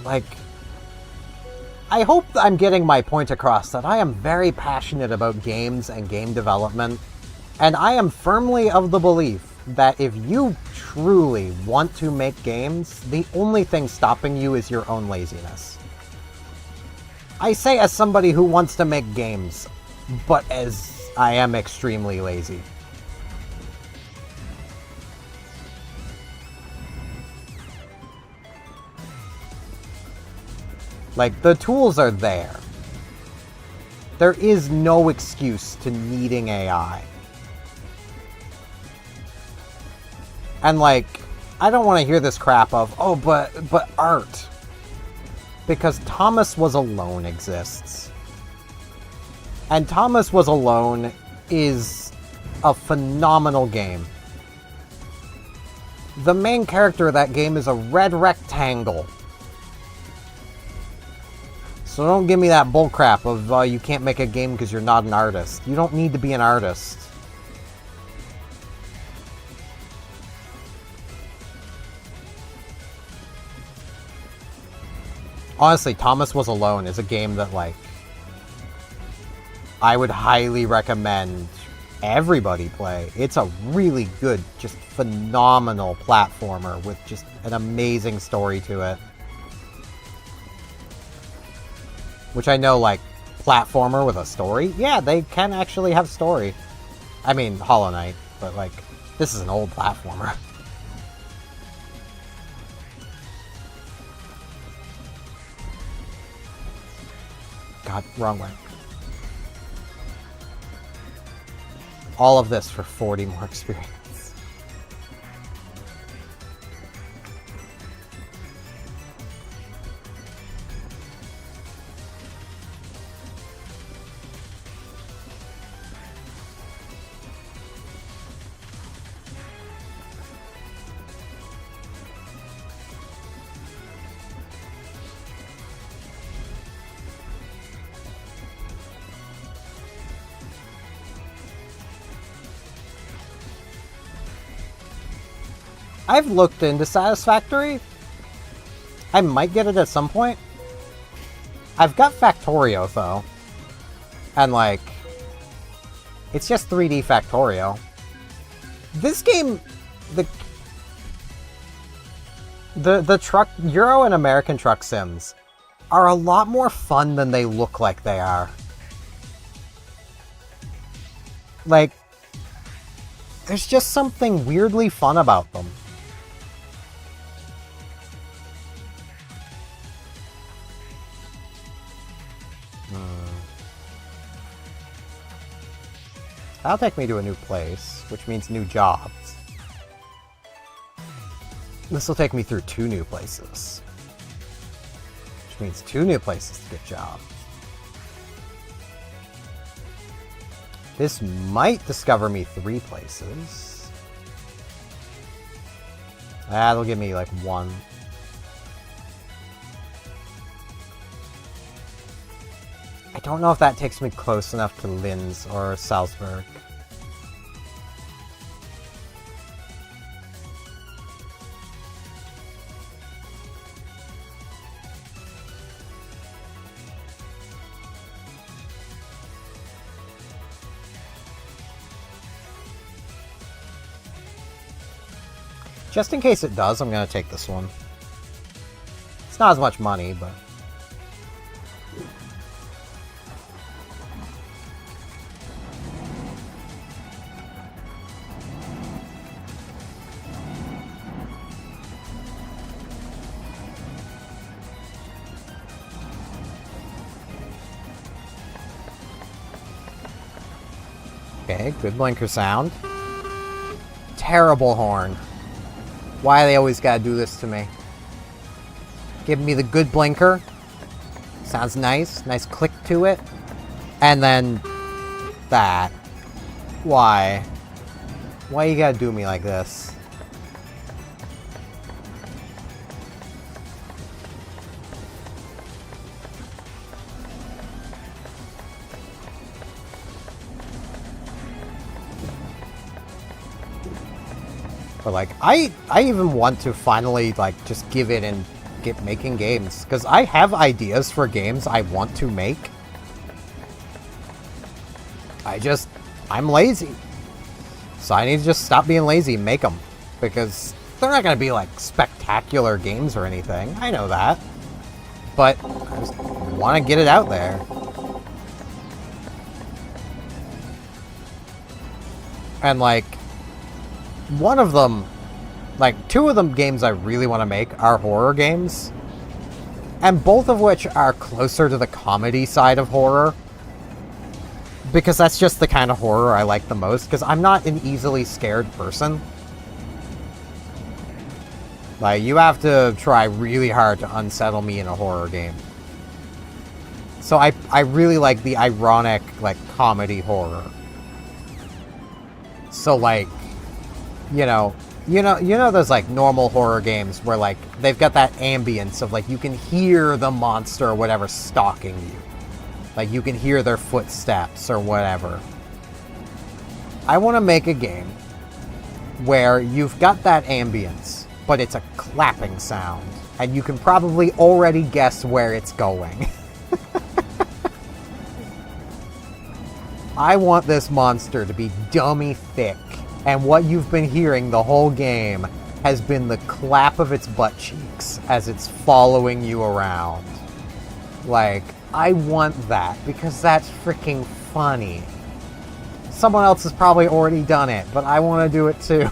Speaker 1: Like, I hope I'm getting my point across that I am very passionate about games and game development, and I am firmly of the belief that if you truly want to make games, the only thing stopping you is your own laziness. I say as somebody who wants to make games, but as I am extremely lazy. Like, the tools are there. There is no excuse to needing AI. And like, I don't want to hear this crap of, oh, but art. Because Thomas Was Alone exists. And Thomas Was Alone is a phenomenal game. The main character of that game is a red rectangle. So don't give me that bullcrap of you can't make a game because you're not an artist. You don't need to be an artist. Honestly, Thomas Was Alone is a game that, like, I would highly recommend everybody play. It's a really good, just phenomenal platformer with just an amazing story to it. Which I know, like, platformer with a story? Yeah, they can actually have story. I mean, Hollow Knight, but, like, this is an old platformer. God, wrong way. All of this for 40 more experience. I've looked into Satisfactory. I might get it at some point. I've got Factorio, though. And, like, it's just 3D Factorio. This game, the truck, Euro and American Truck Sims are a lot more fun than they look like they are. Like, there's just something weirdly fun about them. That'll take me to a new place, which means new jobs. This will take me through 2 new places. Which means 2 new places to get jobs. This might discover me 3 places. That'll give me like 1. I don't know if that takes me close enough to Linz or Salzburg. Just in case it does, I'm going to take this one. It's not as much money, but... Okay, good blinker sound. Terrible horn. Why they always gotta do this to me? Give me the good blinker. Sounds nice. Nice click to it. And then... that. Why? Why you gotta do me like this? But like, I even want to finally like just give it and get making games. Because I have ideas for games I want to make. I'm lazy. So I need to just stop being lazy and make them. Because they're not going to be like spectacular games or anything. I know that. But I just want to get it out there. And like, one of them, like 2 of them games I really want to make are horror games. And both of which are closer to the comedy side of horror. Because that's just the kind of horror I like the most. Because I'm not an easily scared person. Like, you have to try really hard to unsettle me in a horror game. So I really like the ironic, like, comedy horror. So, like, you know, You know those like normal horror games where like they've got that ambience of like you can hear the monster or whatever stalking you. Like you can hear their footsteps or whatever. I want to make a game where you've got that ambience, but it's a clapping sound, and you can probably already guess where it's going. I want this monster to be dummy thick, and what you've been hearing the whole game has been the clap of its butt cheeks as it's following you around. Like, I want that, because that's freaking funny. Someone else has probably already done it, but I want to do it too.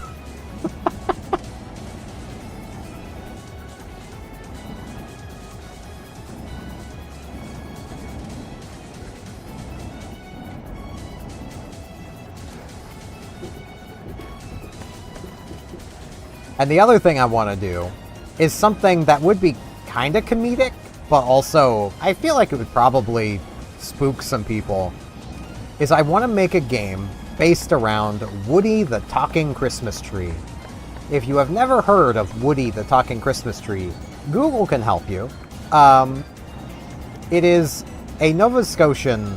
Speaker 1: And the other thing I want to do is something that would be kind of comedic, but also I feel like it would probably spook some people, is I want to make a game based around Woody the Talking Christmas Tree. If you have never heard of Woody the Talking Christmas Tree, Google can help you. It is a Nova Scotian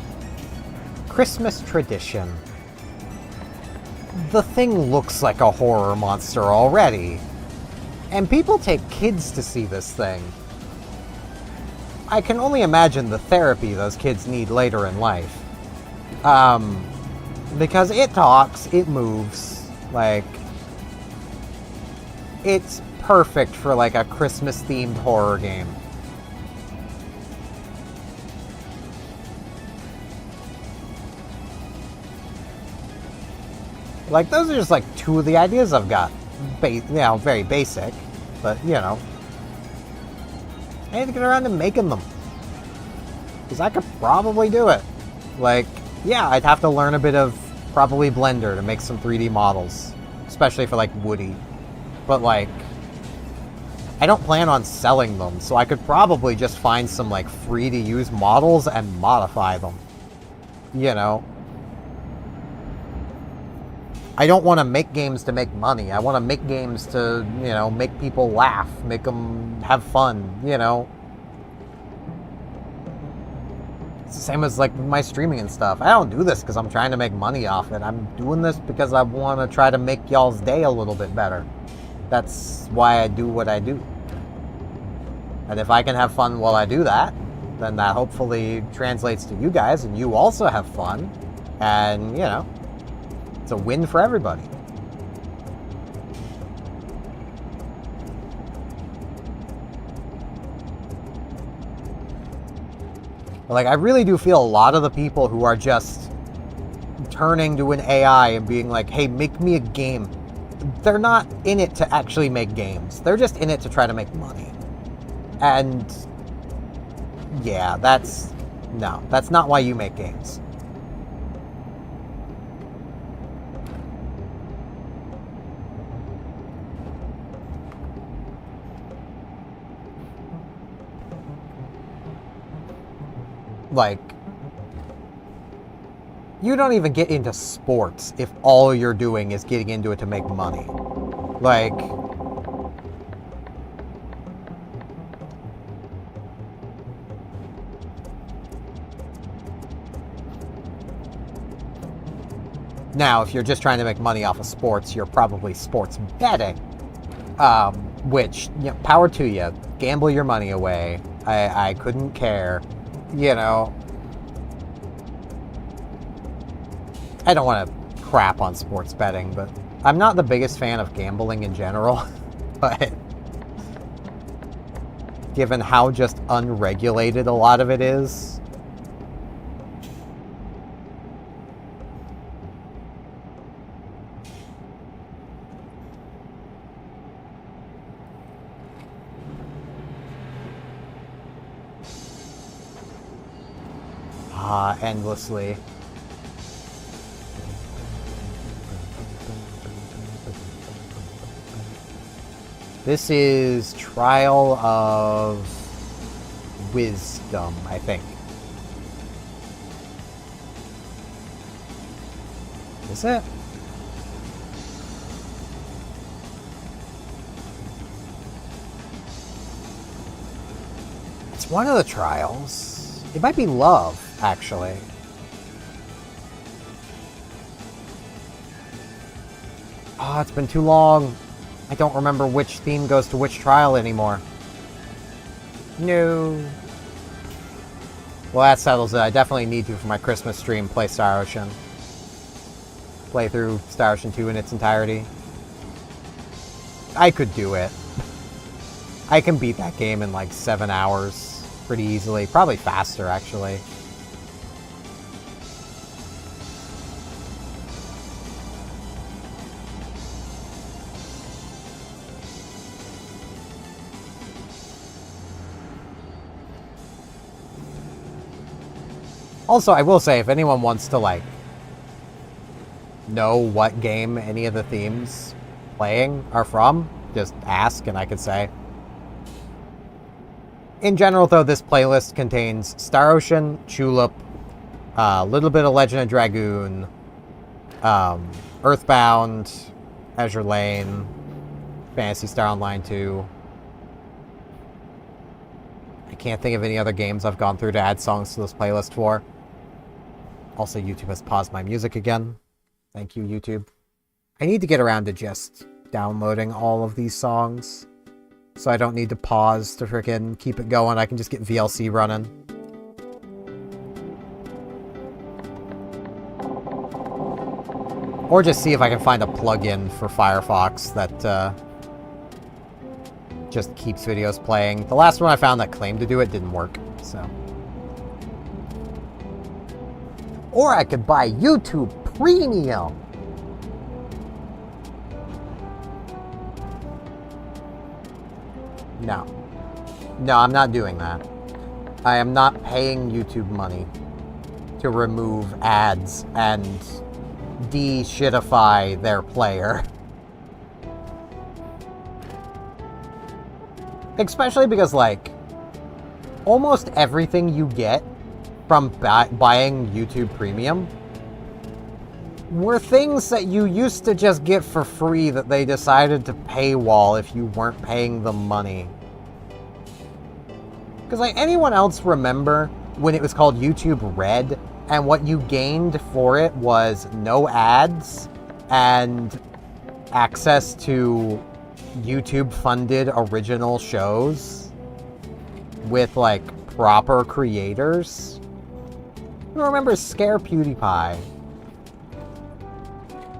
Speaker 1: Christmas tradition. The thing looks like a horror monster already, and people take kids to see this thing. I can only imagine the therapy those kids need later in life. Because it talks, it moves, like, it's perfect for like a Christmas-themed horror game. Like, those are just like two of the ideas I've got. Very basic, but I need to get around to making them. Because I could probably do it. Like, yeah, I'd have to learn a bit of probably Blender to make some 3D models. Especially for like Woody. But like, I don't plan on selling them, so I could probably just find some like free to use models and modify them. I don't want to make games to make money. I want to make games to, make people laugh, make them have fun, It's the same as like my streaming and stuff. I don't do this because I'm trying to make money off it. I'm doing this because I want to try to make y'all's day a little bit better. That's why I do what I do. And if I can have fun while I do that, then that hopefully translates to you guys, and you also have fun. And, it's a win for everybody. Like, I really do feel a lot of the people who are just turning to an AI and being like, hey, make me a game. They're not in it to actually make games. They're just in it to try to make money. And yeah, that's not why you make games. Like, you don't even get into sports if all you're doing is getting into it to make money. Like, now, if you're just trying to make money off of sports, you're probably sports betting. Which, power to you. Gamble your money away. I couldn't care. I don't want to crap on sports betting, but I'm not the biggest fan of gambling in general. But given how just unregulated a lot of it is, endlessly. This is Trial of Wisdom, I think. Is it? It's one of the trials. It might be love, actually. Oh, it's been too long. I don't remember which theme goes to which trial anymore. No. Well, that settles it. I definitely need to, for my Christmas stream, play Star Ocean. Play through Star Ocean 2 in its entirety. I could do it. I can beat that game in like 7 hours pretty easily. Probably faster, actually. Also, I will say, if anyone wants to, like, know what game any of the themes playing are from, just ask and I could say. In general, though, this playlist contains Star Ocean, Tulip, a little bit of Legend of Dragoon, Earthbound, Azure Lane, Phantasy Star Online 2. I can't think of any other games I've gone through to add songs to this playlist for. Also, YouTube has paused my music again. Thank you, YouTube. I need to get around to just downloading all of these songs, so I don't need to pause to frickin' keep it going. I can just get VLC running. Or just see if I can find a plugin for Firefox that just keeps videos playing. The last one I found that claimed to do it didn't work, so... Or I could buy YouTube Premium. No. No, I'm not doing that. I am not paying YouTube money to remove ads and de-shitify their player. Especially because, like, almost everything you get from buying YouTube Premium were things that you used to just get for free that they decided to paywall if you weren't paying them money. Because, like, anyone else remember when it was called YouTube Red, and what you gained for it was no ads and access to YouTube-funded original shows with, like, proper creators? I remember Scare PewDiePie.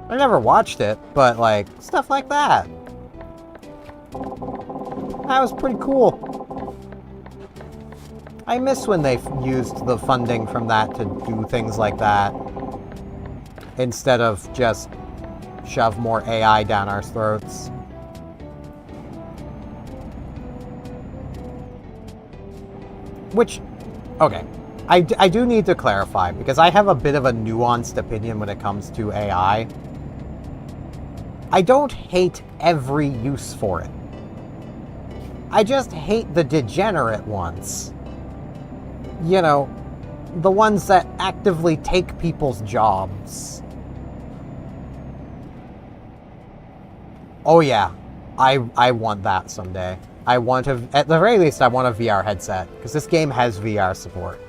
Speaker 1: I never watched it, but, like, stuff like that. That was pretty cool. I miss when they used the funding from that to do things like that, instead of just shove more AI down our throats. Which, okay, I do need to clarify, because I have a bit of a nuanced opinion when it comes to AI. I don't hate every use for it. I just hate the degenerate ones. You know, the ones that actively take people's jobs. Oh yeah, I want that someday. I want to, at the very least, I want a VR headset, because this game has VR support.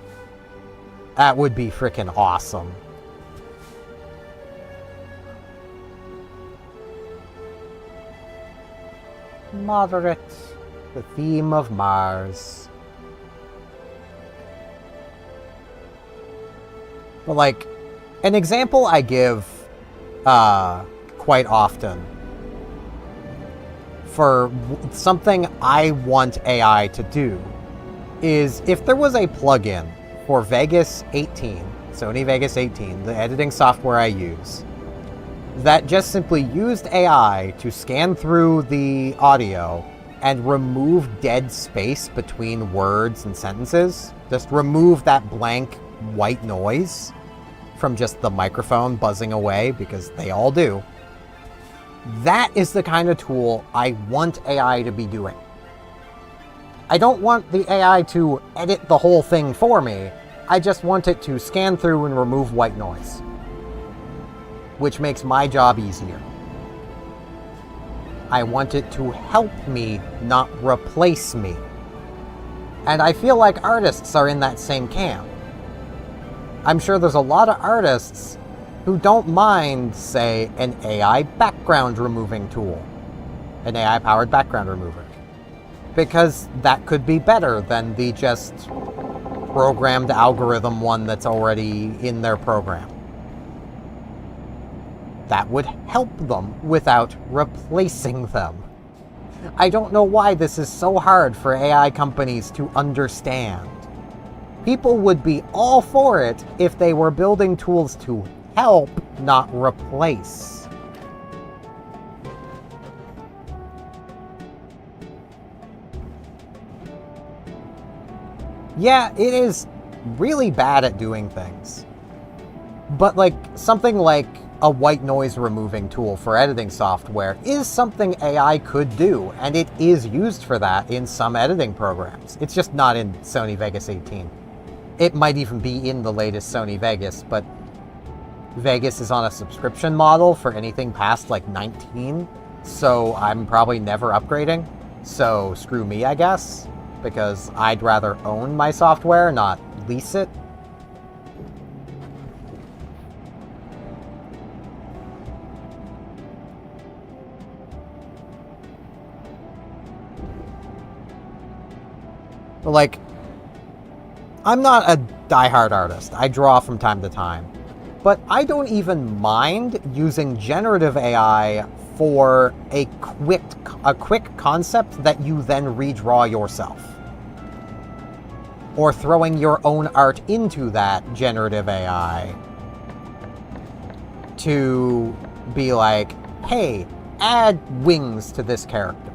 Speaker 1: That would be freaking awesome. Moderate, the theme of Mars. But, like, an example I give quite often for something I want AI to do is if there was a plugin for Vegas 18, Sony Vegas 18, the editing software I use, that just simply used AI to scan through the audio and remove dead space between words and sentences. Just remove that blank white noise from just the microphone buzzing away, because they all do. That is the kind of tool I want AI to be doing. I don't want the AI to edit the whole thing for me. I just want it to scan through and remove white noise, which makes my job easier. I want it to help me, not replace me. And I feel like artists are in that same camp. I'm sure there's a lot of artists who don't mind, say, an AI background removing tool. An AI-powered background remover. Because that could be better than the just programmed algorithm one that's already in their program. That would help them without replacing them. I don't know why this is so hard for AI companies to understand. People would be all for it if they were building tools to help, not replace. Yeah, it is really bad at doing things. But like, something like a white noise removing tool for editing software is something AI could do, and it is used for that in some editing programs. It's just not in Sony Vegas 18. It might even be in the latest Sony Vegas, but Vegas is on a subscription model for anything past like 19, so I'm probably never upgrading. So screw me, I guess, because I'd rather own my software, not lease it. But like, I'm not a diehard artist. I draw from time to time. But I don't even mind using generative AI for a quick concept that you then redraw yourself. Or throwing your own art into that generative AI to be like, hey, add wings to this character.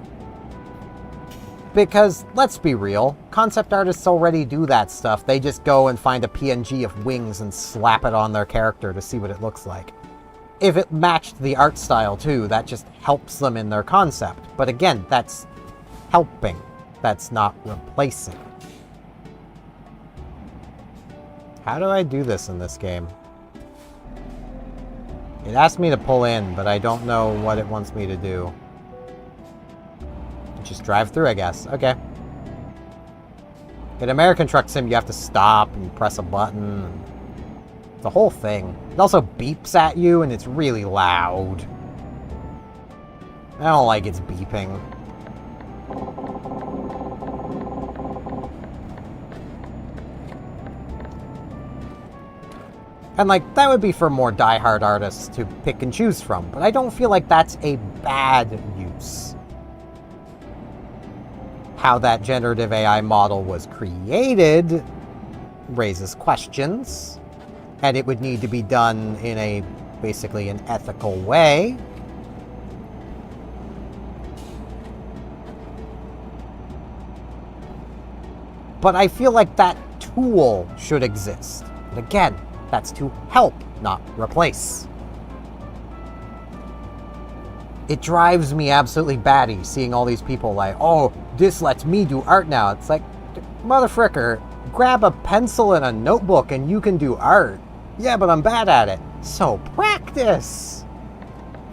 Speaker 1: Because, let's be real, concept artists already do that stuff. They just go and find a PNG of wings and slap it on their character to see what it looks like. If it matched the art style too, that just helps them in their concept. But again, that's helping. That's not replacing. How do I do this in this game? It asked me to pull in, but I don't know what it wants me to do. Just drive through, I guess. Okay. In American Truck Sim, you have to stop and press a button. The whole thing. It also beeps at you, and it's really loud. I don't like its beeping. And, like, that would be for more diehard artists to pick and choose from, but I don't feel like that's a bad use. How that generative AI model was created raises questions, and it would need to be done in a, basically, an ethical way. But I feel like that tool should exist. But again, that's to help, not replace. It drives me absolutely batty seeing all these people like, oh, this lets me do art now. It's like, motherfricker, grab a pencil and a notebook and you can do art. Yeah, but I'm bad at it. So practice.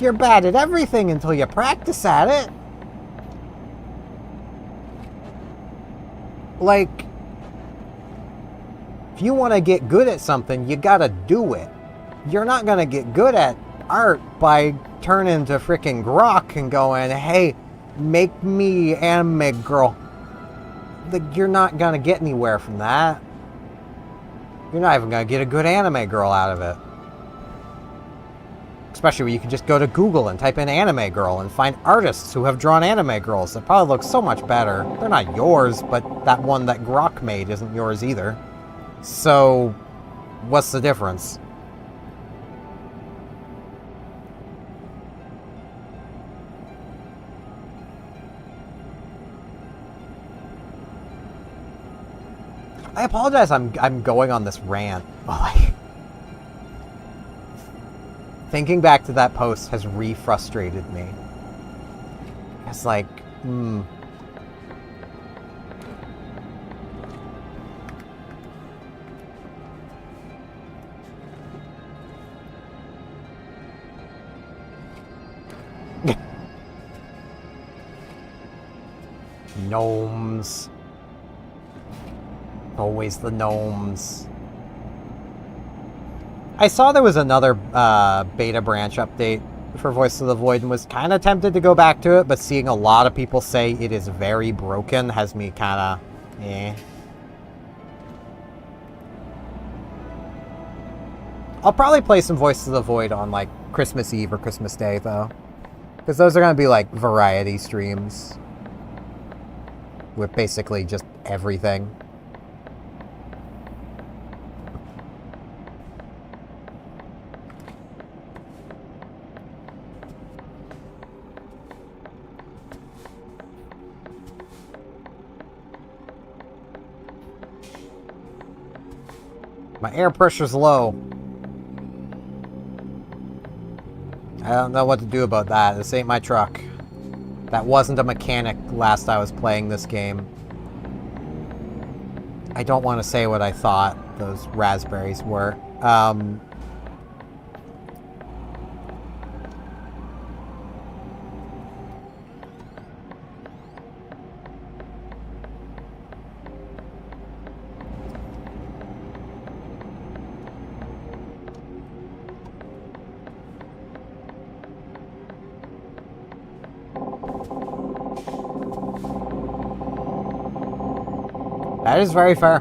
Speaker 1: You're bad at everything until you practice at it. Like, if you want to get good at something, you gotta do it. You're not gonna get good at art by turning to freaking Grok and going, hey, make me anime girl. Like, you're not gonna get anywhere from that. You're not even gonna get a good anime girl out of it. Especially when you can just go to Google and type in anime girl and find artists who have drawn anime girls that probably look so much better. They're not yours, but that one that Grok made isn't yours either. So, what's the difference? I apologize I'm going on this rant, but like, thinking back to that post has re-frustrated me. It's like, Gnomes. Always the gnomes. I saw there was another beta branch update for Voice of the Void and was kind of tempted to go back to it, but seeing a lot of people say it is very broken has me kind of, eh. I'll probably play some Voice of the Void on, like, Christmas Eve or Christmas Day, though. Because those are going to be, like, variety streams. With basically just everything. My air pressure's low. I don't know what to do about that. This ain't my truck. That wasn't a mechanic last I was playing this game. I don't want to say what I thought those raspberries were. That is very fair.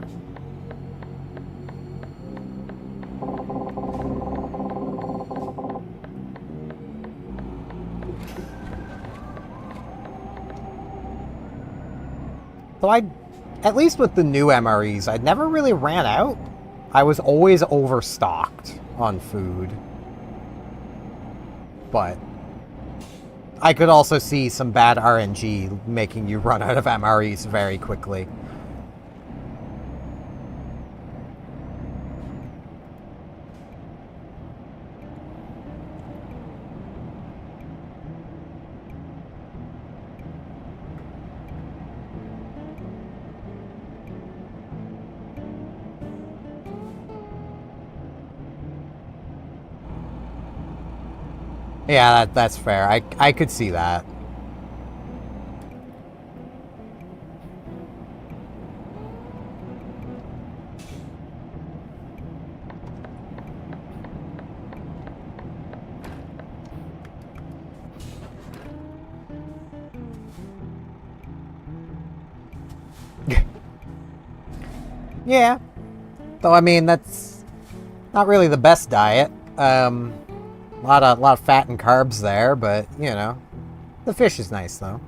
Speaker 1: So at least with the new MREs, I never really ran out. I was always overstocked on food. But I could also see some bad RNG making you run out of MREs very quickly. Yeah, that's fair. I could see that. Yeah. Though, I mean, that's not really the best diet. A lot of fat and carbs there, but, you know, the fish is nice, though.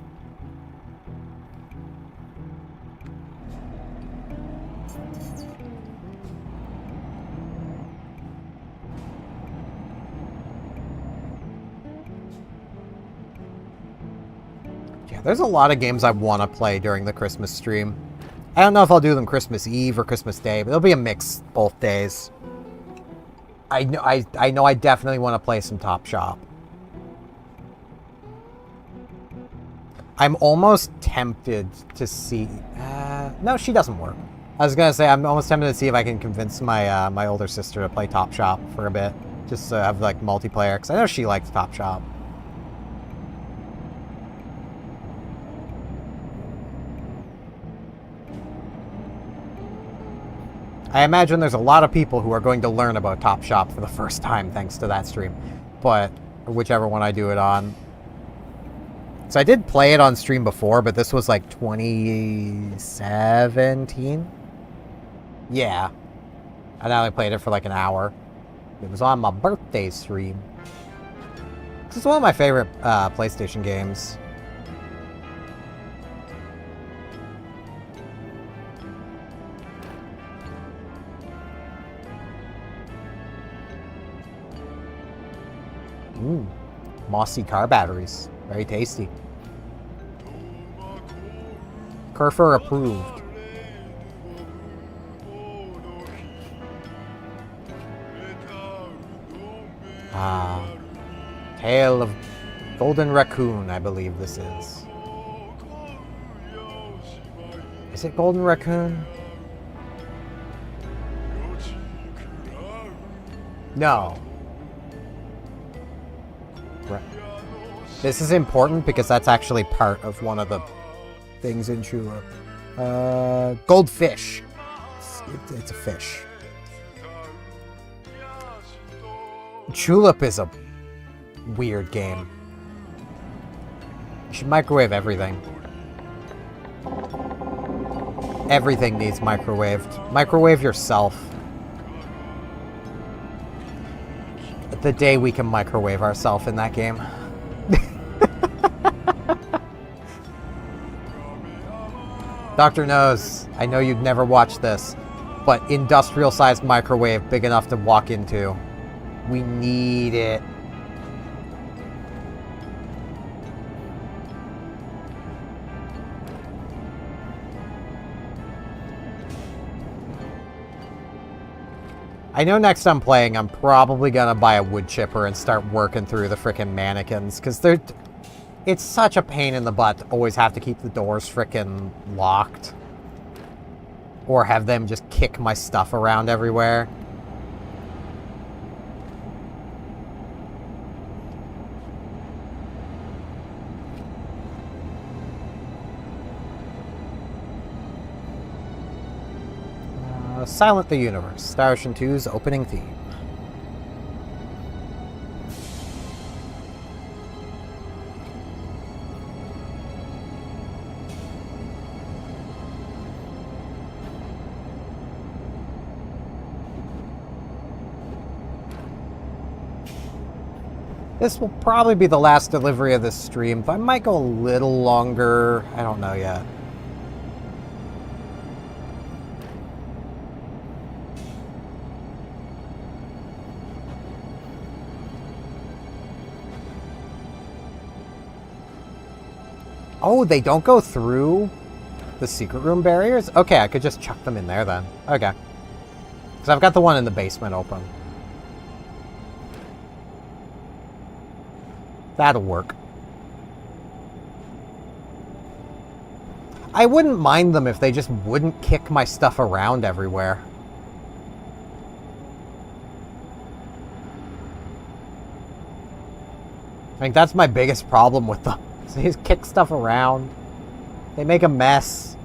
Speaker 1: Yeah, there's a lot of games I want to play during the Christmas stream. I don't know if I'll do them Christmas Eve or Christmas Day, but it'll be a mix both days. I know I definitely want to play some Top Shop. I'm almost tempted to see... no, she doesn't work. I was going to say, I'm almost tempted to see if I can convince my my older sister to play Top Shop for a bit. Just to have, like, multiplayer, because I know she likes Top Shop. I imagine there's a lot of people who are going to learn about Top Shop for the first time thanks to that stream. But, whichever one I do it on. So I did play it on stream before, but this was like 2017? Yeah. I only played it for like an hour. It was on my birthday stream. This is one of my favorite PlayStation games. Ooh, mossy car batteries. Very tasty. Kerfer approved. Tale of Golden Raccoon, I believe this is. Is it Golden Raccoon? No. This is important because that's actually part of one of the things in Chula. Goldfish. It's a fish. Tulip is a weird game. You should microwave everything. Everything needs microwaved. Microwave yourself. The day we can microwave ourselves in that game. Dr. Knows, I know you'd never watch this, but industrial-sized microwave big enough to walk into. We need it. I know next I'm playing, I'm probably gonna buy a wood chipper and start working through the frickin' mannequins, because it's such a pain in the butt to always have to keep the doors frickin' locked. Or have them just kick my stuff around everywhere. Silent the Universe, Star Ocean 2's opening theme. This will probably be the last delivery of this stream. I might go a little longer. I don't know yet. Oh, they don't go through the secret room barriers? Okay, I could just chuck them in there then. Okay. Because I've got the one in the basement open. That'll work. I wouldn't mind them if they just wouldn't kick my stuff around everywhere. I think that's my biggest problem with them. They just kick stuff around. They make a mess.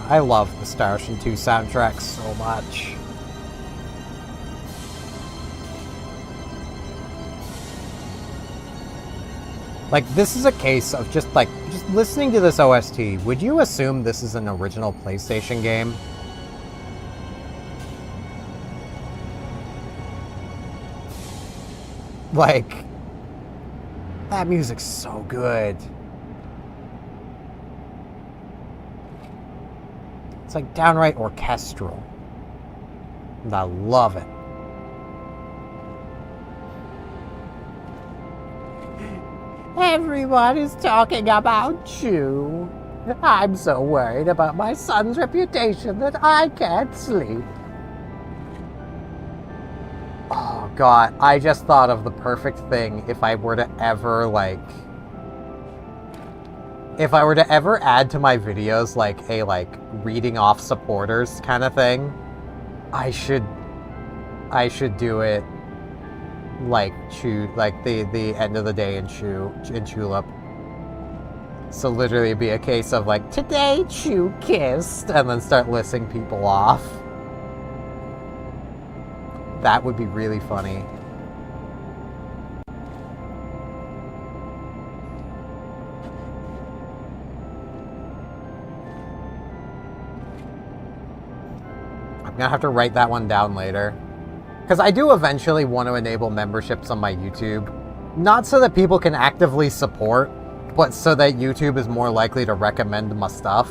Speaker 1: I love the Star Ocean 2 soundtrack so much. Like, this is a case of just listening to this OST, would you assume this is an original PlayStation game? Like, that music's so good. It's like downright orchestral. And I love it. Everyone is talking about you. I'm so worried about my son's reputation that I can't sleep. Oh god, I just thought of the perfect thing if I were to ever, if I were to ever add to my videos, a reading off supporters kind of thing, I should do it the end of the day in Tulip. So literally it'd be a case of today Chew kissed, and then start listing people off. That would be really funny. I'm gonna have to write that one down later. Because I do eventually want to enable memberships on my YouTube. Not so that people can actively support, but so that YouTube is more likely to recommend my stuff.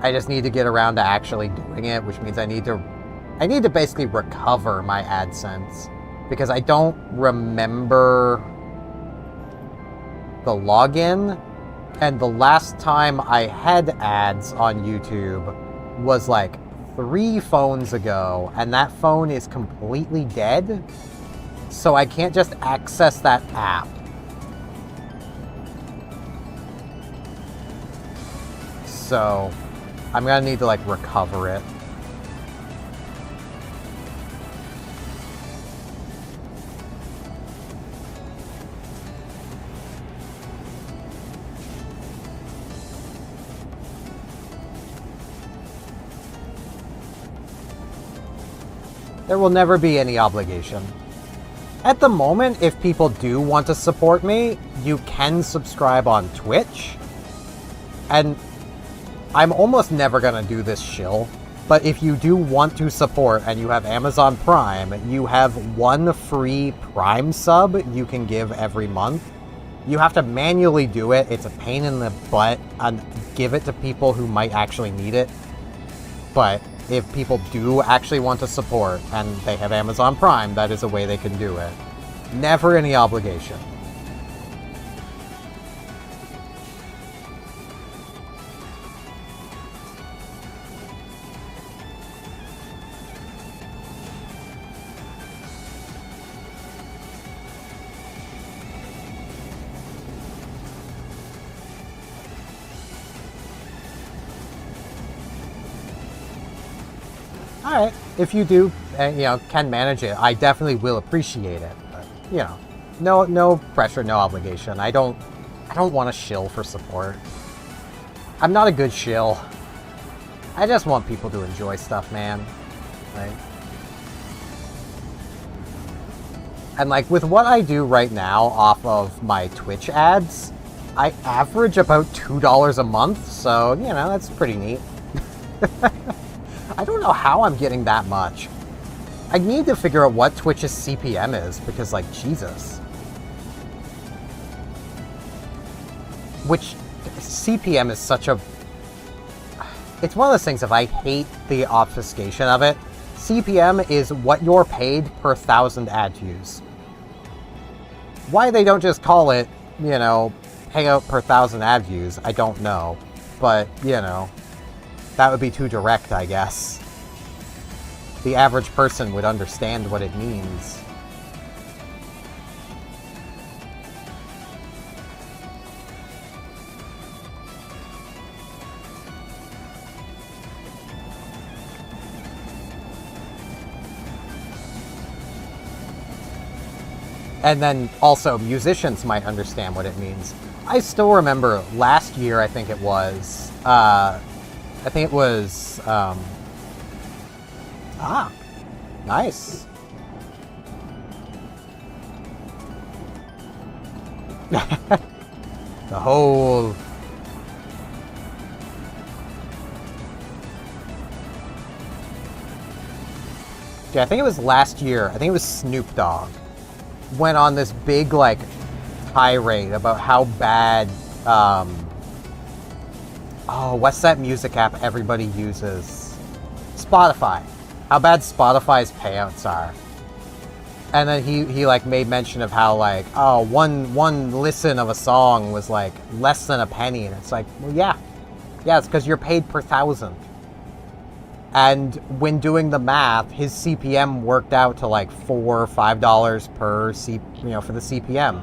Speaker 1: I just need to get around to actually doing it, which means I need to basically recover my AdSense. Because I don't remember the login. And the last time I had ads on YouTube was like 3 phones ago, and that phone is completely dead, so I can't just access that app. So I'm gonna need to like recover it. There will never be any obligation. At the moment, if people do want to support me, you can subscribe on Twitch. And I'm almost never gonna do this shill, but if you do want to support and you have Amazon Prime, you have 1 free Prime sub you can give every month. You have to manually do it. It's a pain in the butt, and give it to people who might actually need it. But if people do actually want to support and they have Amazon Prime, that is a way they can do it. Never any obligation. Alright, if you do, can manage it, I definitely will appreciate it. But, no pressure, no obligation. I don't want to shill for support. I'm not a good shill. I just want people to enjoy stuff, man. Right? And like with what I do right now off of my Twitch ads, I average about $2 a month, so, that's pretty neat. I don't know how I'm getting that much. I need to figure out what Twitch's CPM is, because, like, Jesus. Which, CPM is such a... It's one of those things, if I hate the obfuscation of it, CPM is what you're paid per 1,000 ad views. Why they don't just call it, payout per 1,000 ad views, I don't know. But, that would be too direct, I guess. The average person would understand what it means. And then also musicians might understand what it means. I still remember last year, I think it was, nice. The whole... Yeah, I think it was last year. I think it was Snoop Dogg went on this big, like, tirade about how bad, what's that music app everybody uses? Spotify. How bad Spotify's payouts are. And then he like made mention of how like, one listen of a song was like less than a penny, and it's like, well, yeah, it's because you're paid per 1,000. And when doing the math, his CPM worked out to like $4 or $5 per for the CPM,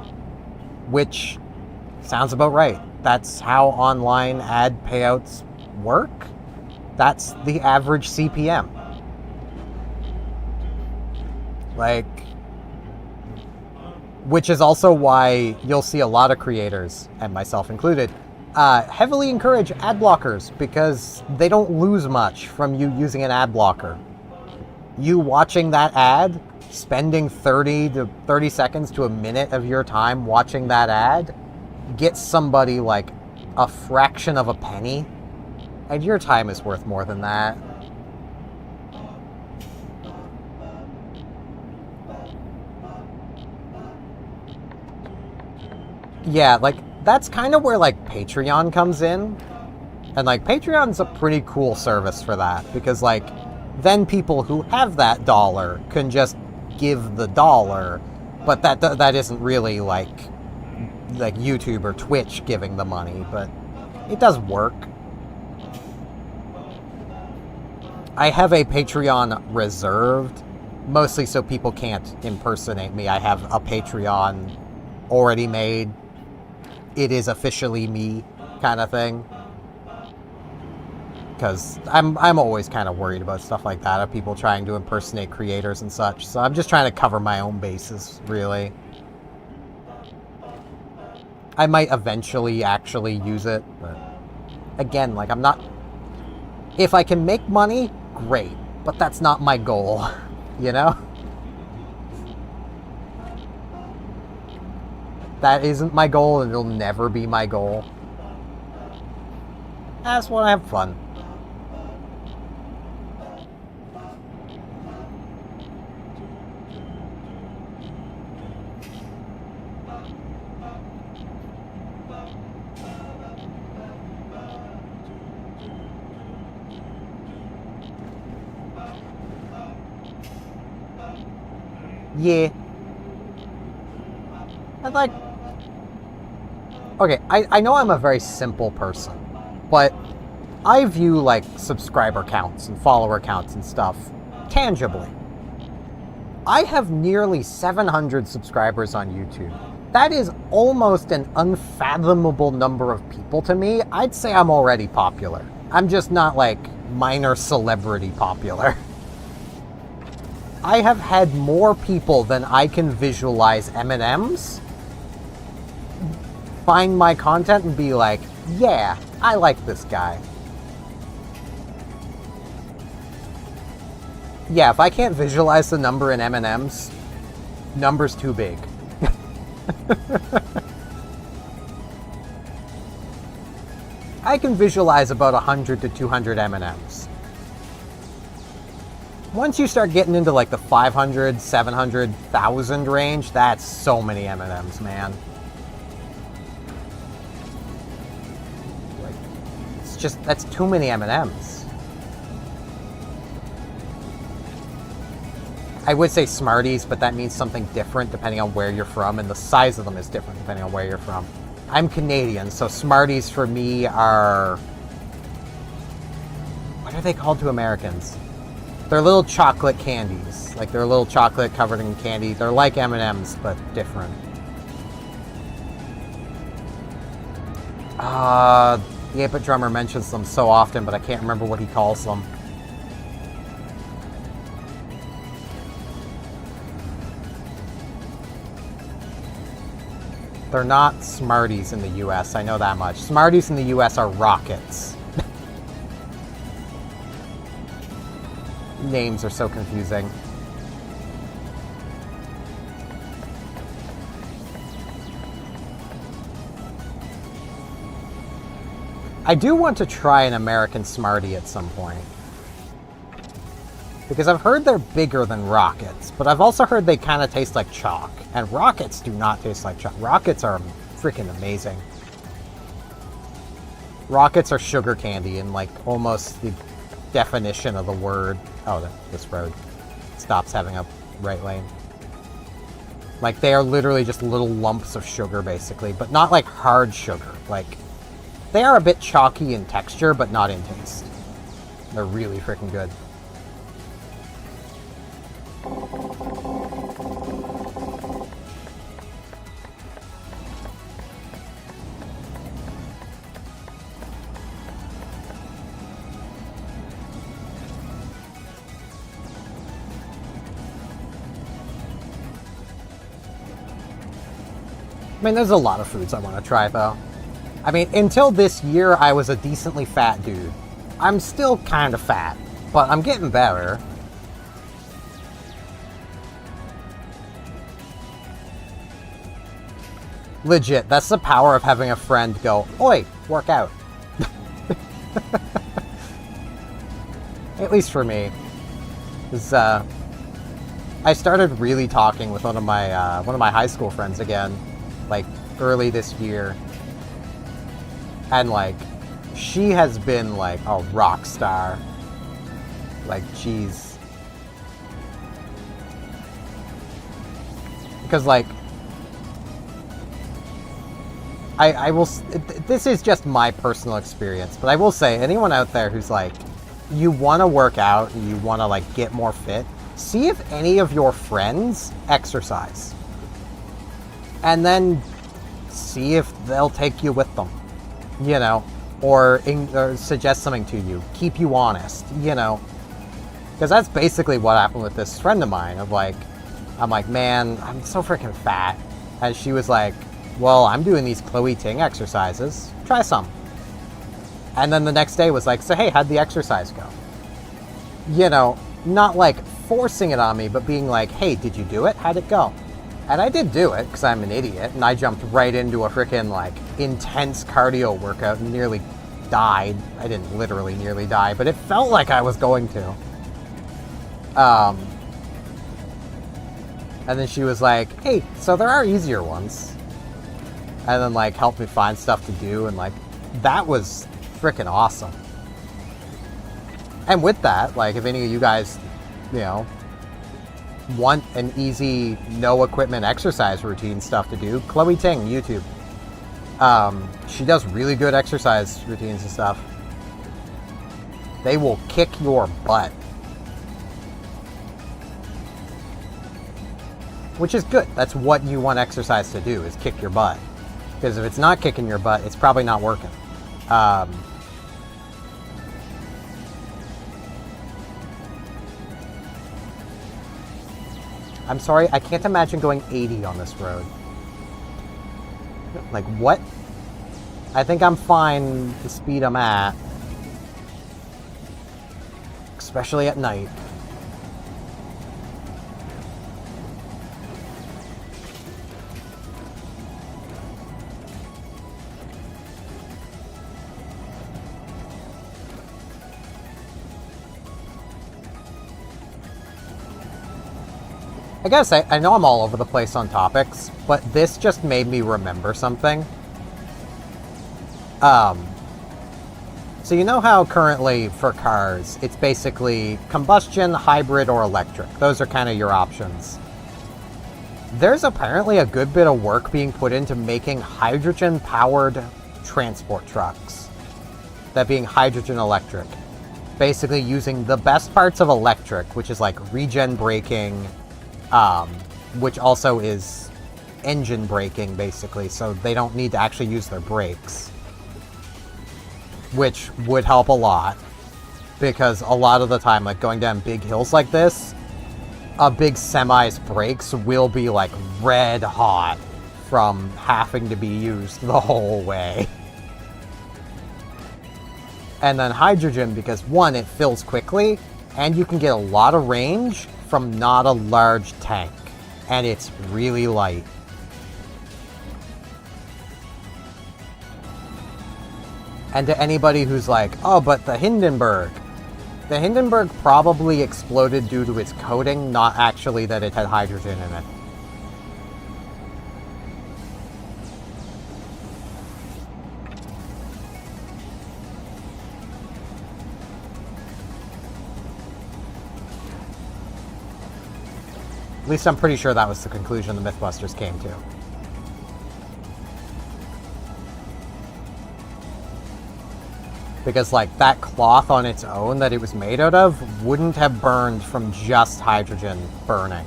Speaker 1: which sounds about right. That's how online ad payouts work. That's the average CPM. Like, which is also why you'll see a lot of creators, and myself included, heavily encourage ad blockers, because they don't lose much from you using an ad blocker. You watching that ad, spending 30 to 30 seconds to a minute of your time watching that ad, gets somebody like a fraction of a penny, and your time is worth more than that. Yeah, like, that's kind of where, like, Patreon comes in. And, like, Patreon's a pretty cool service for that. Because, like, then people who have that dollar can just give the dollar. But that isn't really, like YouTube or Twitch giving the money. But it does work. I have a Patreon reserved, mostly so people can't impersonate me. I have a Patreon already made. It is officially me kind of thing. Because I'm always kind of worried about stuff like that, of people trying to impersonate creators and such. So I'm just trying to cover my own bases, really. I might eventually actually use it, but again, like, I'm not... If I can make money, great, but that's not my goal, you know? That isn't my goal, and it'll never be my goal. I just want to have fun. Yeah. I'd like... Okay, I know I'm a very simple person, but I view, like, subscriber counts and follower counts and stuff tangibly. I have nearly 700 subscribers on YouTube. That is almost an unfathomable number of people to me. I'd say I'm already popular. I'm just not, like, minor celebrity popular. I have had more people than I can visualize M&Ms find my content and be like, yeah, I like this guy. Yeah, if I can't visualize the number in M&Ms, number's too big. I can visualize about 100 to 200 M&Ms. Once you start getting into, like, the 500, 700, 1,000 range, that's so many M&Ms, man. Like, it's just, that's too many M&Ms. I would say Smarties, but that means something different depending on where you're from, and the size of them is different depending on where you're from. I'm Canadian, so Smarties for me are... What are they called to Americans? They're little chocolate candies. Like, they're a little chocolate covered in candy. They're like M&Ms, but different. The 8-Bit Drummer mentions them so often, but I can't remember what he calls them. They're not Smarties in the US, I know that much. Smarties in the US are Rockets. Names are so confusing. I do want to try an American Smartie at some point. Because I've heard they're bigger than Rockets, but I've also heard they kind of taste like chalk. And Rockets do not taste like chalk. Rockets are freaking amazing. Rockets are sugar candy in, like, almost the definition of the word. Oh, this road stops having a right lane. Like, they are literally just little lumps of sugar, basically, but not like hard sugar. Like, they are a bit chalky in texture, but not in taste. They're really freaking good. I mean, there's a lot of foods I want to try, though. I mean, until this year, I was a decently fat dude. I'm still kind of fat, but I'm getting better. Legit, that's the power of having a friend go, "Oi, work out." At least for me. 'Cause, I started really talking with one of my high school friends again, like early this year. And, like, she has been, like, a rock star. Like, jeez. Because, like, I will... This is just my personal experience, but I will say, anyone out there who's, like, you want to work out and you want to, like, get more fit, see if any of your friends exercise. And then see if they'll take you with them, you know, or suggest something to you, keep you honest, you know. Because that's basically what happened with this friend of mine, of like, I'm like, man, I'm so freaking fat. And she was like, well, I'm doing these Chloe Ting exercises, try some. And then the next day was like, so hey, how'd the exercise go? You know, not like forcing it on me, but being like, hey, did you do it? How'd it go? And I did do it, because I'm an idiot, and I jumped right into a freaking, like, intense cardio workout and nearly died. I didn't literally nearly die, but it felt like I was going to. And then she was like, hey, so there are easier ones. And then, like, helped me find stuff to do, and, like, that was freaking awesome. And with that, like, if any of you guys, you know, want an easy, no equipment exercise routine stuff to do, Chloe Ting, YouTube. She does really good exercise routines and stuff. They will kick your butt. Which is good. That's what you want exercise to do, is kick your butt. Because if it's not kicking your butt, it's probably not working. I'm sorry, I can't imagine going 80 on this road. Like, what? I think I'm fine the speed I'm at. Especially at night. I gotta say, I know I'm all over the place on topics, but this just made me remember something. So you know how currently for cars, it's basically combustion, hybrid, or electric. Those are kind of your options. There's apparently a good bit of work being put into making hydrogen-powered transport trucks. That being hydrogen electric. Basically using the best parts of electric, which is like regen braking, which also is engine braking, basically, so they don't need to actually use their brakes. Which would help a lot, because a lot of the time, like, going down big hills like this, a big semi's brakes will be, like, red hot from having to be used the whole way. And then hydrogen, because one, it fills quickly, and you can get a lot of range from not a large tank, and it's really light. And to anybody who's like, oh, but the Hindenburg probably exploded due to its coating, not actually that it had hydrogen in it. At least I'm pretty sure that was the conclusion the Mythbusters came to. Because, like, that cloth on its own that it was made out of wouldn't have burned from just hydrogen burning.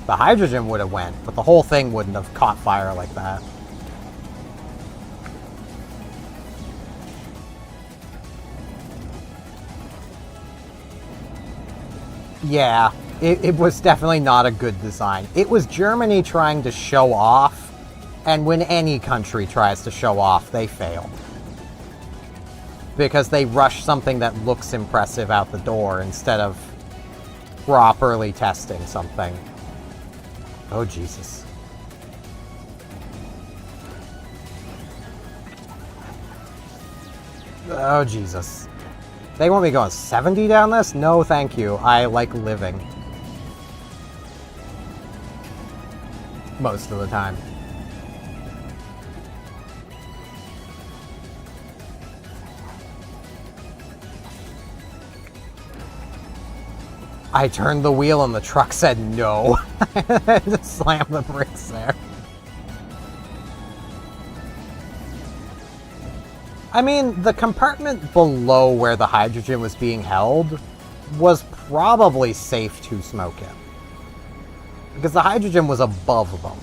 Speaker 1: The hydrogen would have went, but the whole thing wouldn't have caught fire like that. Yeah, it was definitely not a good design. It was Germany trying to show off, and when any country tries to show off, they fail. Because they rush something that looks impressive out the door instead of properly testing something. Oh, Jesus. Oh, Jesus. They want me going 70 down this? No, thank you. I like living. Most of the time. I turned the wheel and the truck said no. I just slammed the brakes there. I mean, the compartment below where the hydrogen was being held was probably safe to smoke in. Because the hydrogen was above them.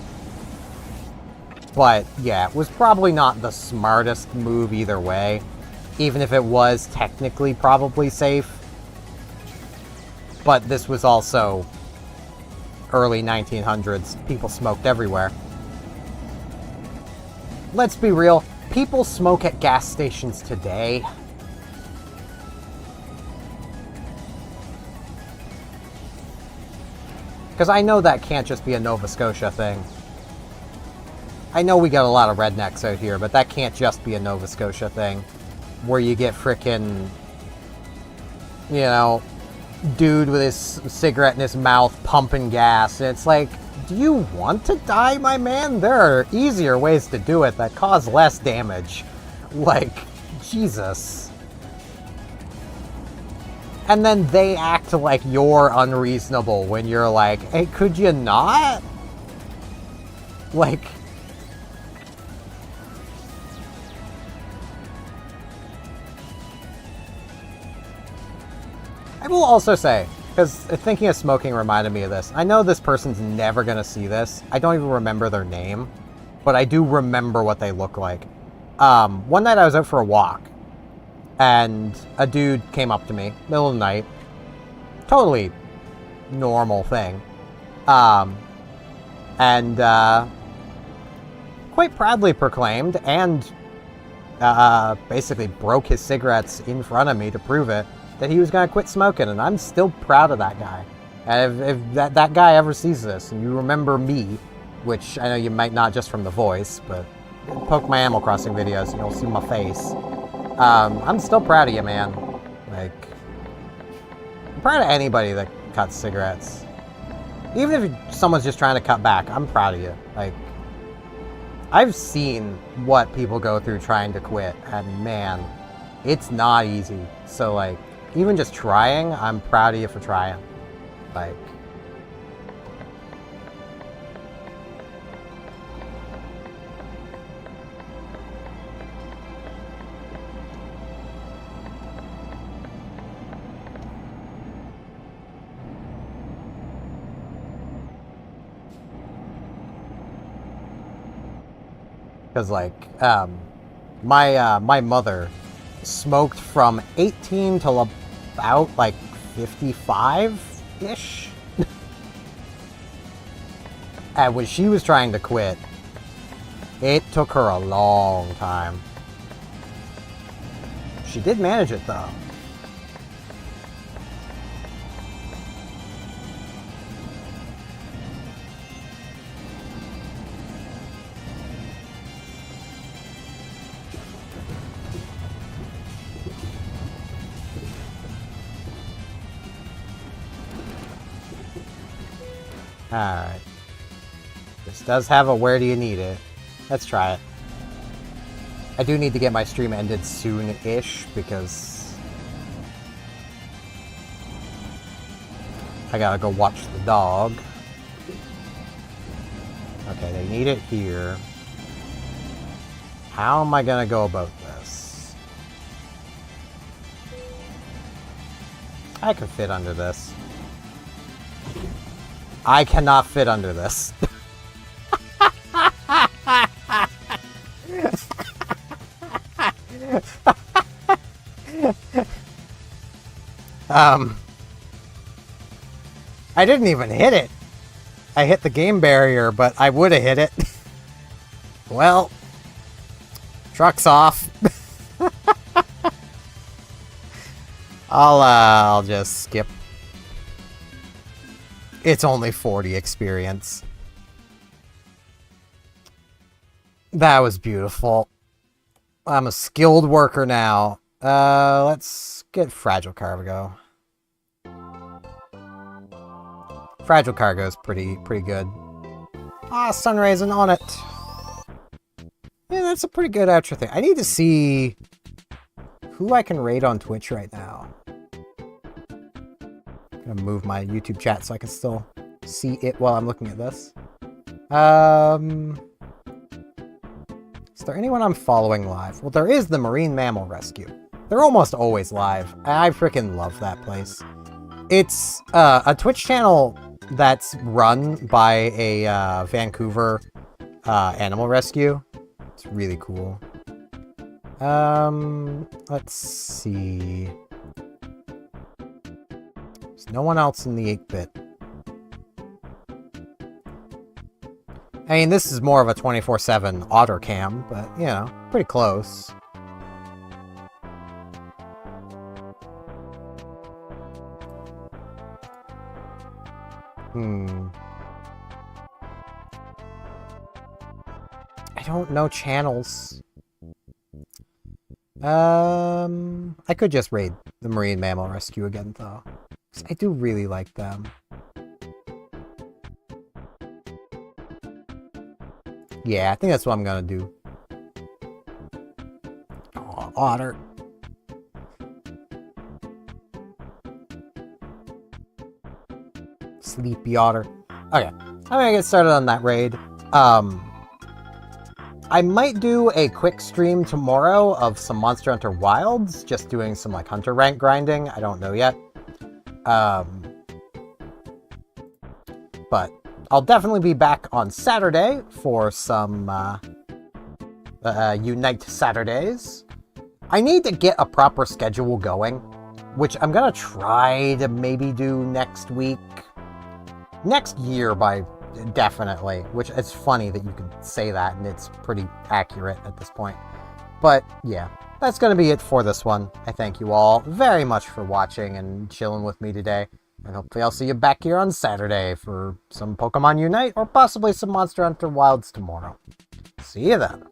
Speaker 1: But, yeah, it was probably not the smartest move either way. Even if it was technically probably safe. But this was also early 1900s. People smoked everywhere. Let's be real. People smoke at gas stations today. Because I know that can't just be a Nova Scotia thing. I know we got a lot of rednecks out here, but that can't just be a Nova Scotia thing. Where you get frickin', you know, dude with his cigarette in his mouth pumping gas. And it's like, do you want to die, my man? There are easier ways to do it that cause less damage. Like, Jesus. And then they act like you're unreasonable when you're like, hey, could you not? Like... I will also say, because thinking of smoking reminded me of this. I know this person's never going to see this. I don't even remember their name. But I do remember what they look like. One night I was out for a walk. And a dude came up to me, middle of the night. Totally normal thing. And quite proudly proclaimed and basically broke his cigarettes in front of me to prove it, that he was going to quit smoking, and I'm still proud of that guy. And if that guy ever sees this, and you remember me, which I know you might not just from the voice, but poke my Animal Crossing videos and you'll see my face. I'm still proud of you, man. Like, I'm proud of anybody that cuts cigarettes. Even if someone's just trying to cut back, I'm proud of you. Like, I've seen what people go through trying to quit, and man, it's not easy. So, like, even just trying, I'm proud of you for trying. Like... Because, like, my mother smoked from 18 till about, like, 55-ish. And when she was trying to quit, it took her a long time. She did manage it, though. Alright. This does have a where do you need it. Let's try it. I do need to get my stream ended soon-ish, because I gotta go watch the dog. Okay, they need it here. How am I gonna go about this? I can fit under this. I cannot fit under this. I didn't even hit it. I hit the game barrier, but I would have hit it. Well, truck's off. I'll just skip. It's only 40 experience. That was beautiful. I'm a skilled worker now. Let's get Fragile Cargo. Fragile Cargo is pretty good. Ah, sun raising on it. Yeah, that's a pretty good outro thing. I need to see who I can raid on Twitch right now. I'm gonna move my YouTube chat so I can still see it while I'm looking at this. Is there anyone I'm following live? Well, there is the Marine Mammal Rescue. They're almost always live. I freaking love that place. It's a Twitch channel that's run by a Vancouver animal rescue. It's really cool. Let's see. There's no one else in the 8-bit. I mean, this is more of a 24/7 otter cam, but, you know, pretty close. I don't know channels. I could just raid the Marine Mammal Rescue again, though. 'Cause I do really like them. Yeah, I think that's what I'm gonna do. Oh, otter. Sleepy otter. Okay, I'm gonna get started on that raid. I might do a quick stream tomorrow of some Monster Hunter Wilds, just doing some like hunter rank grinding. I don't know yet. But I'll definitely be back on Saturday for some Unite Saturdays. I need to get a proper schedule going, which I'm gonna try to maybe do next week. Next year by definitely, which it's funny that you can say that and it's pretty accurate at this point. But yeah, that's going to be it for this one. I thank you all very much for watching and chilling with me today. And hopefully I'll see you back here on Saturday for some Pokemon Unite or possibly some Monster Hunter Wilds tomorrow. See you then.